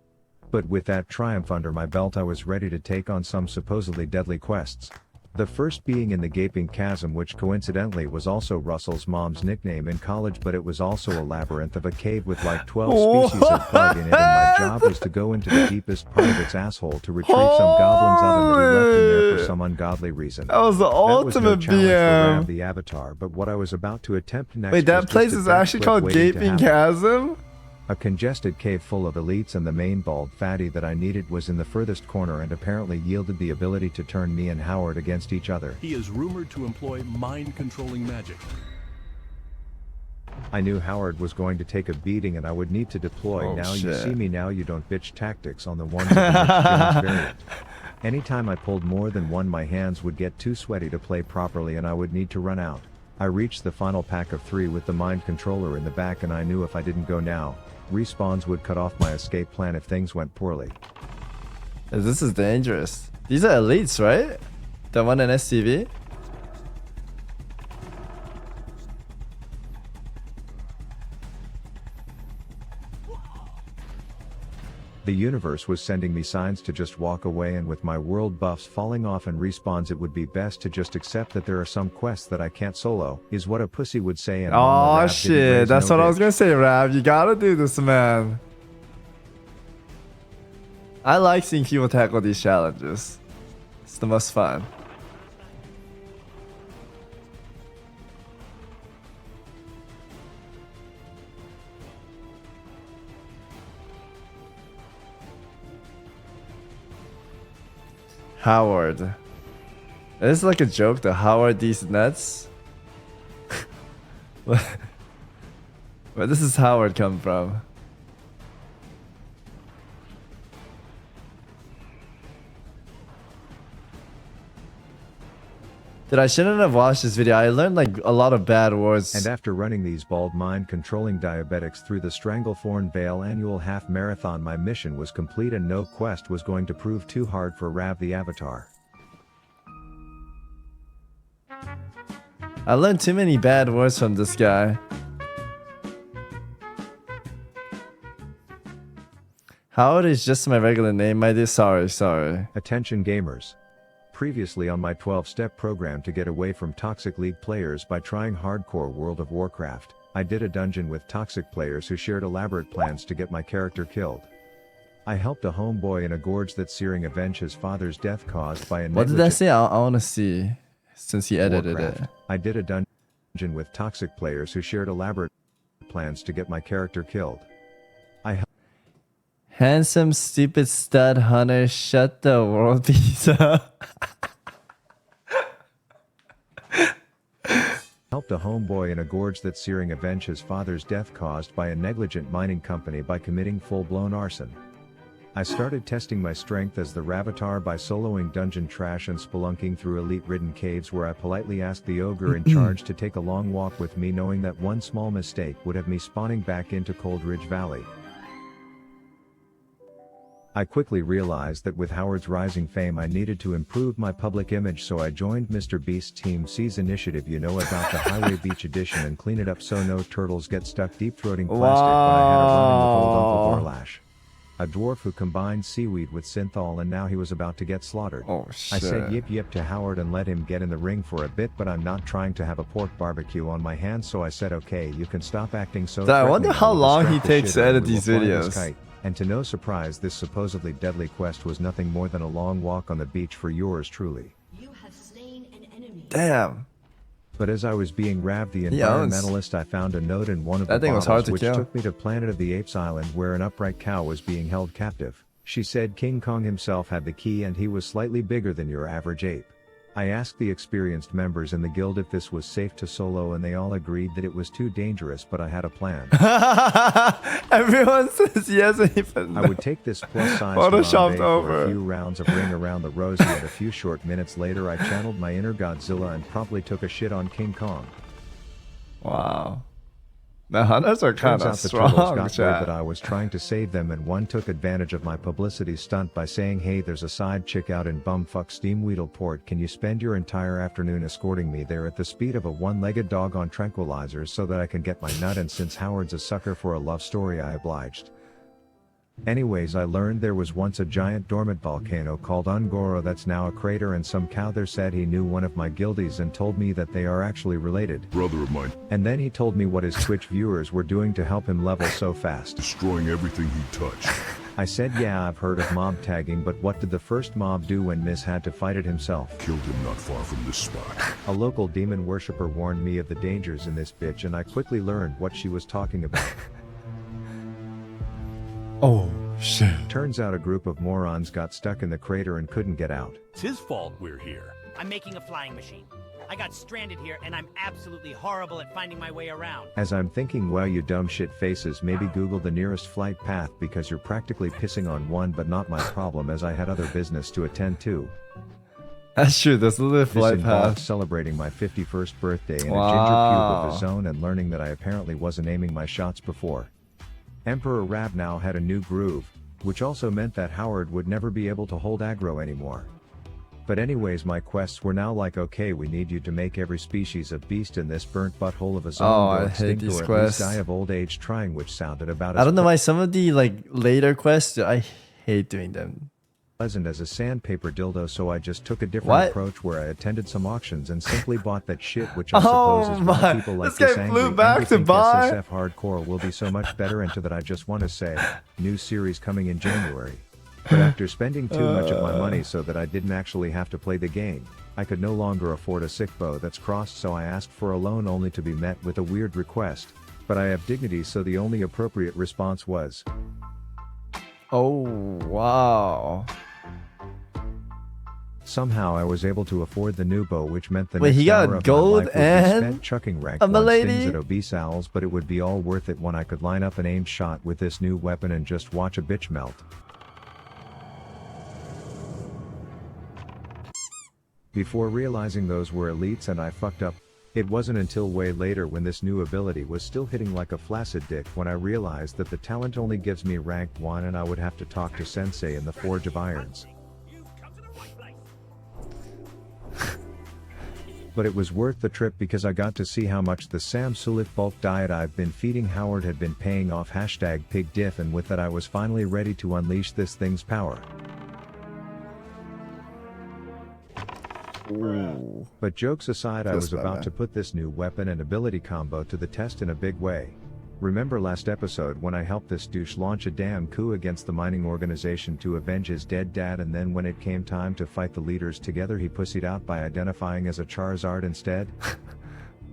But with that triumph under my belt I was ready to take on some supposedly deadly quests. The first being in the Gaping Chasm, which coincidentally was also Russell's mom's nickname in college, but it was also a labyrinth of a cave with like 12 species of bug in it, and my job was to go into the deepest part of its asshole to retrieve some goblin's oven that he left in there for some ungodly reason. That was the ultimate challenge for BM. Rav the Avatar, but what I was about to attempt next Wait, that was place just a is death actually clip called waiting to Gaping happen. Chasm? A congested cave full of elites, and the main bald fatty that I needed was in the furthest corner and apparently yielded the ability to turn me and Howard against each other. He is rumored to employ mind-controlling magic. I knew Howard was going to take a beating and I would need to deploy. Oh, now you shit. see me, now you don't bitch tactics on the one with the mixed feelings variant. Anytime I pulled more than one my hands would get too sweaty to play properly and I would need to run out. I reached the final pack of 3 with the mind controller in the back and I knew if I didn't go now, respawns would cut off my escape plan if things went poorly. This is dangerous. These are elites, right? The one in SCV? The universe was sending me signs to just walk away, and with my world buffs falling off and respawns it would be best to just accept that there are some quests that I can't solo, is what a pussy would say. And Mama Oh Rav didn't shit, raise that's no what I was bitch. gonna say, Rav. You gotta do this, man. I like seeing people tackle these challenges. It's the most fun. Howard. This is like a joke, the Howard these nuts. Where does this Howard come from? Dude, I shouldn't have watched this video. I learned like a lot of bad words. And after running these bald mind-controlling diabetics through the Stranglethorn Vale annual half marathon, my mission was complete and no quest was going to prove too hard for Rav the Avatar. I learned too many bad words from this guy. Howard is just my regular name, my dear. Sorry. Attention gamers. Previously on my 12-step program to get away from toxic league players by trying hardcore World of Warcraft, I did a dungeon with toxic players who shared elaborate plans to get my character killed. I helped a homeboy in a gorge that searing avenge his father's death caused by a What did I say? I want to see, since he edited Warcraft. it. I did a dungeon with toxic players who shared elaborate plans to get my character killed. Handsome, stupid stud hunter, shut the world piece up. Helped a homeboy in a gorge that searing avenge his father's death caused by a negligent mining company by committing full-blown arson. I started testing my strength as the Ravatar by soloing dungeon trash and spelunking through elite-ridden caves where I politely asked the ogre in charge to take a long walk with me, knowing that one small mistake would have me spawning back into Cold Ridge Valley. I quickly realized that with Howard's rising fame I needed to improve my public image, so I joined Mr. Beast's Team C's initiative, you know, about the Highway Beach edition, and clean it up so no turtles get stuck deep-throating plastic when I had a run-in with old Uncle Barlash, a dwarf who combined seaweed with synthol, and now he was about to get slaughtered. Oh, I said shit. yip to Howard and let him get in the ring for a bit, but I'm not trying to have a pork barbecue on my hands, so I said okay, you can stop acting so I wonder threatening, how I will long he distract the takes shit to out of edit you, these we'll fly this videos. kite. And to no surprise, this supposedly deadly quest was nothing more than a long walk on the beach for yours truly. Damn. But as I was being Rav the He owns. environmentalist, I found a note in one of That the thing was bottles hard to which kill. took me to Planet of the Apes Island, where an upright cow was being held captive. She said King Kong himself had the key and he was slightly bigger than your average ape. I asked the experienced members in the guild if this was safe to solo and they all agreed that it was too dangerous, but I had a plan. Everyone says yes and even I would take this plus size Photoshopped for over. a few rounds of Ring Around the Rosie and a few short minutes later I channeled my inner Godzilla and promptly took a shit on King Kong. Wow. The hunters are kind Turns of out the turtles strong, got word chat. that I was trying to save them and one took advantage of my publicity stunt by saying, hey, there's a side chick out in bumfuck Steamweedleport, can you spend your entire afternoon escorting me there at the speed of a one-legged dog on tranquilizers so that I can get my nut, and since Howard's a sucker for a love story I obliged. Anyways, I learned there was once a giant dormant volcano called Ungoro that's now a crater, and some cow there said he knew one of my guildies and told me that they are actually related. Brother of mine. And then he told me what his Twitch viewers were doing to help him level so fast. Destroying everything he touched. I said, yeah, I've heard of mob tagging, but what did the first mob do when Miz had to fight it himself? Killed him not far from this spot. A local demon worshipper warned me of the dangers in this bitch and I quickly learned what she was talking about. Oh, shit. Turns out a group of morons got stuck in the crater and couldn't get out. It's his fault we're here. I'm making a flying machine. I got stranded here, and I'm absolutely horrible at finding my way around. As I'm thinking, well, you dumb shit faces, maybe Google the nearest flight path because you're practically pissing on one, but not my problem as I had other business to attend to. That's true, there's a little This flight involved path. celebrating my 51st birthday in a ginger Wow. pube of his own and learning that I apparently wasn't aiming my shots before. Emperor Rab now had a new groove, which also meant that Howard would never be able to hold aggro anymore. But anyways, my quests were now like, okay, we need you to make every species of beast in this burnt butthole of a zone Oh, go I hate extinct these or at quests. least die of old age trying, which sounded about as I don't know why some of the like later quests, I hate doing them. pleasant as a sandpaper dildo, so I just took a different What? approach where I attended some auctions and simply bought that shit, which I Oh suppose is my- why people like this guy this flew angry back angry to think buy. SSF hardcore will be so much better, and to that I just want to say, new series coming in January. But after spending too much of my money so that I didn't actually have to play the game, I could no longer afford a sick bow that's crossed, so I asked for a loan only to be met with a weird request. But I have dignity, so the only appropriate response was, Oh, wow. somehow I was able to afford the new bow, which meant the Wait, next he got hour of gold my life would be and spent chucking rank a 1 milady? stings at obese owls, but it would be all worth it when I could line up an aimed shot with this new weapon and just watch a bitch melt. Before realizing those were elites and I fucked up, it wasn't until way later when this new ability was still hitting like a flaccid dick when I realized that the talent only gives me rank 1 and I would have to talk to Sensei in the Forge of Irons. But it was worth the trip because I got to see how much the Sam Sulik bulk diet I've been feeding Howard had been paying off. #pigdiff, and with that I was finally ready to unleash this thing's power. Ooh. But jokes aside, I Feels was bad, about man. to put this new weapon and ability combo to the test in a big way. Remember last episode when I helped this douche launch a damn coup against the mining organization to avenge his dead dad, and then when it came time to fight the leaders together he pussied out by identifying as a Charizard instead?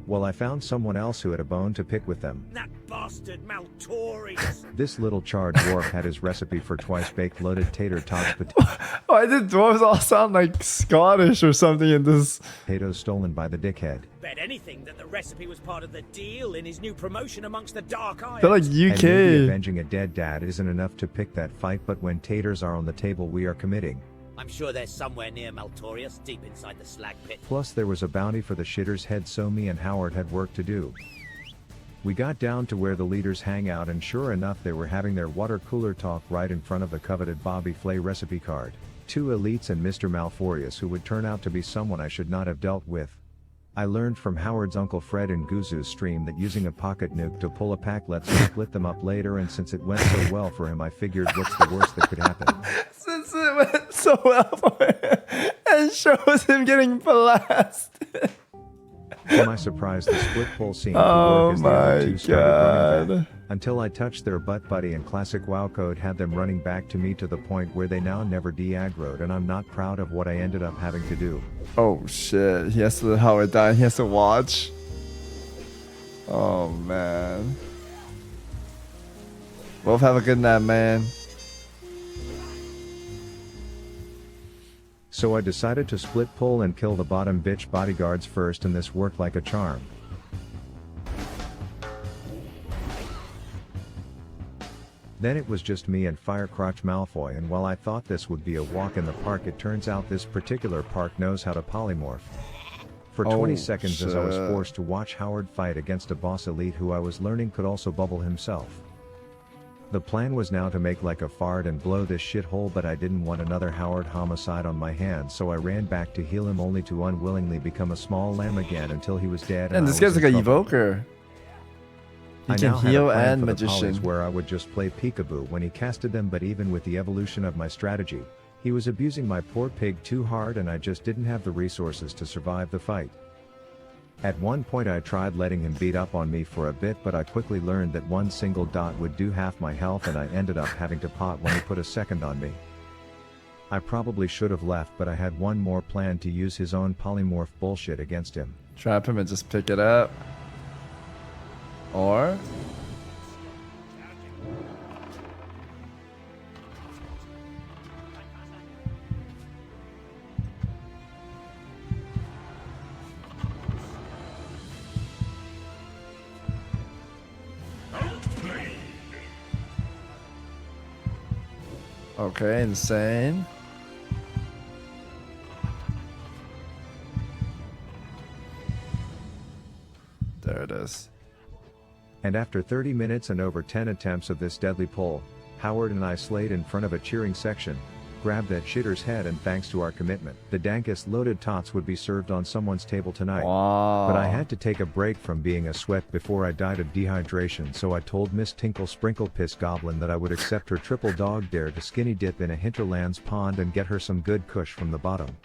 Well, I found someone else who had a bone to pick with them. That bastard Maltorius. This little charred dwarf had his recipe for twice-baked loaded tater tots Why did dwarves all sound like Scottish or something in this? potatoes stolen by the dickhead. Bet anything that the recipe was part of the deal in his new promotion amongst the Dark Isles. They're like And maybe UK. avenging a dead dad isn't enough to pick that fight, but when taters are on the table we are committing. I'm sure they're somewhere near Maltorius, deep inside the slag pit. Plus there was a bounty for the shitter's head, so me and Howard had work to do. We got down to where the leaders hang out, and sure enough they were having their water cooler talk right in front of the coveted Bobby Flay recipe card. 2 elites and Mr. Malforius, who would turn out to be someone I should not have dealt with. I learned from Howard's Uncle Fred in Guzu's stream that using a pocket nuke to pull a pack lets me split them up later, and since it went so well for him I figured what's the worst that could happen. Since it went so well for him, and shows him getting blasted. To my surprise, the split pull seemed to Oh work as the other my 2 started running God. back, until I touched their butt buddy, and classic WoW code had them running back to me to the point where they now never de-aggroed, and I'm not proud of what I ended up having to do. Oh shit, he has to let Howard die, he has to watch. Oh man. Both have a good night, man. So I decided to split pull and kill the bottom bitch bodyguards first, and this worked like a charm. Then it was just me and Firecrotch Malfoy, and while I thought this would be a walk in the park, it turns out this particular park knows how to polymorph. For 20 seconds as I was forced to watch Howard fight against a boss elite who I was learning could also bubble himself. The plan was now to make like a fart and blow this shithole, but I didn't want another Howard homicide on my hands, so I ran back to heal him only to unwillingly become a small lamb again until he was dead. And this guy's like an evoker. He can heal and magician. Where I would just play peekaboo when he casted them, but even with the evolution of my strategy, he was abusing my poor pig too hard and I just didn't have the resources to survive the fight. At one point I tried letting him beat up on me for a bit, but I quickly learned that one single dot would do half my health and I ended up having to pot when he put a second on me. I probably should have left, but I had one more plan to use his own polymorph bullshit against him. Trap him and just pick it up. Or... Okay, insane. There it is. And after 30 minutes and over 10 attempts of this deadly pull, Howard and I slayed in front of a cheering section, grabbed that shitter's head, and thanks to our commitment, the dankest loaded tots would be served on someone's table tonight. Wow. But I had to take a break from being a sweat before I died of dehydration, so I told Miss Tinkle Sprinkle Piss Goblin that I would accept her triple dog dare to skinny dip in a Hinterlands pond and get her some good kush from the bottom.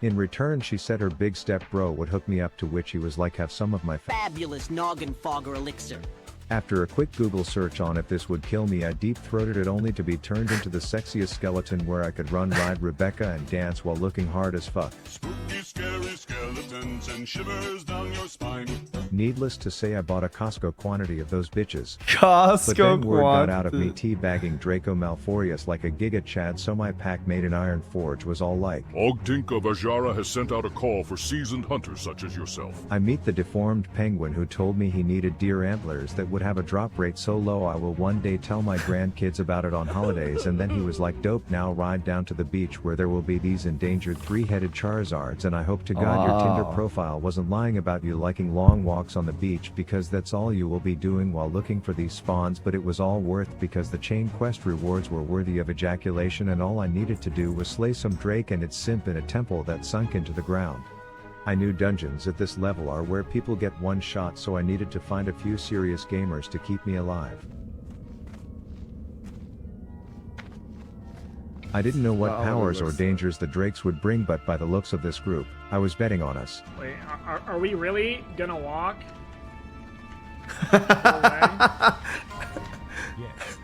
In return, she said her big step bro would hook me up, to which he was like, have some of my fabulous noggin fogger elixir. After a quick Google search on if this would kill me, I deep-throated it only to be turned into the sexiest skeleton where I could run, ride Rebecca, and dance while looking hard as fuck. Spooky, scary skeletons and shivers down your spine. Needless to say, I bought a Costco quantity of those bitches. Costco but then word got out of me quantity. teabagging Draco Malforius like a Giga Chad, so my pack made in Iron Forge was all like, Ogdink of Ajara has sent out a call for seasoned hunters such as yourself. I meet the deformed penguin who told me he needed deer antlers that would have a drop rate so low I will one day tell my grandkids about it on holidays, and then he was like, dope, now ride down to the beach where there will be these endangered three-headed Charizards, and I hope to God your Tinder profile wasn't lying about you liking long walks on the beach, because that's all you will be doing while looking for these spawns, but it was all worth because the chain quest rewards were worthy of ejaculation, and all I needed to do was slay some Drake and its simp in a temple that sunk into the ground. I knew dungeons at this level are where people get one shot, so I needed to find a few serious gamers to keep me alive. I didn't know what powers or dangers the Drakes would bring, but by the looks of this group, I was betting on us. Wait, are we really gonna walk? Yes.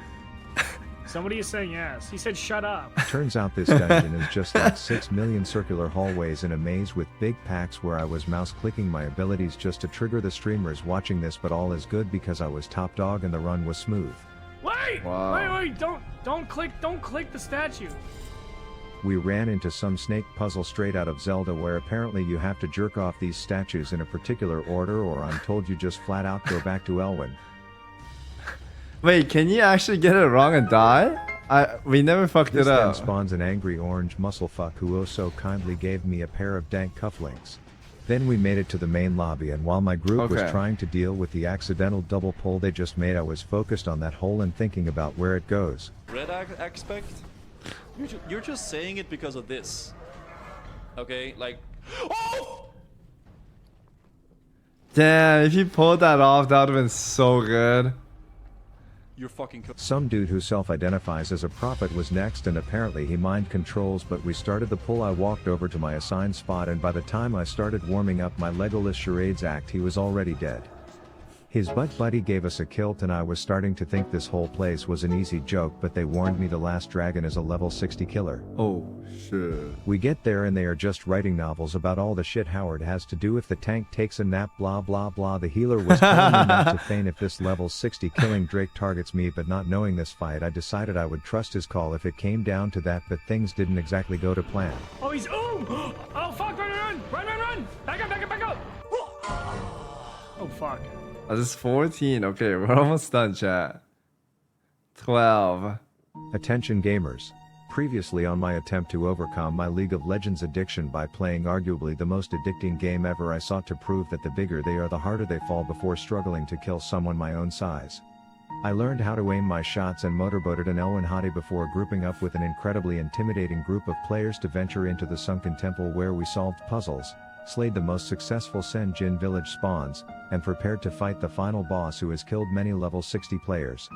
Somebody is saying yes. He said shut up. Turns out this dungeon is just like 6 million circular hallways in a maze with big packs where I was mouse clicking my abilities just to trigger the streamers watching this, but all is good because I was top dog and the run was smooth. Wait! Wow. Wait! Don't click the statue. We ran into some snake puzzle straight out of Zelda where apparently you have to jerk off these statues in a particular order, or I'm told you just flat out go back to Elwyn. Wait, can you actually get it wrong and die? We never fucked This it then up. spawns an angry orange musclefuck who oh so kindly gave me a pair of dank cufflinks. Then we made it to the main lobby, and while my group was Okay. trying to deal with the accidental double pull they just made, I was focused on that hole and thinking about where it goes. Red aspect? You're just saying it because of this. Okay, like... Oh! Damn, if you pulled that off, that would have been so good. You're fucking... Some dude who self-identifies as a prophet was next, and apparently he mind controls, but we started the pull. I walked over to my assigned spot, and by the time I started warming up my Legolas charades act, he was already dead. His butt buddy gave us a kilt and I was starting to think this whole place was an easy joke, but they warned me the last dragon is a level 60 killer. Oh, shit. We get there and they are just writing novels about all the shit Howard has to do if the tank takes a nap, blah blah blah. The healer was telling me not to faint if this level 60 killing Drake targets me, but not knowing this fight I decided I would trust his call if it came down to that, but things didn't exactly go to plan. Oh, he's oh fuck! Run! Back up! Oh fuck. Oh, this is 14. Okay, we're almost done, chat. 12. Attention gamers. Previously on my attempt to overcome my League of Legends addiction by playing arguably the most addicting game ever, I sought to prove that the bigger they are the harder they fall before struggling to kill someone my own size. I learned how to aim my shots and motorboated an Elwyn Hottie before grouping up with an incredibly intimidating group of players to venture into the sunken temple where we solved puzzles, slayed the most successful Sen Jin village spawns, and prepared to fight the final boss who has killed many level 60 players.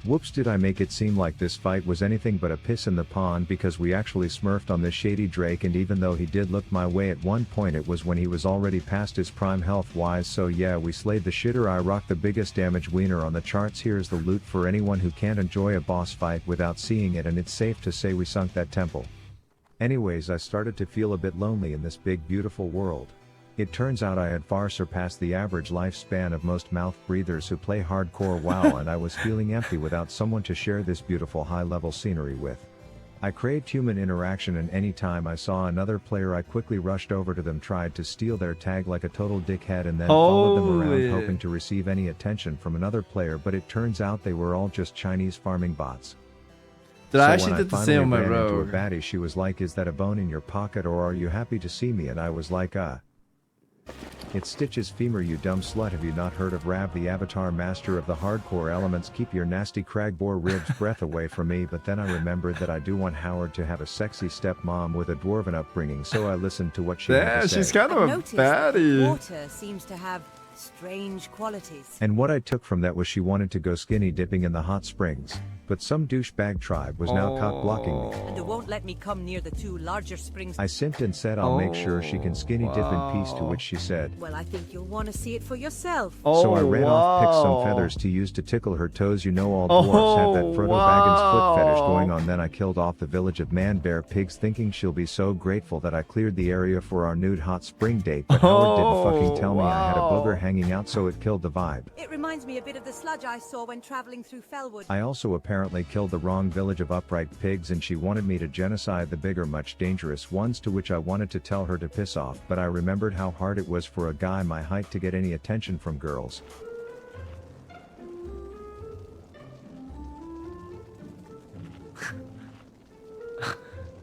Whoops, did I make it seem like this fight was anything but a piss in the pond, because we actually smurfed on this shady Drake, and even though he did look my way at one point, it was when he was already past his prime health wise, so yeah, we slayed the shitter. I rocked the biggest damage wiener on the charts. Here's the loot for anyone who can't enjoy a boss fight without seeing it, and it's safe to say we sunk that temple. Anyways, I started to feel a bit lonely in this big beautiful world. It turns out I had far surpassed the average lifespan of most mouth breathers who play hardcore WoW, and I was feeling empty without someone to share this beautiful high-level scenery with. I craved human interaction, and anytime I saw another player I quickly rushed over to them, tried to steal their tag like a total dickhead, and then followed them around hoping to receive any attention from another player, but it turns out they were all just Chinese farming bots. Dude, I actually did the same on my rogue. Into a baddie, she was like, "Is that a bone in your pocket, or are you happy to see me?" And I was like, It's Stitch's femur, you dumb slut. Have you not heard of Rav, the avatar master of the hardcore elements? Keep your nasty cragboar ribs breath away from me. But then I remembered that I do want Howard to have a sexy stepmom with a dwarven upbringing, so I listened to what she had to say. She's kind of a baddie. Water seems to have strange qualities. And what I took from that was she wanted to go skinny dipping in the hot springs. But some douchebag tribe was now caught blocking me. And it won't let me come near the two larger springs. I simped and said I'll make sure she can skinny dip in peace, to which she said, Well, I think you'll want to see it for yourself. So I ran off, picked some feathers to use to tickle her toes. You know all dwarves have that Frodo Baggins foot fetish going on. Then I killed off the village of man-bear pigs, thinking she'll be so grateful that I cleared the area for our nude hot spring date. But Howard didn't fucking tell me I had a booger hanging out, so it killed the vibe. It reminds me a bit of the sludge I saw when traveling through Fellwood. I also apparently killed the wrong village of upright pigs, and she wanted me to genocide the bigger, much dangerous ones, to which I wanted to tell her to piss off, but I remembered how hard it was for a guy my height to get any attention from girls.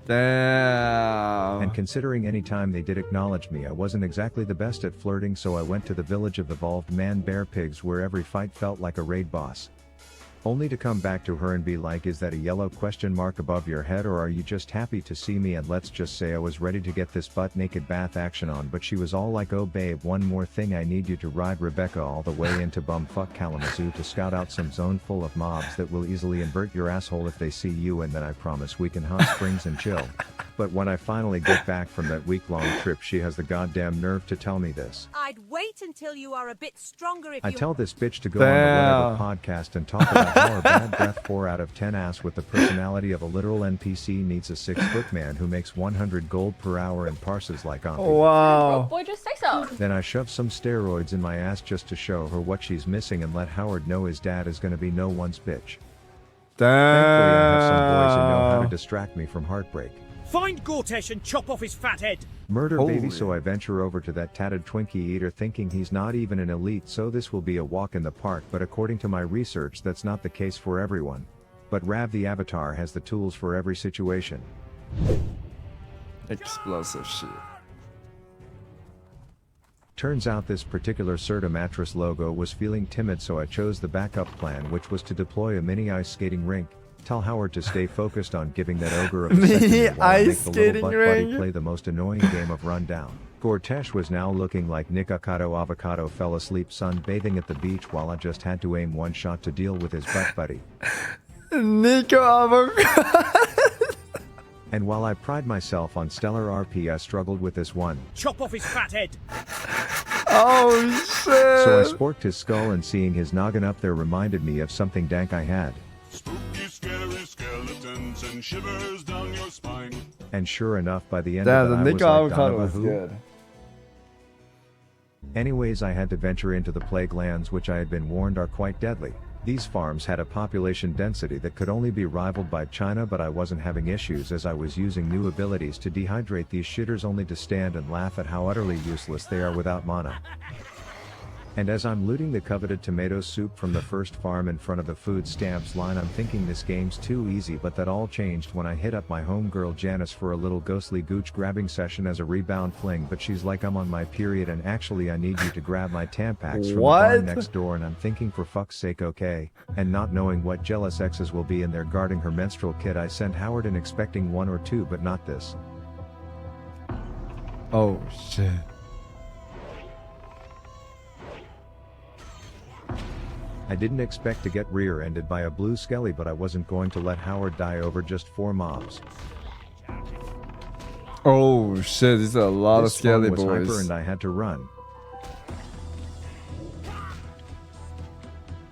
Damn. And considering any time they did acknowledge me, I wasn't exactly the best at flirting, so I went to the village of evolved man-bear pigs, where every fight felt like a raid boss. Only to come back to her and be like, "Is that a yellow question mark above your head, or are you just happy to see me?" And let's just say I was ready to get this butt naked bath action on, but she was all like, "Oh babe, one more thing, I need you to ride Rebecca all the way into bumfuck Kalamazoo to scout out some zone full of mobs that will easily invert your asshole if they see you, and then I promise we can hot springs and chill." But when I finally get back from that week-long trip, she has the goddamn nerve to tell me this. I'd wait until you are a bit stronger if I you... tell this bitch to go on the whatever podcast and talk about how her bad breath 4 out of 10 ass with the personality of a literal NPC needs a 6-foot man who makes 100 gold per hour and parses like Auntie. Wow. Boy, just say so. Then I shove some steroids in my ass just to show her what she's missing and let Howard know his dad is gonna be no one's bitch. Thankfully I have some boys who know how to distract me from heartbreak. Find Gortesh and chop off his fat head. Murder baby, so I venture over to that tatted Twinkie eater thinking he's not even an elite, so this will be a walk in the park, but according to my research that's not the case for everyone. But Rav the Avatar has the tools for every situation. Explosive shit. Turns out this particular Serta mattress logo was feeling timid, so I chose the backup plan, which was to deploy a mini ice skating rink. Tell Howard to stay focused on giving that ogre a vasectomy while I make the little butt buddy play the most annoying game of Rundown. Gortesh was now looking like Nick Avocado fell asleep sunbathing at the beach while I just had to aim one shot to deal with his butt buddy. Nico Avocado. And while I pride myself on stellar RP, I struggled with this one. Chop off his fat head. Oh shit! So I sporked his skull, and seeing his noggin up there reminded me of something dank I had. Spooky, scary skeletons and shivers down your spine. And sure enough, by the end Damn, of the it, I was Nico like avocado was Donovan. good. Anyways, I had to venture into the plague lands, which I had been warned are quite deadly. These farms had a population density that could only be rivaled by China, but I wasn't having issues as I was using new abilities to dehydrate these shitters, only to stand and laugh at how utterly useless they are without mana. And as I'm looting the coveted tomato soup from the first farm in front of the food stamps line, I'm thinking this game's too easy, but that all changed when I hit up my homegirl Janice for a little ghostly gooch grabbing session as a rebound fling, but she's like, I'm on my period and actually I need you to grab my Tampax from the barn next door, and I'm thinking, for fuck's sake, okay. And not knowing what jealous exes will be in there guarding her menstrual kit, I sent Howard in expecting 1 or 2, but not this. Oh shit. I didn't expect to get rear-ended by a blue skelly, but I wasn't going to let Howard die over just 4 mobs. Oh shit, these are a lot This of skelly spawn was boys. hyper and I had to run.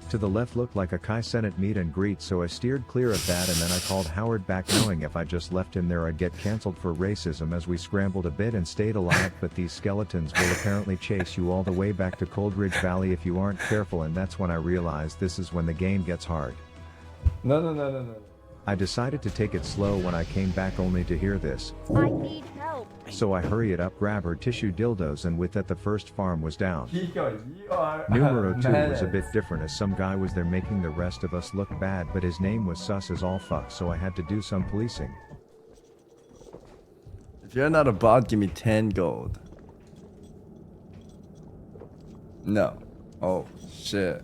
To the left looked like a Kai Senate meet and greet, so I steered clear of that, and then I called Howard back, knowing if I just left him there I'd get cancelled for racism, as we scrambled a bit and stayed alive, but these skeletons will apparently chase you all the way back to Coldridge Valley if you aren't careful, and that's when I realized this is when the game gets hard. No. I decided to take it slow when I came back, only to hear this. I need help. So I hurry it up, grab her tissue dildos, and with that the first farm was down. Nico, you are Numero 2 was a menace. bit different, as some guy was there making the rest of us look bad, but his name was sus as all fuck, so I had to do some policing. If you're not a bot, give me 10 gold. No. Oh shit.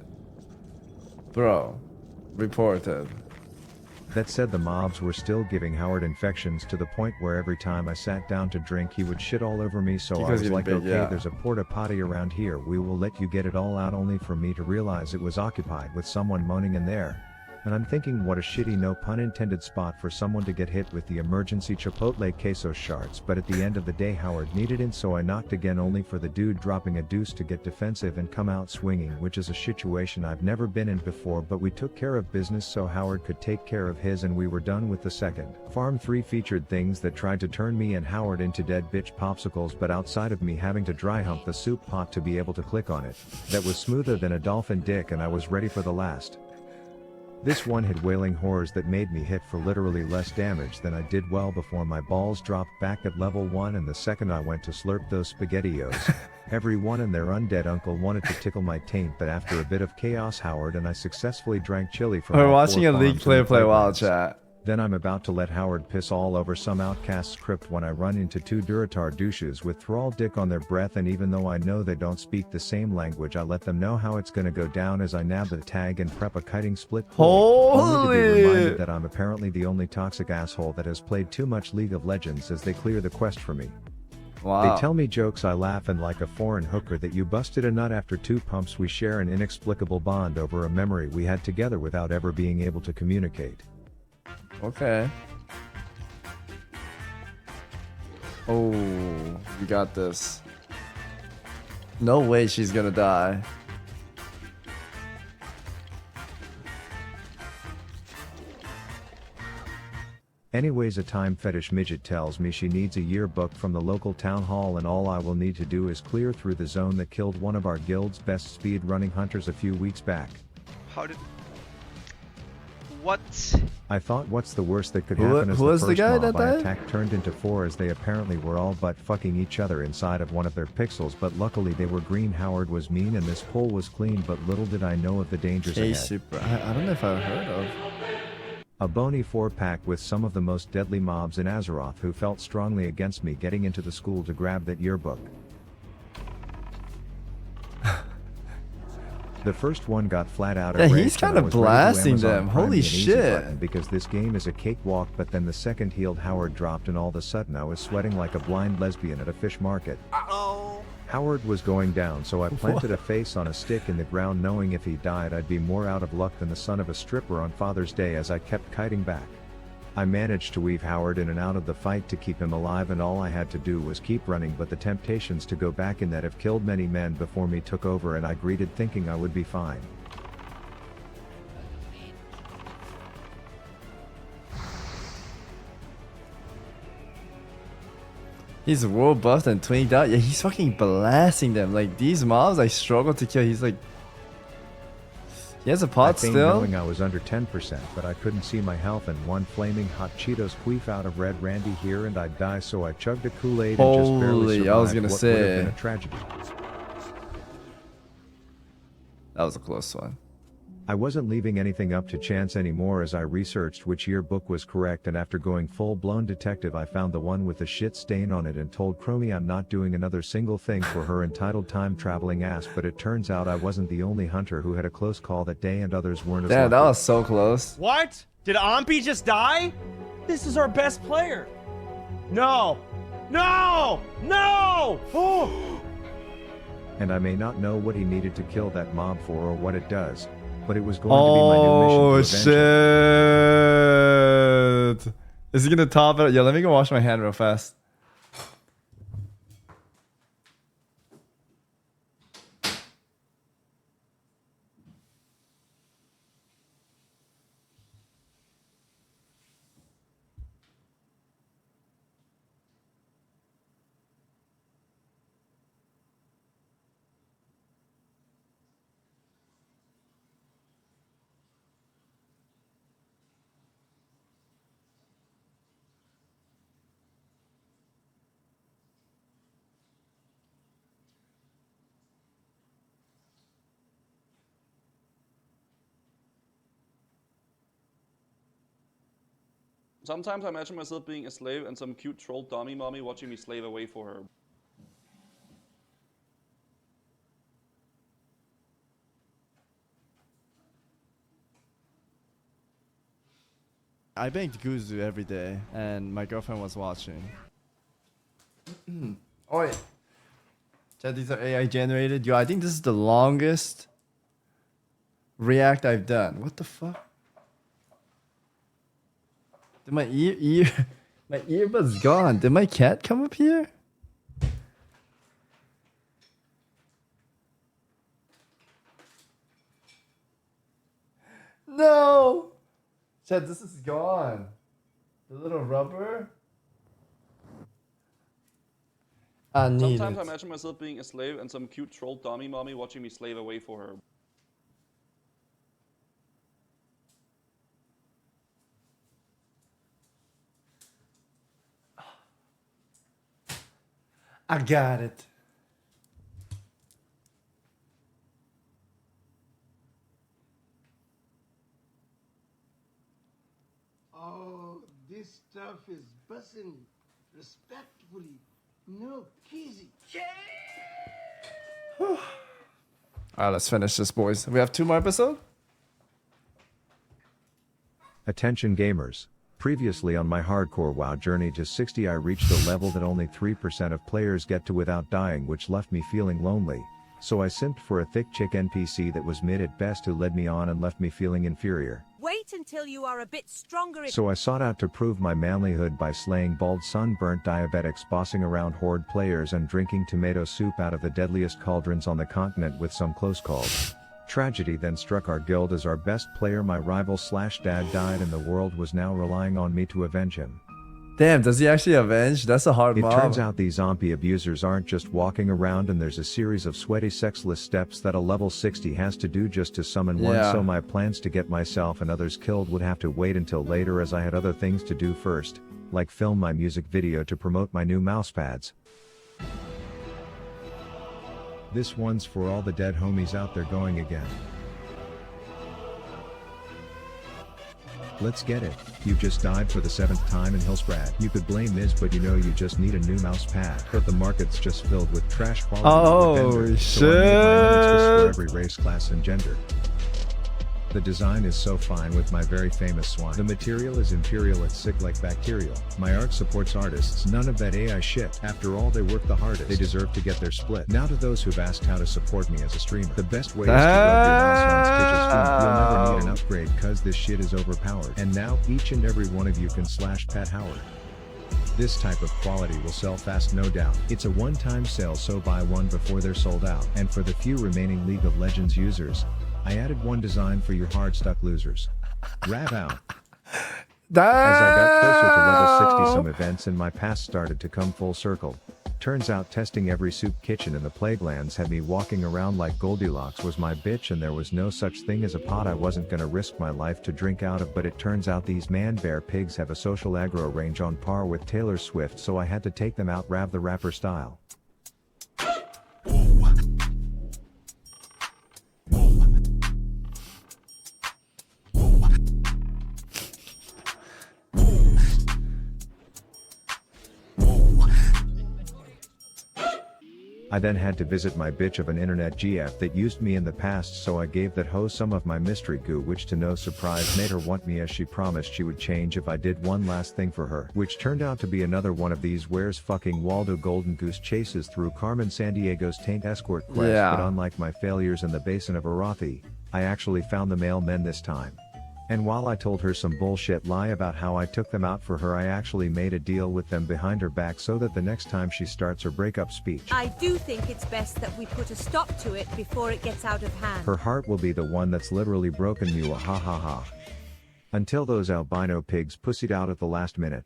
Bro. Reported. That said, the mobs were still giving Howard infections, to the point where every time I sat down to drink he would shit all over me, so I Nico's was getting like, big, okay, yeah. there's a porta potty around here, we will let you get it all out, only for me to realize it was occupied with someone moaning in there. And I'm thinking, what a shitty, no pun intended, spot for someone to get hit with the emergency chipotle queso shards, but at the end of the day Howard needed it, so I knocked again, only for the dude dropping a deuce to get defensive and come out swinging, which is a situation I've never been in before, but we took care of business so Howard could take care of his, and we were done with the second. Farm 3 featured things that tried to turn me and Howard into dead bitch popsicles, but outside of me having to dry hump the soup pot to be able to click on it, that was smoother than a dolphin dick, and I was ready for the last. This one hit wailing horrors that made me hit for literally less damage than I did well before my balls dropped back at level 1, and the second I went to slurp those SpaghettiOs, everyone and their undead uncle wanted to tickle my taint, but after a bit of chaos Howard and I successfully drank chili from We're all watching 4 a League farms player in the play wild playgrounds. chat. Then I'm about to let Howard piss all over some outcast script when I run into 2 Duratar douches with thrall dick on their breath, and even though I know they don't speak the same language, I let them know how it's gonna go down as I nab the tag and prep a kiting split pool, only to be reminded that I'm apparently the only toxic asshole that has played too much League of Legends as they clear the quest for me. Wow. They tell me jokes, I laugh, and like a foreign hooker that you busted a nut after 2 pumps, we share an inexplicable bond over a memory we had together without ever being able to communicate. Okay. Oh, we got this. No way she's gonna die. Anyways, a time fetish midget tells me she needs a yearbook from the local town hall, and all I will need to do is clear through the zone that killed one of our guild's best speed running hunters a few weeks back. How did... What? I thought, what's the worst that could Who- happen, as who the was the first guy mob that I died? attacked turned into 4, as they apparently were all but fucking each other inside of one of their pixels, but luckily they were green. Howard was mean and this pool was clean, but little did I know of the dangers Hey, ahead. super. I don't know if I've heard of. A bony 4-pack with some of the most deadly mobs in Azeroth, who felt strongly against me getting into the school to grab that yearbook. The first one got flat out Yeah, erased, he's and kinda I was ready to blasting Amazon them. Prime Holy me an easy shit. button, because this game is a cakewalk, but then the second healed Howard dropped and all of a sudden I was sweating like a blind lesbian at a fish market. Howard was going down, so I planted a face on a stick in the ground, knowing if he died I'd be more out of luck than the son of a stripper on Father's Day, as I kept kiting back. I managed to weave Howard in and out of the fight to keep him alive, and all I had to do was keep running, but the temptations to go back in that have killed many men before me took over, and I greeted thinking I would be fine. He's world buffed and twinged out. Yeah, he's fucking blasting them. Like, these mobs I struggle to kill. He's like... He has a pot I feigned still. knowing I was under 10%, but I couldn't see my health, and one flaming hot Cheetos queef out of Red Randy here and I'd die, so I chugged a Kool-Aid and just barely Holy, survived I was gonna what would have say. been a tragedy. That was a close one. I wasn't leaving anything up to chance anymore as I researched which yearbook was correct, and after going full-blown detective I found the one with the shit stain on it and told Chromie I'm not doing another single thing for her entitled time-traveling ass, but it turns out I wasn't the only hunter who had a close call that day, and others weren't as Damn, that lucky. was so close. What? Did Ampi just die? This is our best player. No. No! No! Oh! And I may not know what he needed to kill that mob for or what it does, but it was going to be my new mission to avenge him. Shit. Is he gonna top it? Yeah, let me go wash my hand real fast. Sometimes I imagine myself being a slave and some cute troll dummy mommy watching me slave away for her. I banked Guzu every day, and my girlfriend was watching. Oh yeah. Chat, these are AI generated. Yo, I think this is the longest react I've done. What the fuck? Did my my earbud's gone. Did my cat come up here? No! Chat, this is gone. The little rubber. I need Sometimes it. I imagine myself being a slave and some cute troll dummy mommy watching me slave away for her. I got it. Oh, this stuff is bussin'. Respectfully. No kizzy. Alright, let's finish this, boys. We have 2 more episodes? Attention gamers. Previously on my hardcore WoW journey to 60, I reached a level that only 3% of players get to without dying, which left me feeling lonely. So I simped for a thick chick NPC that was mid at best, who led me on and left me feeling inferior. Wait until you are a bit stronger. So I sought out to prove my manlyhood by slaying bald sunburnt diabetics, bossing around horde players, and drinking tomato soup out of the deadliest cauldrons on the continent with some close calls. Tragedy then struck our guild as our best player, my rival/dad, died, and the world was now relying on me to avenge him. Damn, does he actually avenge? That's a hard It mob. turns out these zombie abusers aren't just walking around, and there's a series of sweaty sexless steps that a level 60 has to do just to summon one, Yeah. so my plans to get myself and others killed would have to wait until later, as I had other things to do first, like film my music video to promote my new mousepads. This one's for all the dead homies out there going again. Let's get it. You just died for the 7th time in Hillsbrad. You could blame Miz, but you know you just need a new mouse pad. But the market's just filled with trash quality Oh, vendors, shit. so I made my own Nexus for every race, class, and gender. The design is so fine with my very famous swine. The material is imperial, it's sick like bacterial. My art supports artists, none of that AI shit. After all, they work the hardest. They deserve to get their split. Now to those who've asked how to support me as a streamer. The best way is to rub your mouse on Stitch's feet. You'll never need an upgrade cause this shit is overpowered. And now, each and every one of you can /Pat Howard. This type of quality will sell fast, no doubt. It's a one-time sale, so buy one before they're sold out. And for the few remaining League of Legends users, I added one design for your hard-stuck losers. Rav out. As I got closer to level 60, some events in my past started to come full circle. Turns out testing every soup kitchen in the Plaguelands had me walking around like Goldilocks was my bitch, and there was no such thing as a pot I wasn't gonna risk my life to drink out of. But it turns out these man-bear pigs have a social aggro range on par with Taylor Swift, so I had to take them out Rav the Rapper style. I then had to visit my bitch of an internet GF that used me in the past, so I gave that hoe some of my mystery goo, which to no surprise made her want me, as she promised she would change if I did one last thing for her, which turned out to be another one of these Where's Fucking Waldo Golden Goose chases through Carmen Sandiego's Taint escort quest. Yeah. But unlike my failures in the Basin of Arathi, I actually found the male men this time. And while I told her some bullshit lie about how I took them out for her, I actually made a deal with them behind her back so that the next time she starts her breakup speech, I do think it's best that we put a stop to it before it gets out of hand. her heart will be the one that's literally broken. You ha ha ha. Until those albino pigs pussied out at the last minute.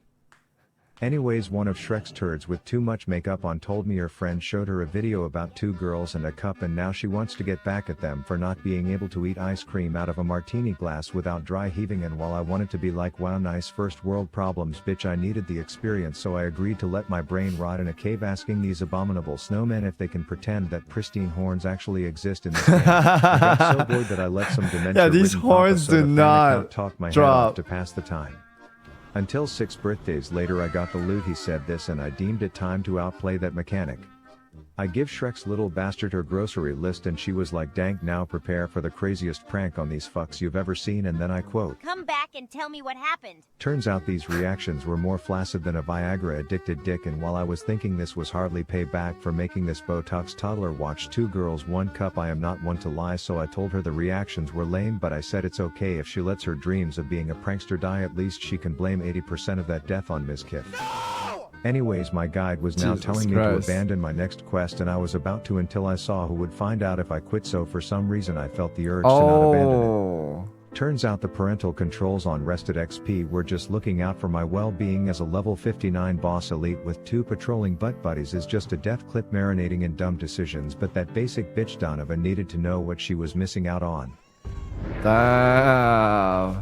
Anyways, one of Shrek's turds with too much makeup on told me her friend showed her a video about two girls and a cup, and now she wants to get back at them for not being able to eat ice cream out of a martini glass without dry heaving. And while I wanted to be like, wow, nice first world problems bitch, I needed the experience, so I agreed to let my brain rot in a cave asking these abominable snowmen if they can pretend that pristine horns actually exist in this game. I got so bored that I let some dementia these horns do not talk my head drop off to pass the time. Until 6 birthdays later I got the loot, he said this, and I deemed it time to outplay that mechanic. I give Shrek's little bastard her grocery list and she was like, dank, now prepare for the craziest prank on these fucks you've ever seen. And then I quote, "Come back and tell me what happened." Turns out these reactions were more flaccid than a Viagra addicted dick, and while I was thinking this was hardly payback for making this Botox toddler watch Two Girls One Cup, I am not one to lie, so I told her the reactions were lame, but I said it's okay if she lets her dreams of being a prankster die, at least she can blame 80% of that death on Ms. Kiff. Anyways, my guide was now Jesus telling me to Christ. abandon my next quest, and I was about to until I saw who would find out if I quit, so for some reason I felt the urge to not abandon it. Turns out the parental controls on Rested XP were just looking out for my well-being, as a level 59 boss elite with 2 patrolling butt buddies is just a death clip marinating in dumb decisions, but that basic bitch Donovan needed to know what she was missing out on. Damn.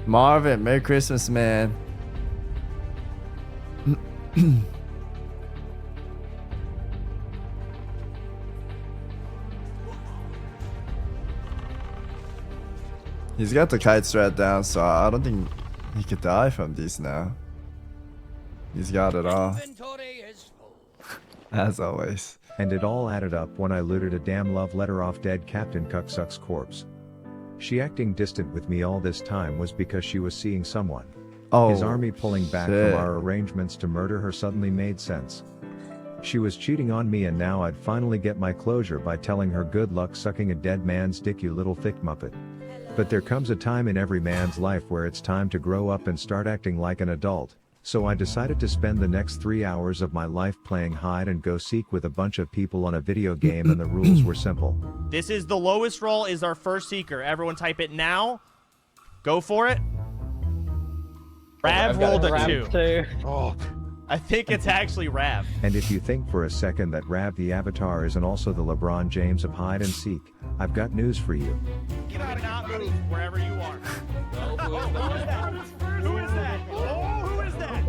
Marvin, Merry Christmas, man. He's got the kite strat down, so I don't think he could die from these now. He's got it all. As always. And it all added up when I looted a damn love letter off dead Captain Cucksuck's corpse. She acting distant with me all this time was because she was seeing someone. Oh, his army pulling back shit. from our arrangements to murder her suddenly made sense. She was cheating on me, and now I'd finally get my closure by telling her good luck sucking a dead man's dick, you little thick muppet. But there comes a time in every man's life where it's time to grow up and start acting like an adult. So I decided to spend the next 3 hours of my life playing hide and go seek with a bunch of people on a video game, and the rules were simple. This is the lowest roll, is our first seeker. Everyone type it now. Go for it. Rav rolled a 2. Oh, I think it's actually Rav. And if you think for a second that Rav the Avatar isn't also the LeBron James of hide and seek, I've got news for you. Get out and not move wherever you are. Who is that? Who is that? Oh, who is that?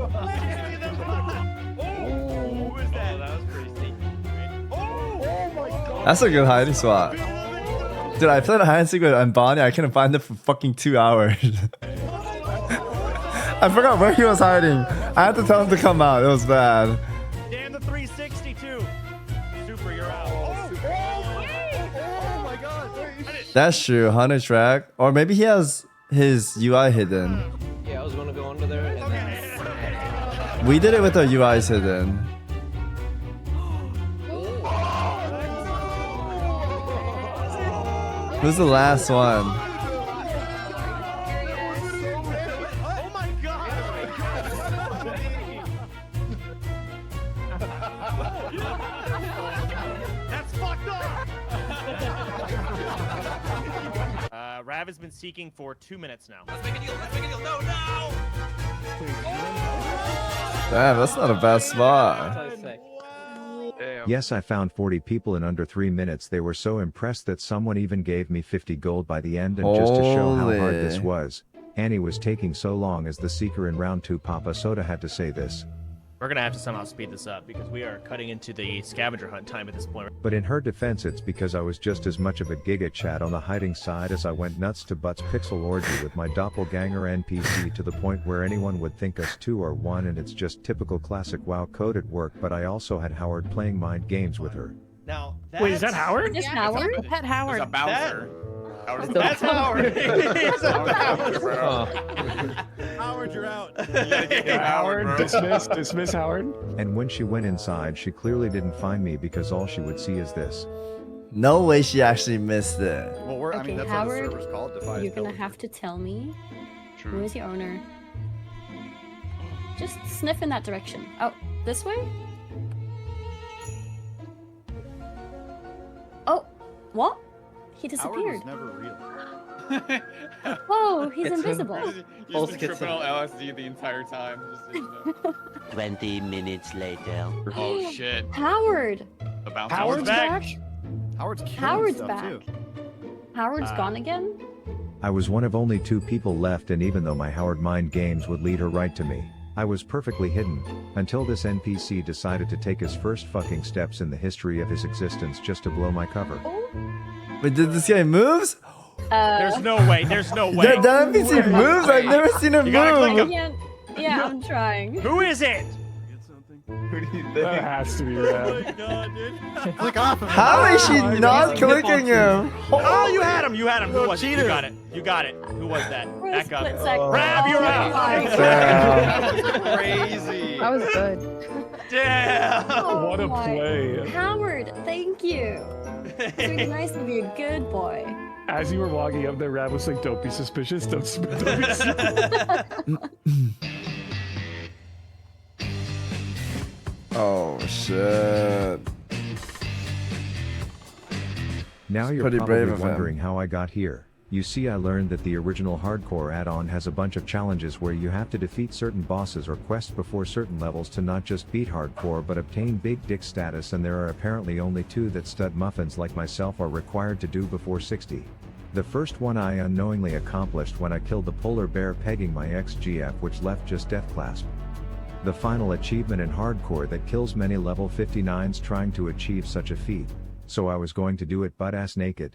Oh, who is that? That was pretty sneaky. Oh my God. That's a good hiding spot. Dude, I played a hide and seek with Bonnie. I couldn't find it for fucking 2 hours. I forgot where he was hiding. I had to tell him to come out. It was bad. Damn the 362. Super, you're out. Oh my god. That's true. 100 track. Or maybe he has his UI hidden. Yeah, I was gonna go under there and then... We did it with our UIs hidden. Who's the last one? Oh my god. That's fucked up. Rav has been seeking for 2 minutes now. Let's make a deal. Let's make a deal. No, no. Damn, that's not a bad spot. Yes, I found 40 people in under 3 minutes. They were so impressed that someone even gave me 50 gold by the end, and just to show how hard this Holy. was. Annie was taking so long as the Seeker in round 2. Papa Soda had to say this. We're gonna have to somehow speed this up because we are cutting into the scavenger hunt time at this point. But in her defense, it's because I was just as much of a Giga Chat on the hiding side as I went nuts to Butt's pixel orgy with my doppelganger NPC to the point where anyone would think us 2 or 1, and it's just typical classic WoW code at work. But I also had Howard playing mind games with her. Now, Wait, is that Howard? Is Howard? Pet Howard. There's a Bowser. That's Howard. He's a Bowser. Howard, you're out. Howard, dismiss Howard. And when she went inside, she clearly didn't find me because all she would see is this. No way she actually missed it. Well, we're, I mean, that's what the Howard, server's called. Defies you're gonna Village. have to tell me True. who is your owner. Just sniff in that direction. Oh, this way? Oh, what? He disappeared. Howard was never real. Whoa, he's invisible. He's been tripping on LSD the entire time. Just so you know. 20 minutes later. Oh shit. Howard! A bounce Howard's back. Howard's killing Howard's stuff back. too. Howard's gone again? I was one of only 2 people left, and even though my Howard mind games would lead her right to me, I was perfectly hidden, until this NPC decided to take his first fucking steps in the history of his existence just to blow my cover. Wait, did this guy moves? There's no way. There's no way. That NPC moves? I've never seen him You gotta click move. him. Yeah, I'm trying. Who is it? Who do you think? That has to be Oh Rav. my god, dude. Click off of him. How is she not using clicking hip him? Oh, you had him. You had him. Who No, was it? You cheater. got it. You got it. Who was that? For a Back up. split second. Rav, you're out. Damn. Crazy. That was good. Damn. Oh What a my- play. Howard, thank you. It's really nice to be a good boy. As you were walking up there, Rav was like, don't be suspicious. Don't be Oh shit. Now you're Pretty probably brave of him. wondering how I got here. You see, I learned that the original hardcore add-on has a bunch of challenges where you have to defeat certain bosses or quests before certain levels to not just beat hardcore but obtain big dick status, and there are apparently only 2 that stud muffins like myself are required to do before 60. The first one I unknowingly accomplished when I killed the polar bear pegging my ex-GF, which left just death clasp. The final achievement in hardcore that kills many level 59s trying to achieve such a feat, so I was going to do it butt-ass naked.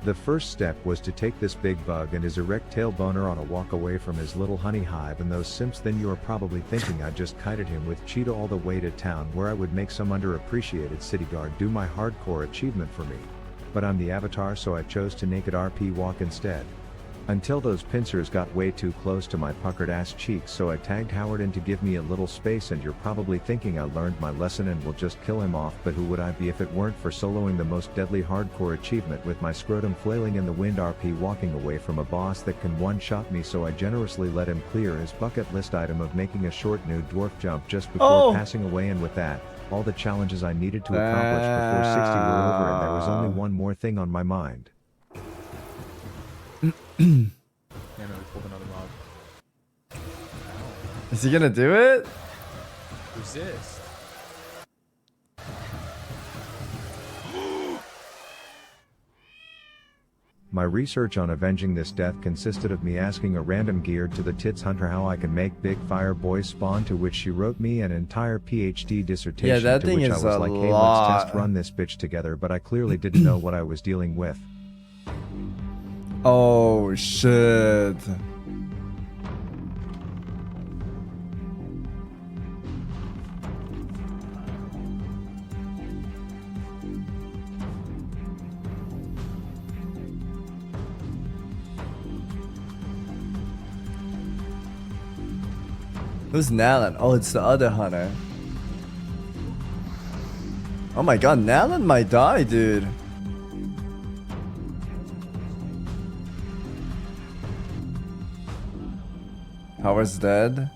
The first step was to take this big bug and his erect tail boner on a walk away from his little honey hive, and those simps then you're probably thinking I just kited him with Cheetah all the way to town where I would make some underappreciated city guard do my hardcore achievement for me. But I'm the avatar, so I chose to naked RP walk instead. Until those pincers got way too close to my puckered ass cheeks, so I tagged Howard in to give me a little space, and you're probably thinking I learned my lesson and will just kill him off, but who would I be if it weren't for soloing the most deadly hardcore achievement with my scrotum flailing in the wind RP walking away from a boss that can one-shot me, so I generously let him clear his bucket list item of making a short nude dwarf jump just before passing away, and with that, all the challenges I needed to accomplish before 60 were over, and there was only one more thing on my mind. Damn it, we pulled another mob. Is he gonna do it? Resist. My research on avenging this death consisted of me asking a random geared to the tits hunter how I can make big fire boys spawn, to which she wrote me an entire PhD dissertation. Yeah, that to thing which is I was a like, hey, lot. let's test run this bitch together, but I clearly didn't know what I was dealing with. Oh shit. Who's Nalan? Oh, it's the other hunter. Oh my god, Nalan might die, dude. Howard's dead.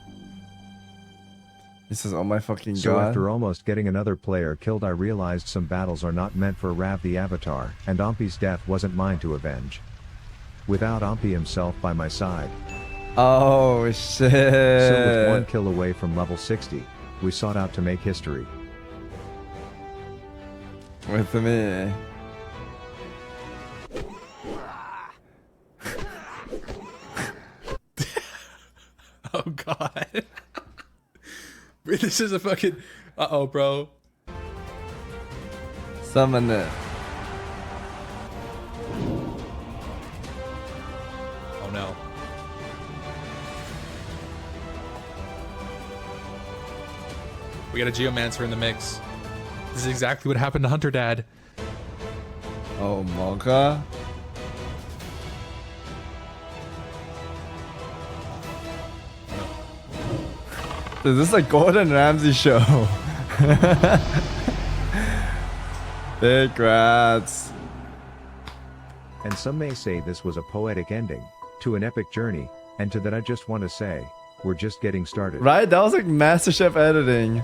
He says, oh my fucking So god. after almost getting another player killed, I realized some battles are not meant for Rav the Avatar, and Ompi's death wasn't mine to avenge. Without Ompi himself by my side. Oh shit. So with one kill away from level 60, we sought out to make history. With me. Oh god. This is a fucking... Uh-oh, bro. Summon it. Oh no. We got a Geomancer in the mix. This is exactly what happened to Hunter Dad. Oh, Mocha. Dude, this is like Gordon Ramsay show. Big rats. And some may say this was a poetic ending to an epic journey, and to that I just want to say, we're just getting started. Right? That was like MasterChef editing.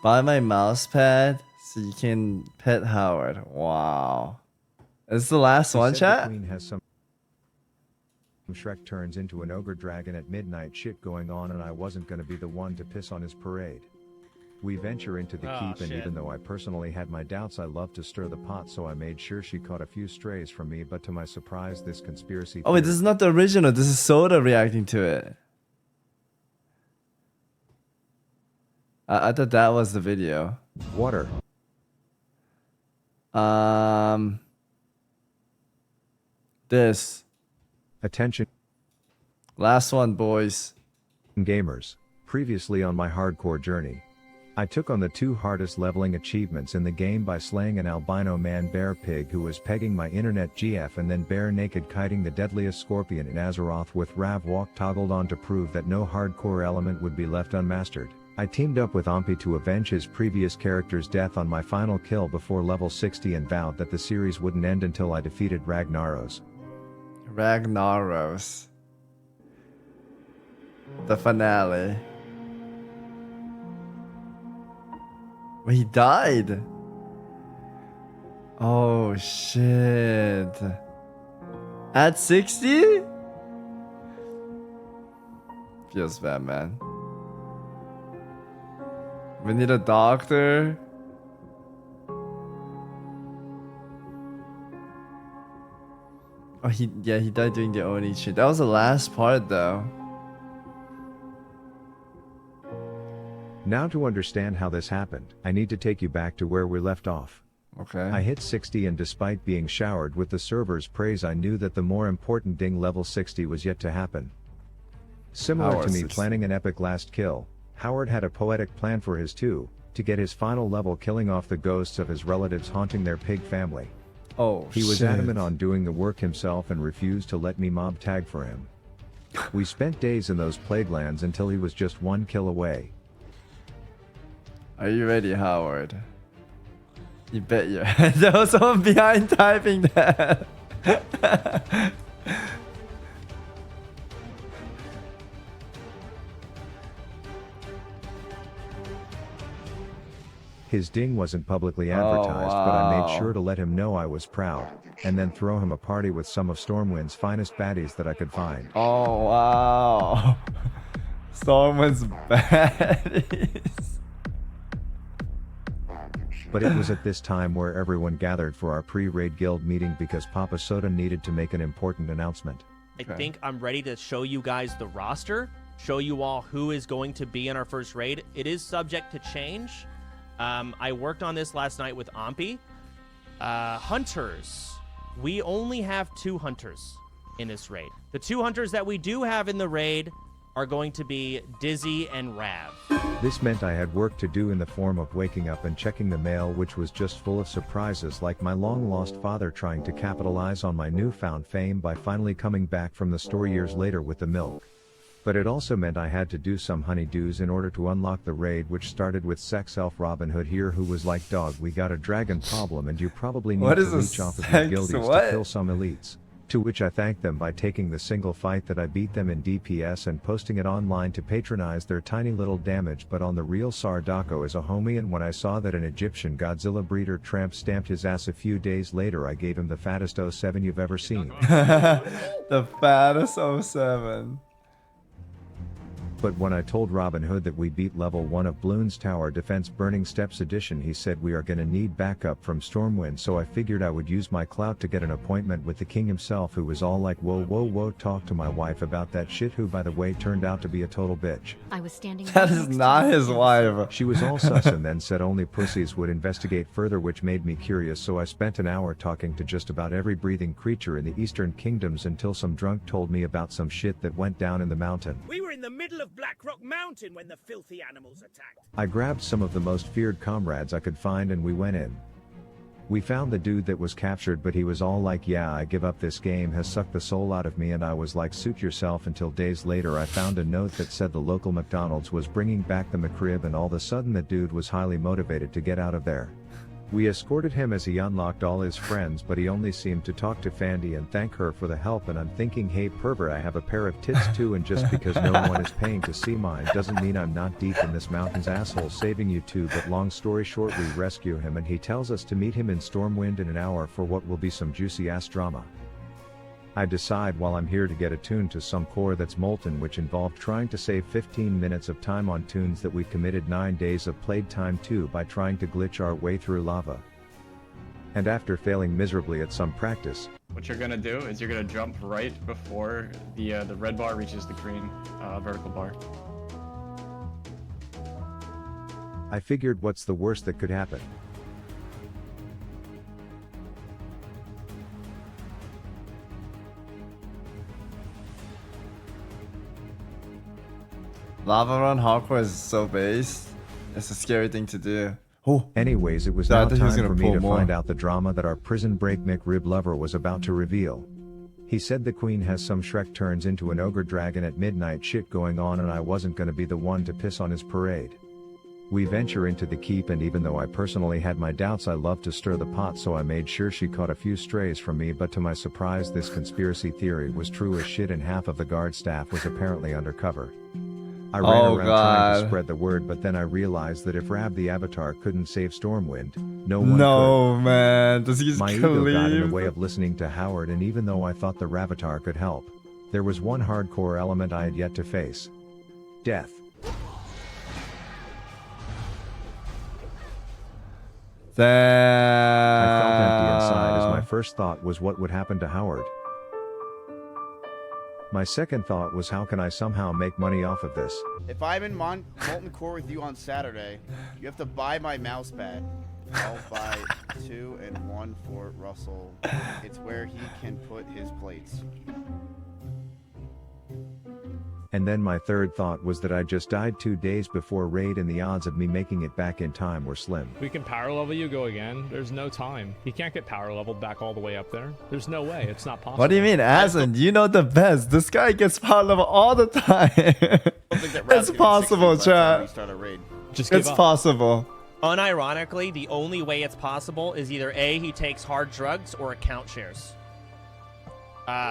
Buy my mouse pad so you can pet Howard. Wow. Is this the last He one, said chat? The queen has some Shrek turns into an ogre dragon at midnight shit going on, and I wasn't gonna be the one to piss on his parade. We venture into the keep, and even though I personally had my doubts, I love to stir the pot, so I made sure she caught a few strays from me, but to my surprise, this conspiracy Oh wait, this is not the original. This is Soda reacting to it. I thought that was the video. Water. This. Attention. Last one, boys. Gamers. Previously on my hardcore journey, I took on the 2 hardest leveling achievements in the game by slaying an albino man bear pig who was pegging my internet GF, and then bare naked kiting the deadliest scorpion in Azeroth with Rav Walk toggled on to prove that no hardcore element would be left unmastered. I teamed up with Ompi to avenge his previous character's death on my final kill before level 60 and vowed that the series wouldn't end until I defeated Ragnaros. Ragnaros. The finale. Well, he died. Oh shit. At 60? Feels bad, man. We need a doctor. Oh, he died doing the Oni shit. That was the last part though. Now to understand how this happened, I need to take you back to where we left off. Okay. I hit 60, and despite being showered with the server's praise, I knew that the more important ding level 60 was yet to happen. Similar to me planning an epic last kill, Howard had a poetic plan for his to get his final level, killing off the ghosts of his relatives haunting their pig family. Oh, he was shit. adamant on doing the work himself and refused to let me mob tag for him. We spent days in those plague lands until he was just 1 kill away. Are you ready, Howard? You bet you. There was someone behind typing that. His ding wasn't publicly advertised, but I wow. made sure to let him know I was proud, and then throw him a party with some of Stormwind's finest baddies that I could find. Oh, wow. Stormwind's baddies. But it was at this time where everyone gathered for our pre-raid guild meeting because Papa Soda needed to make an important announcement. I think I'm ready to show you guys the roster, show you all who is going to be in our first raid. It is subject to change. I worked on this last night with Ampy. Hunters. We only have 2 hunters in this raid. The 2 hunters that we do have in the raid are going to be Dizzy and Rav. This meant I had work to do in the form of waking up and checking the mail, which was just full of surprises like my long-lost father trying to capitalize on my newfound fame by finally coming back from the store years later with the milk. But it also meant I had to do some honeydews in order to unlock the raid, which started with Sex Elf Robin Hood here, who was like, "Dog, we got a dragon problem and you probably need to reach off of your guildies to kill some elites." To which I thanked them by taking the single fight that I beat them in DPS and posting it online to patronize their tiny little damage. But on the real, Sardako is a homie, and when I saw that an Egyptian Godzilla breeder tramp stamped his ass a few days later, I gave him the fattest 07 you've ever seen. The fattest 07. But when I told Robin Hood that we beat level 1 of Bloons Tower Defense Burning Steps Edition, he said we are gonna need backup from Stormwind, so I figured I would use my clout to get an appointment with the king himself, who was all like, "Whoa, whoa, whoa, talk to my wife about that shit," who by the way turned out to be a total bitch. I was standing. That is not his wife. She was all sus and then said only pussies would investigate further, which made me curious, so I spent an hour talking to just about every breathing creature in the Eastern Kingdoms until some drunk told me about some shit that went down in the mountain. We were in the middle of Black Rock Mountain when the filthy animals attacked. I grabbed some of the most feared comrades I could find and we went in. We found the dude that was captured, but he was all like, "Yeah, I give up, this game has sucked the soul out of me," and I was like, "Suit yourself," until days later I found a note that said the local McDonald's was bringing back the McRib, and all of a sudden the dude was highly motivated to get out of there. We escorted him as he unlocked all his friends, but he only seemed to talk to Fandy and thank her for the help, and I'm thinking, hey pervert, I have a pair of tits too, and just because no one is paying to see mine doesn't mean I'm not deep in this mountain's asshole saving you too. But long story short, we rescue him and he tells us to meet him in Stormwind in an hour for what will be some juicy ass drama. I decide while I'm here to get attuned to some core that's molten, which involved trying to save 15 minutes of time on tunes that we committed 9 days of played time to by trying to glitch our way through lava. And after failing miserably at some practice, What you're gonna do is you're gonna jump right before the red bar reaches the green vertical bar. I figured, what's the worst that could happen? Lava Run Hardcore is so based. It's a scary thing to do. Oh. Anyways, it was I now thought he was time gonna for me pull to more. find out the drama that our prison break McRib lover was about to reveal. He said the queen has some Shrek turns into an ogre dragon at midnight shit going on, and I wasn't gonna be the one to piss on his parade. We venture into the keep, and even though I personally had my doubts, I love to stir the pot, so I made sure she caught a few strays from me, but to my surprise this conspiracy theory was true as shit, and half of the guard staff was apparently undercover. I ran around trying to spread the word, but then I realized that if Rab the Avatar couldn't save Stormwind, no one could. Man, does he just My ego got in the leave? way of listening to Howard, and even though I thought the Ravatar could help, there was one hardcore element I had yet to face. Death. Damn. I felt empty inside as my first thought was what would happen to Howard. My second thought was, how can I somehow make money off of this? If I'm in Molten Core with you on Saturday, you have to buy my mouse pad. I'll buy 2 and 1 for Russell. It's where he can put his plates. And then my third thought was that I just died 2 days before raid, and the odds of me making it back in time were slim. We can power level you, go again. There's no time. You can't get power leveled back all the way up there. There's no way. It's not possible. What do you mean, Aslan? You know the best. This guy gets power level all the time. It's possible, chat. Just It's possible. Unironically, the only way it's possible is either A, he takes hard drugs, or account shares.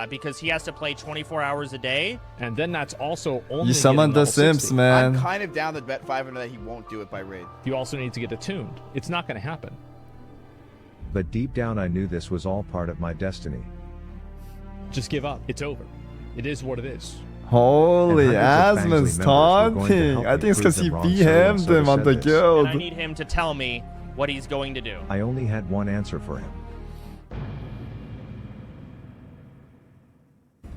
Because he has to play 24 hours a day. And then that's also only You summoned the Sims, man. I'm kind of down to bet 500 that he won't do it by raid. You also need to get attuned. It's not going to happen. But deep down I knew this was all part of my destiny. Just give up. It's over. It is what it is. Holy, And hundreds of Asman's Bangsley members were going to taunting. help I me think it's because prove he them wrong, so BM'd him on the said this. guild. And I need him to tell me what he's going to do. I only had one answer for him.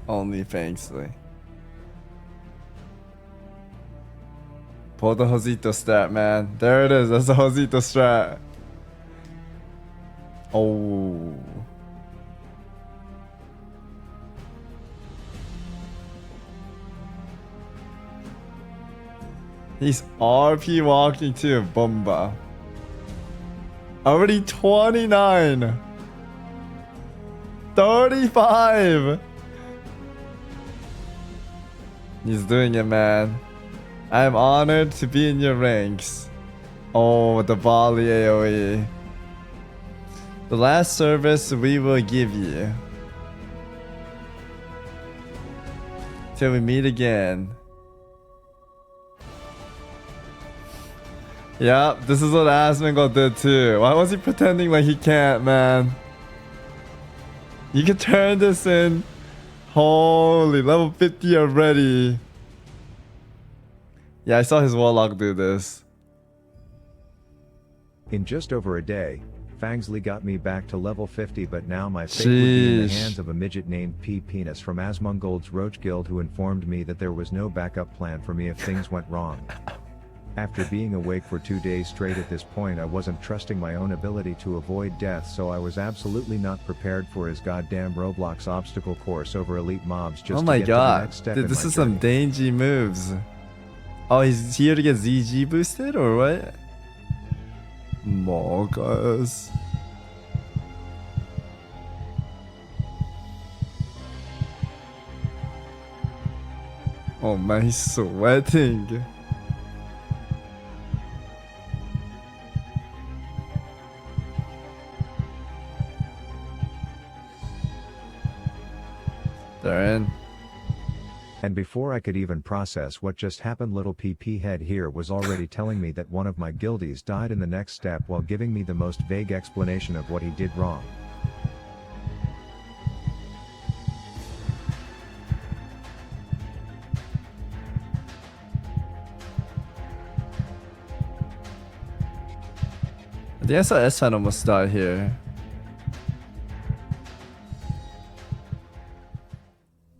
Only Fangsley. Pull the Josito strat, man. There it is. That's the Josito strat. Oh. He's RP walking to Bomba. Already 29. 35. He's doing it, man. I am honored to be in your ranks. Oh, the volley AoE. The last service we will give you. Till we meet again. Yep, this is what Asmongold did too. Why was he pretending like he can't, man? You can turn this in. Holy, level 50 already. Yeah, I saw his Warlock do this. In just over a day, Fangsley got me back to level 50, but now my fate would be in the hands of a midget named P. Penis from Asmongold's Roach Guild, who informed me that there was no backup plan for me if things went wrong. After being awake for 2 days straight at this point, I wasn't trusting my own ability to avoid death, so I was absolutely not prepared for his goddamn Roblox obstacle course over elite mobs just Oh my to get to the god. next step Dude, in this my is some journey. dangy moves. Oh, he's here to get ZG boosted or what? Morgus. Oh man, he's sweating. They're in. And before I could even process what just happened, little PP head here was already telling me that one of my guildies died in the next step while giving me the most vague explanation of what he did wrong. I think I saw S-Fan almost die here.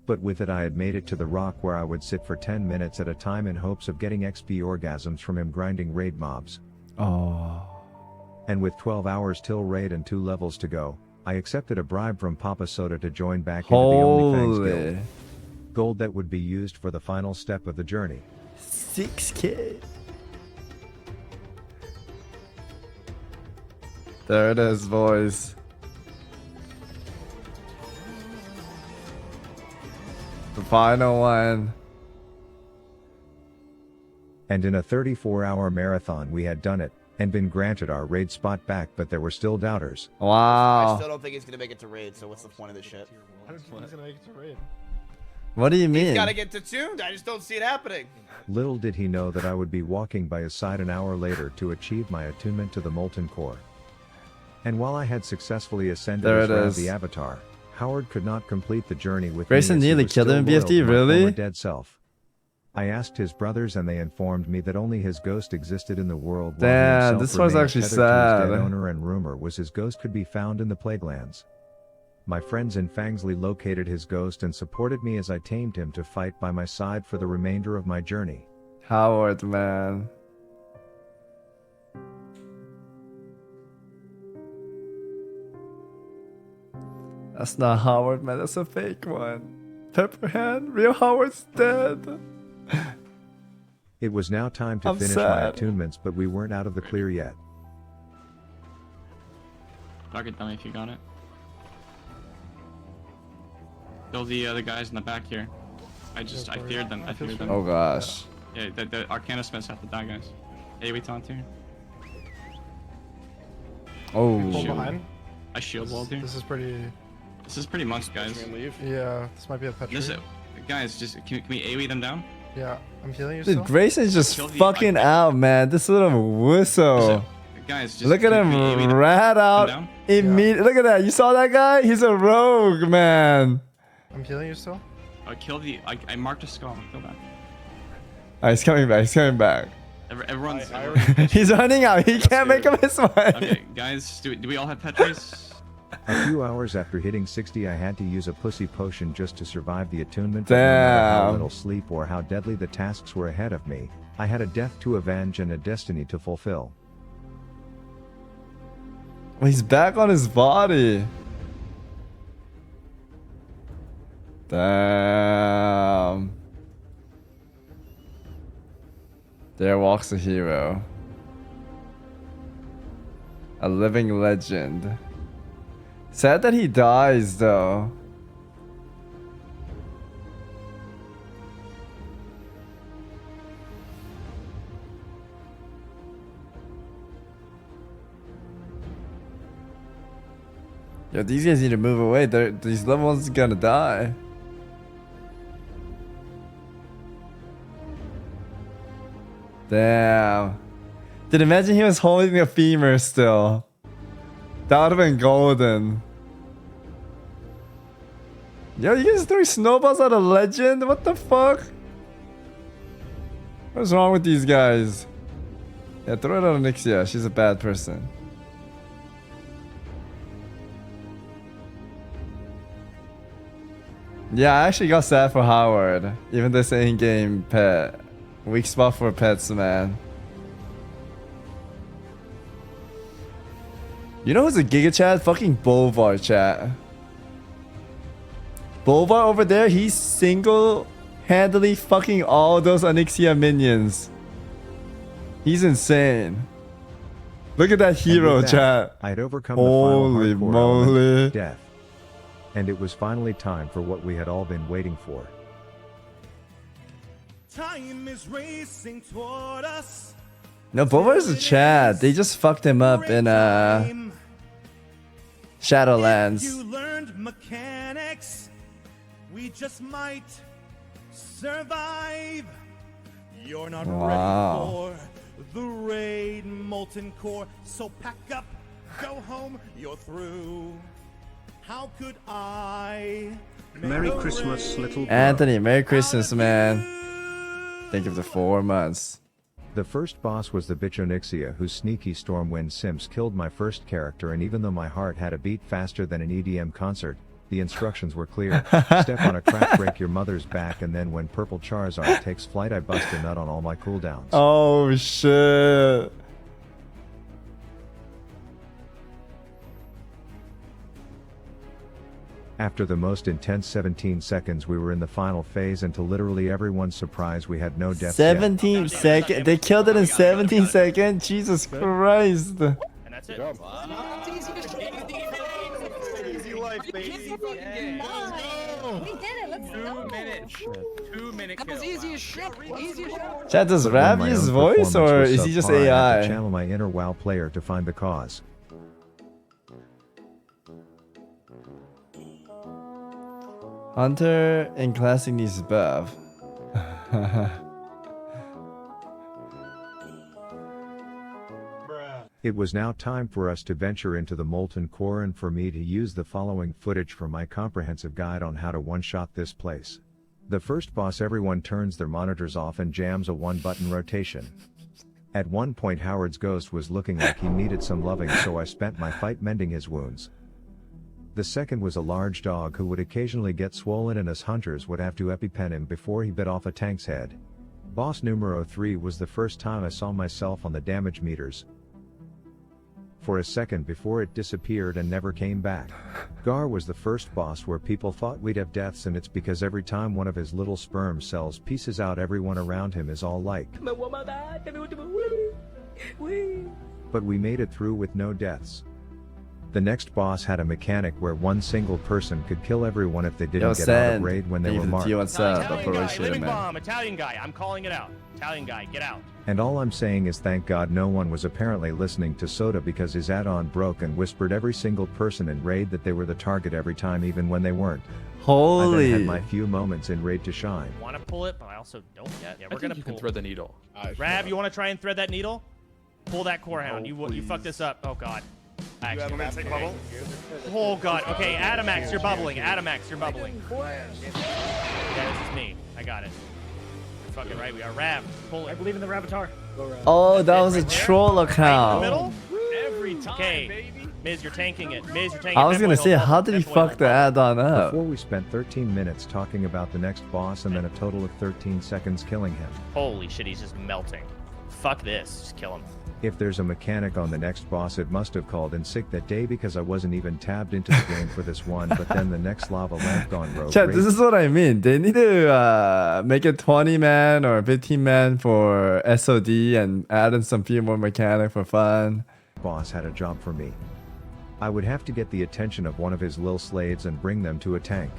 But with it I had made it to the rock, where I would sit for 10 minutes at a time in hopes of getting XP orgasms from him grinding raid mobs. Oh. And with 12 hours till raid and 2 levels to go, I accepted a bribe from Papa Soda to join back into the OnlyFans guild. Gold that would be used for the final step of the journey. 6K. There it is, boys. The final one. And in a 34-hour marathon we had done it, and been granted our raid spot back, but there were still doubters. Wow. I still don't think he's gonna make it to raid, so what's the point of this shit? I don't think he's gonna make it to raid. What do you mean? He's gotta get to tuned. I just don't see it happening. Little did he know that I would be walking by his side an hour later to achieve my attunement to the Molten Core. And while I had successfully ascended There as it Rav is. the Avatar, Howard could not complete the journey with Grayson me, as he nearly was killed him still in loyal BFD, to my really? former dead self. I asked his brothers and they informed me that only his ghost existed in the world. While he Damn, himself this was remained actually tethered to his dead sad. owner, and rumor was his ghost could be found in the Plaguelands. My friends in Fangsley located his ghost and supported me as I tamed him to fight by my side for the remainder of my journey. Howard, man. That's not Howard, man. That's a fake one. Pepperhand, real Howard's dead. It was now time to I'm finish sad. my attunements, but we weren't out of the clear yet. Target dummy if you got it. Kill the other guys in the back here. I feared them. I feared them. Oh gosh. Yeah, the Arcana Smiths have to die, guys. Hey, we taunt here. Oh. Pull behind. I shield walled here. This is pretty. This is pretty monks, guys. Yeah, this might be a Petri. Guys, just can we AoE them down? Yeah, I'm healing you Dude, still. Grayson's just Kill the- fucking out, man. This little wusso. Guys, just Look at can we AoE him them rat out down? immediately. Look at that. You saw that guy? He's a rogue, man. I'm healing you still. Kill the. I marked a skull. Kill that. Alright, he's coming back. He's coming back. Everyone's. He's running out. He can't make up his mind. Okay, guys, do we all have pet trace? A few hours after hitting 60, I had to use a pussy potion just to survive the attunement. But no matter how Damn. little sleep or how deadly the tasks were ahead of me, I had a death to avenge and a destiny to fulfill. He's back on his body. Damn. There walks a hero. A living legend. Sad that he dies though. Yo, these guys need to move away. These level ones are gonna die. Damn. Dude, imagine he was holding a femur still. That would have been golden. Yo, you guys throwing snowballs at a legend? What the fuck? What's wrong with these guys? Yeah, throw it on Nixia. She's a bad person. Yeah, I actually got sad for Howard. Even this in-game pet. Weak spot for pets, man. You know who's a Giga Chat? Fucking Bolvar chat. Bolvar over there, he's single-handedly fucking all those Onyxia minions. He's insane. Look at that hero chat. I'd overcome Holy the final hardcore moly. element, death. And it was finally time for what we had all been waiting for. Time is racing toward us. No, Bolvar's a chat. They just fucked him up in Shadowlands. You learned mechanics. We just might survive. You're not Wow. ready for the raid, molten core. So pack up, go home. You're through. How could I? Merry Christmas, little bro. Anthony, Merry Christmas, man. Thank you for the 4 months. The first boss was the bitch Onyxia, whose sneaky Stormwind Simps killed my first character, and even though my heart had a beat faster than an EDM concert, the instructions were clear. Step on a crack, break your mother's back, and then when purple Charizard takes flight, I bust a nut on all my cooldowns. Oh shit. After the most intense 17 seconds, we were in the final phase, and to literally everyone's surprise, we had no deaths yet. 17 seconds. They killed it in 17 seconds. Jesus Christ. And that's it. Easy life, baby. We did it. Let's go. 2 minute kill. Easy as shit. Easy as shit. Chat, does But Rav when my use own voice performance or was is he just subpar, I had to AI? channel my inner WoW player to find the cause. Hunter in classic needs buff. It was now time for us to venture into the Molten Core and for me to use the following footage for my comprehensive guide on how to one-shot this place. The first boss, everyone turns their monitors off and jams a one-button rotation. At one point Howard's ghost was looking like he needed some loving, so I spent my fight mending his wounds. The second was a large dog who would occasionally get swollen, and us hunters would have to EpiPen him before he bit off a tank's head. Boss numero 3 was the first time I saw myself on the damage meters for a second before it disappeared and never came back. Gar was the first boss where people thought we'd have deaths, and it's because every time one of his little sperm cells pieces out, everyone around him is all like. But we made it through with no deaths. The next boss had a mechanic where one single person could kill everyone if they didn't get out of raid when they were marked. Living bomb, Italian guy. I'm calling it out. Italian guy, get out. And all I'm saying is thank God no one was apparently listening to Soda, because his add-on broke and whispered every single person in raid that they were the target every time, even when they weren't. Holy. I then had my few moments in raid to shine. Want to pull it, but I also don't yet. Yeah, we're I gonna think you pull. can thread the needle. Rav, you want to try and thread that needle? Pull that core hound. You fucked this up. Oh god. Actually, oh god. Okay, Adamax, you're bubbling. Adamax, you're bubbling. Yeah, this is me. I got it. You're fucking right. We are Rav. Pull it. I believe in the Ravatar. Oh, that was a troll account. Every time, Okay, baby. Miz, you're tanking it. Miz, you're tanking it. I was gonna Fanboy, say, hold how on. did he Fanboy, fuck hold the on. add-on up? Before we spent 13 minutes talking about the next boss and then a total of 13 seconds killing him. Holy shit, he's just melting. Fuck this. Just kill him. If there's a mechanic on the next boss, it must have called in sick that day because I wasn't even tabbed into the game for this one, but then the next lava lamp gone rogue. Chat, this is what I mean. They need to make it 20 man or 15 man for SOD and add in some few more mechanic for fun. Boss had a job for me. I would have to get the attention of one of his lil slaves and bring them to a tank.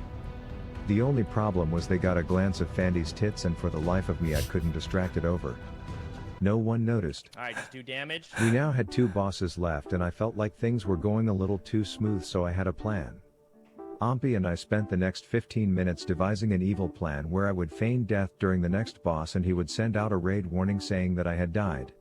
The only problem was they got a glance of Fandy's tits and for the life of me I couldn't distract it over. No one noticed. Alright, just do damage. We now had 2 bosses left and I felt like things were going a little too smooth, so I had a plan. Ampy and I spent the next 15 minutes devising an evil plan where I would feign death during the next boss and he would send out a raid warning saying that I had died.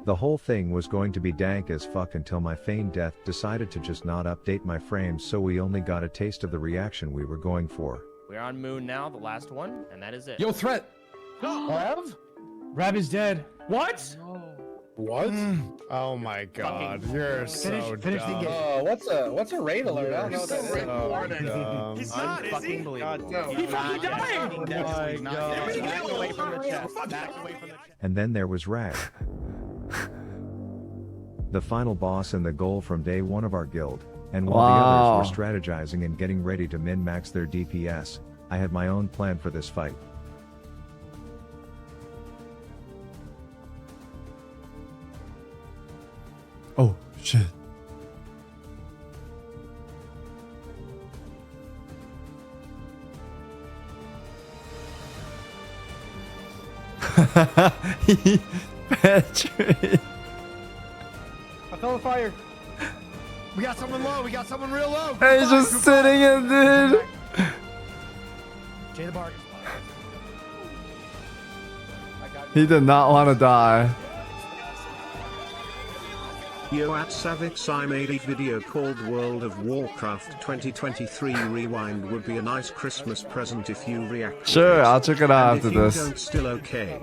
The whole thing was going to be dank as fuck until my feigned death decided to just not update my frames, so we only got a taste of the reaction we were going for. We're on Moon now, the last one, and that is it. Yo, threat. Rav? Rav is dead. What? What? Oh my god, you're so finish the dumb. game. What's a raid alert? I don't know what that is. Dumb. He's not, is he? God, no. He fucking died! Oh my god. Back away from the chest. And then there was Rag. The final boss and the goal from day one of our guild, and while the others were strategizing and getting ready to min-max their DPS, I had my own plan for this fight. Oh, shit. Patrick. I fell in fire. We got someone low. We got someone real low. Hey, he's just sitting in, dude. Jay the Bard. He did not want to die. Yo, at Savix, I made a video called World of Warcraft 2023 Rewind. Would be a nice Christmas present if you react. Sure, I'll check it out And after if you this. don't, still okay.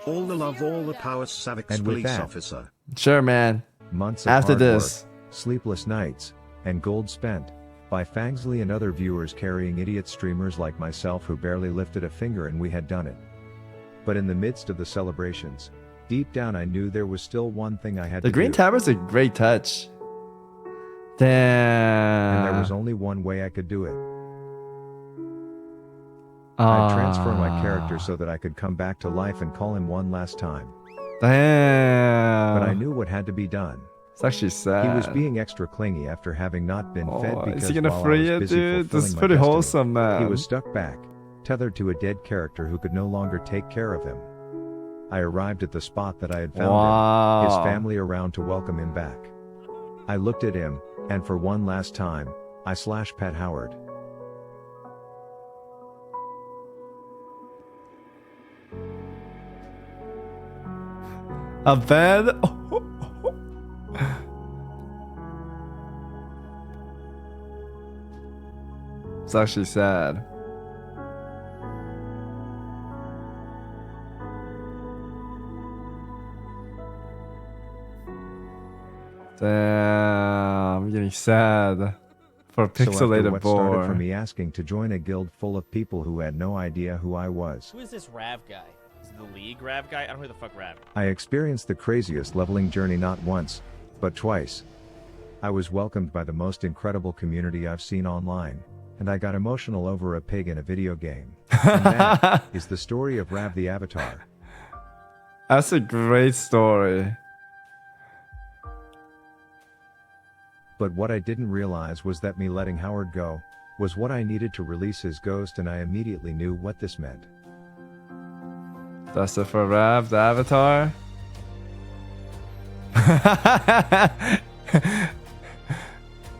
All the love, all the power, Savix And with police that, officer. Sure, man. Months of After hard this. work, sleepless nights, and gold spent by Fangsley and other viewers carrying idiot streamers like myself who barely lifted a finger, and we had done it. But in the midst of the celebrations, deep down I knew there was still one thing I had The to green do. tabber's a great touch. Damn. And there was only one way I could do it. I'd transfer my character so that I could come back to life and call him one last time. Damn. But I knew what had to be done. It's actually sad. He was being extra clingy after having not been fed Oh, because is he gonna while free I it, was busy dude? This fulfilling is my pretty destiny, wholesome, man. He was stuck back, tethered to a dead character who could no longer take care of him. I arrived at the spot that I had found him, his family around to welcome him back. I looked at him, and for one last time, I /Pat Howard. A bed? It's actually sad. Damn, I'm getting sad for a So after pixelated what started boy. from me asking to join a guild full of people who had no idea who I was, Who is this Rav guy? Is it the League Rav guy? I don't know who the fuck Rav. I experienced the craziest leveling journey not once, but twice. I was welcomed by the most incredible community I've seen online, and I got emotional over a pig in a video game. And that is the story of Rav the Avatar. That's a great story. But what I didn't realize was that me letting Howard go was what I needed to release his ghost, and I immediately knew what this meant. That's it for Rav, the Avatar.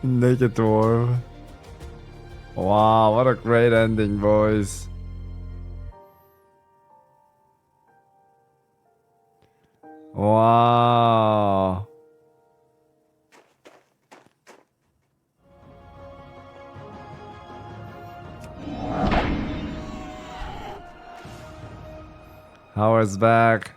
Naked Dwarf. Wow, what a great ending, boys. Wow. Howard's back.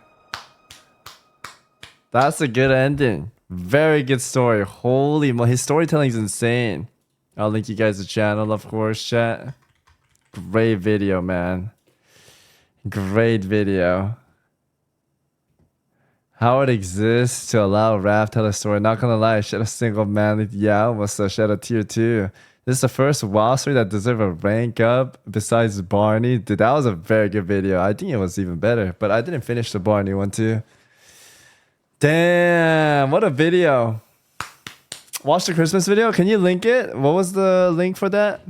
That's a good ending. Very good story. Holy mo, his storytelling is insane. I'll link you guys the channel, of course, chat. Great video, man. Great video. How it exists to allow Raph tell a story. Not gonna lie, shed a single manly. Yeah, almost shed a tier 2. This is the first WoW story that deserved a rank up besides Barney. Dude, that was a very good video. I think it was even better, but I didn't finish the Barney one too. Damn, what a video. Watch the Christmas video. Can you link it? What was the link for that?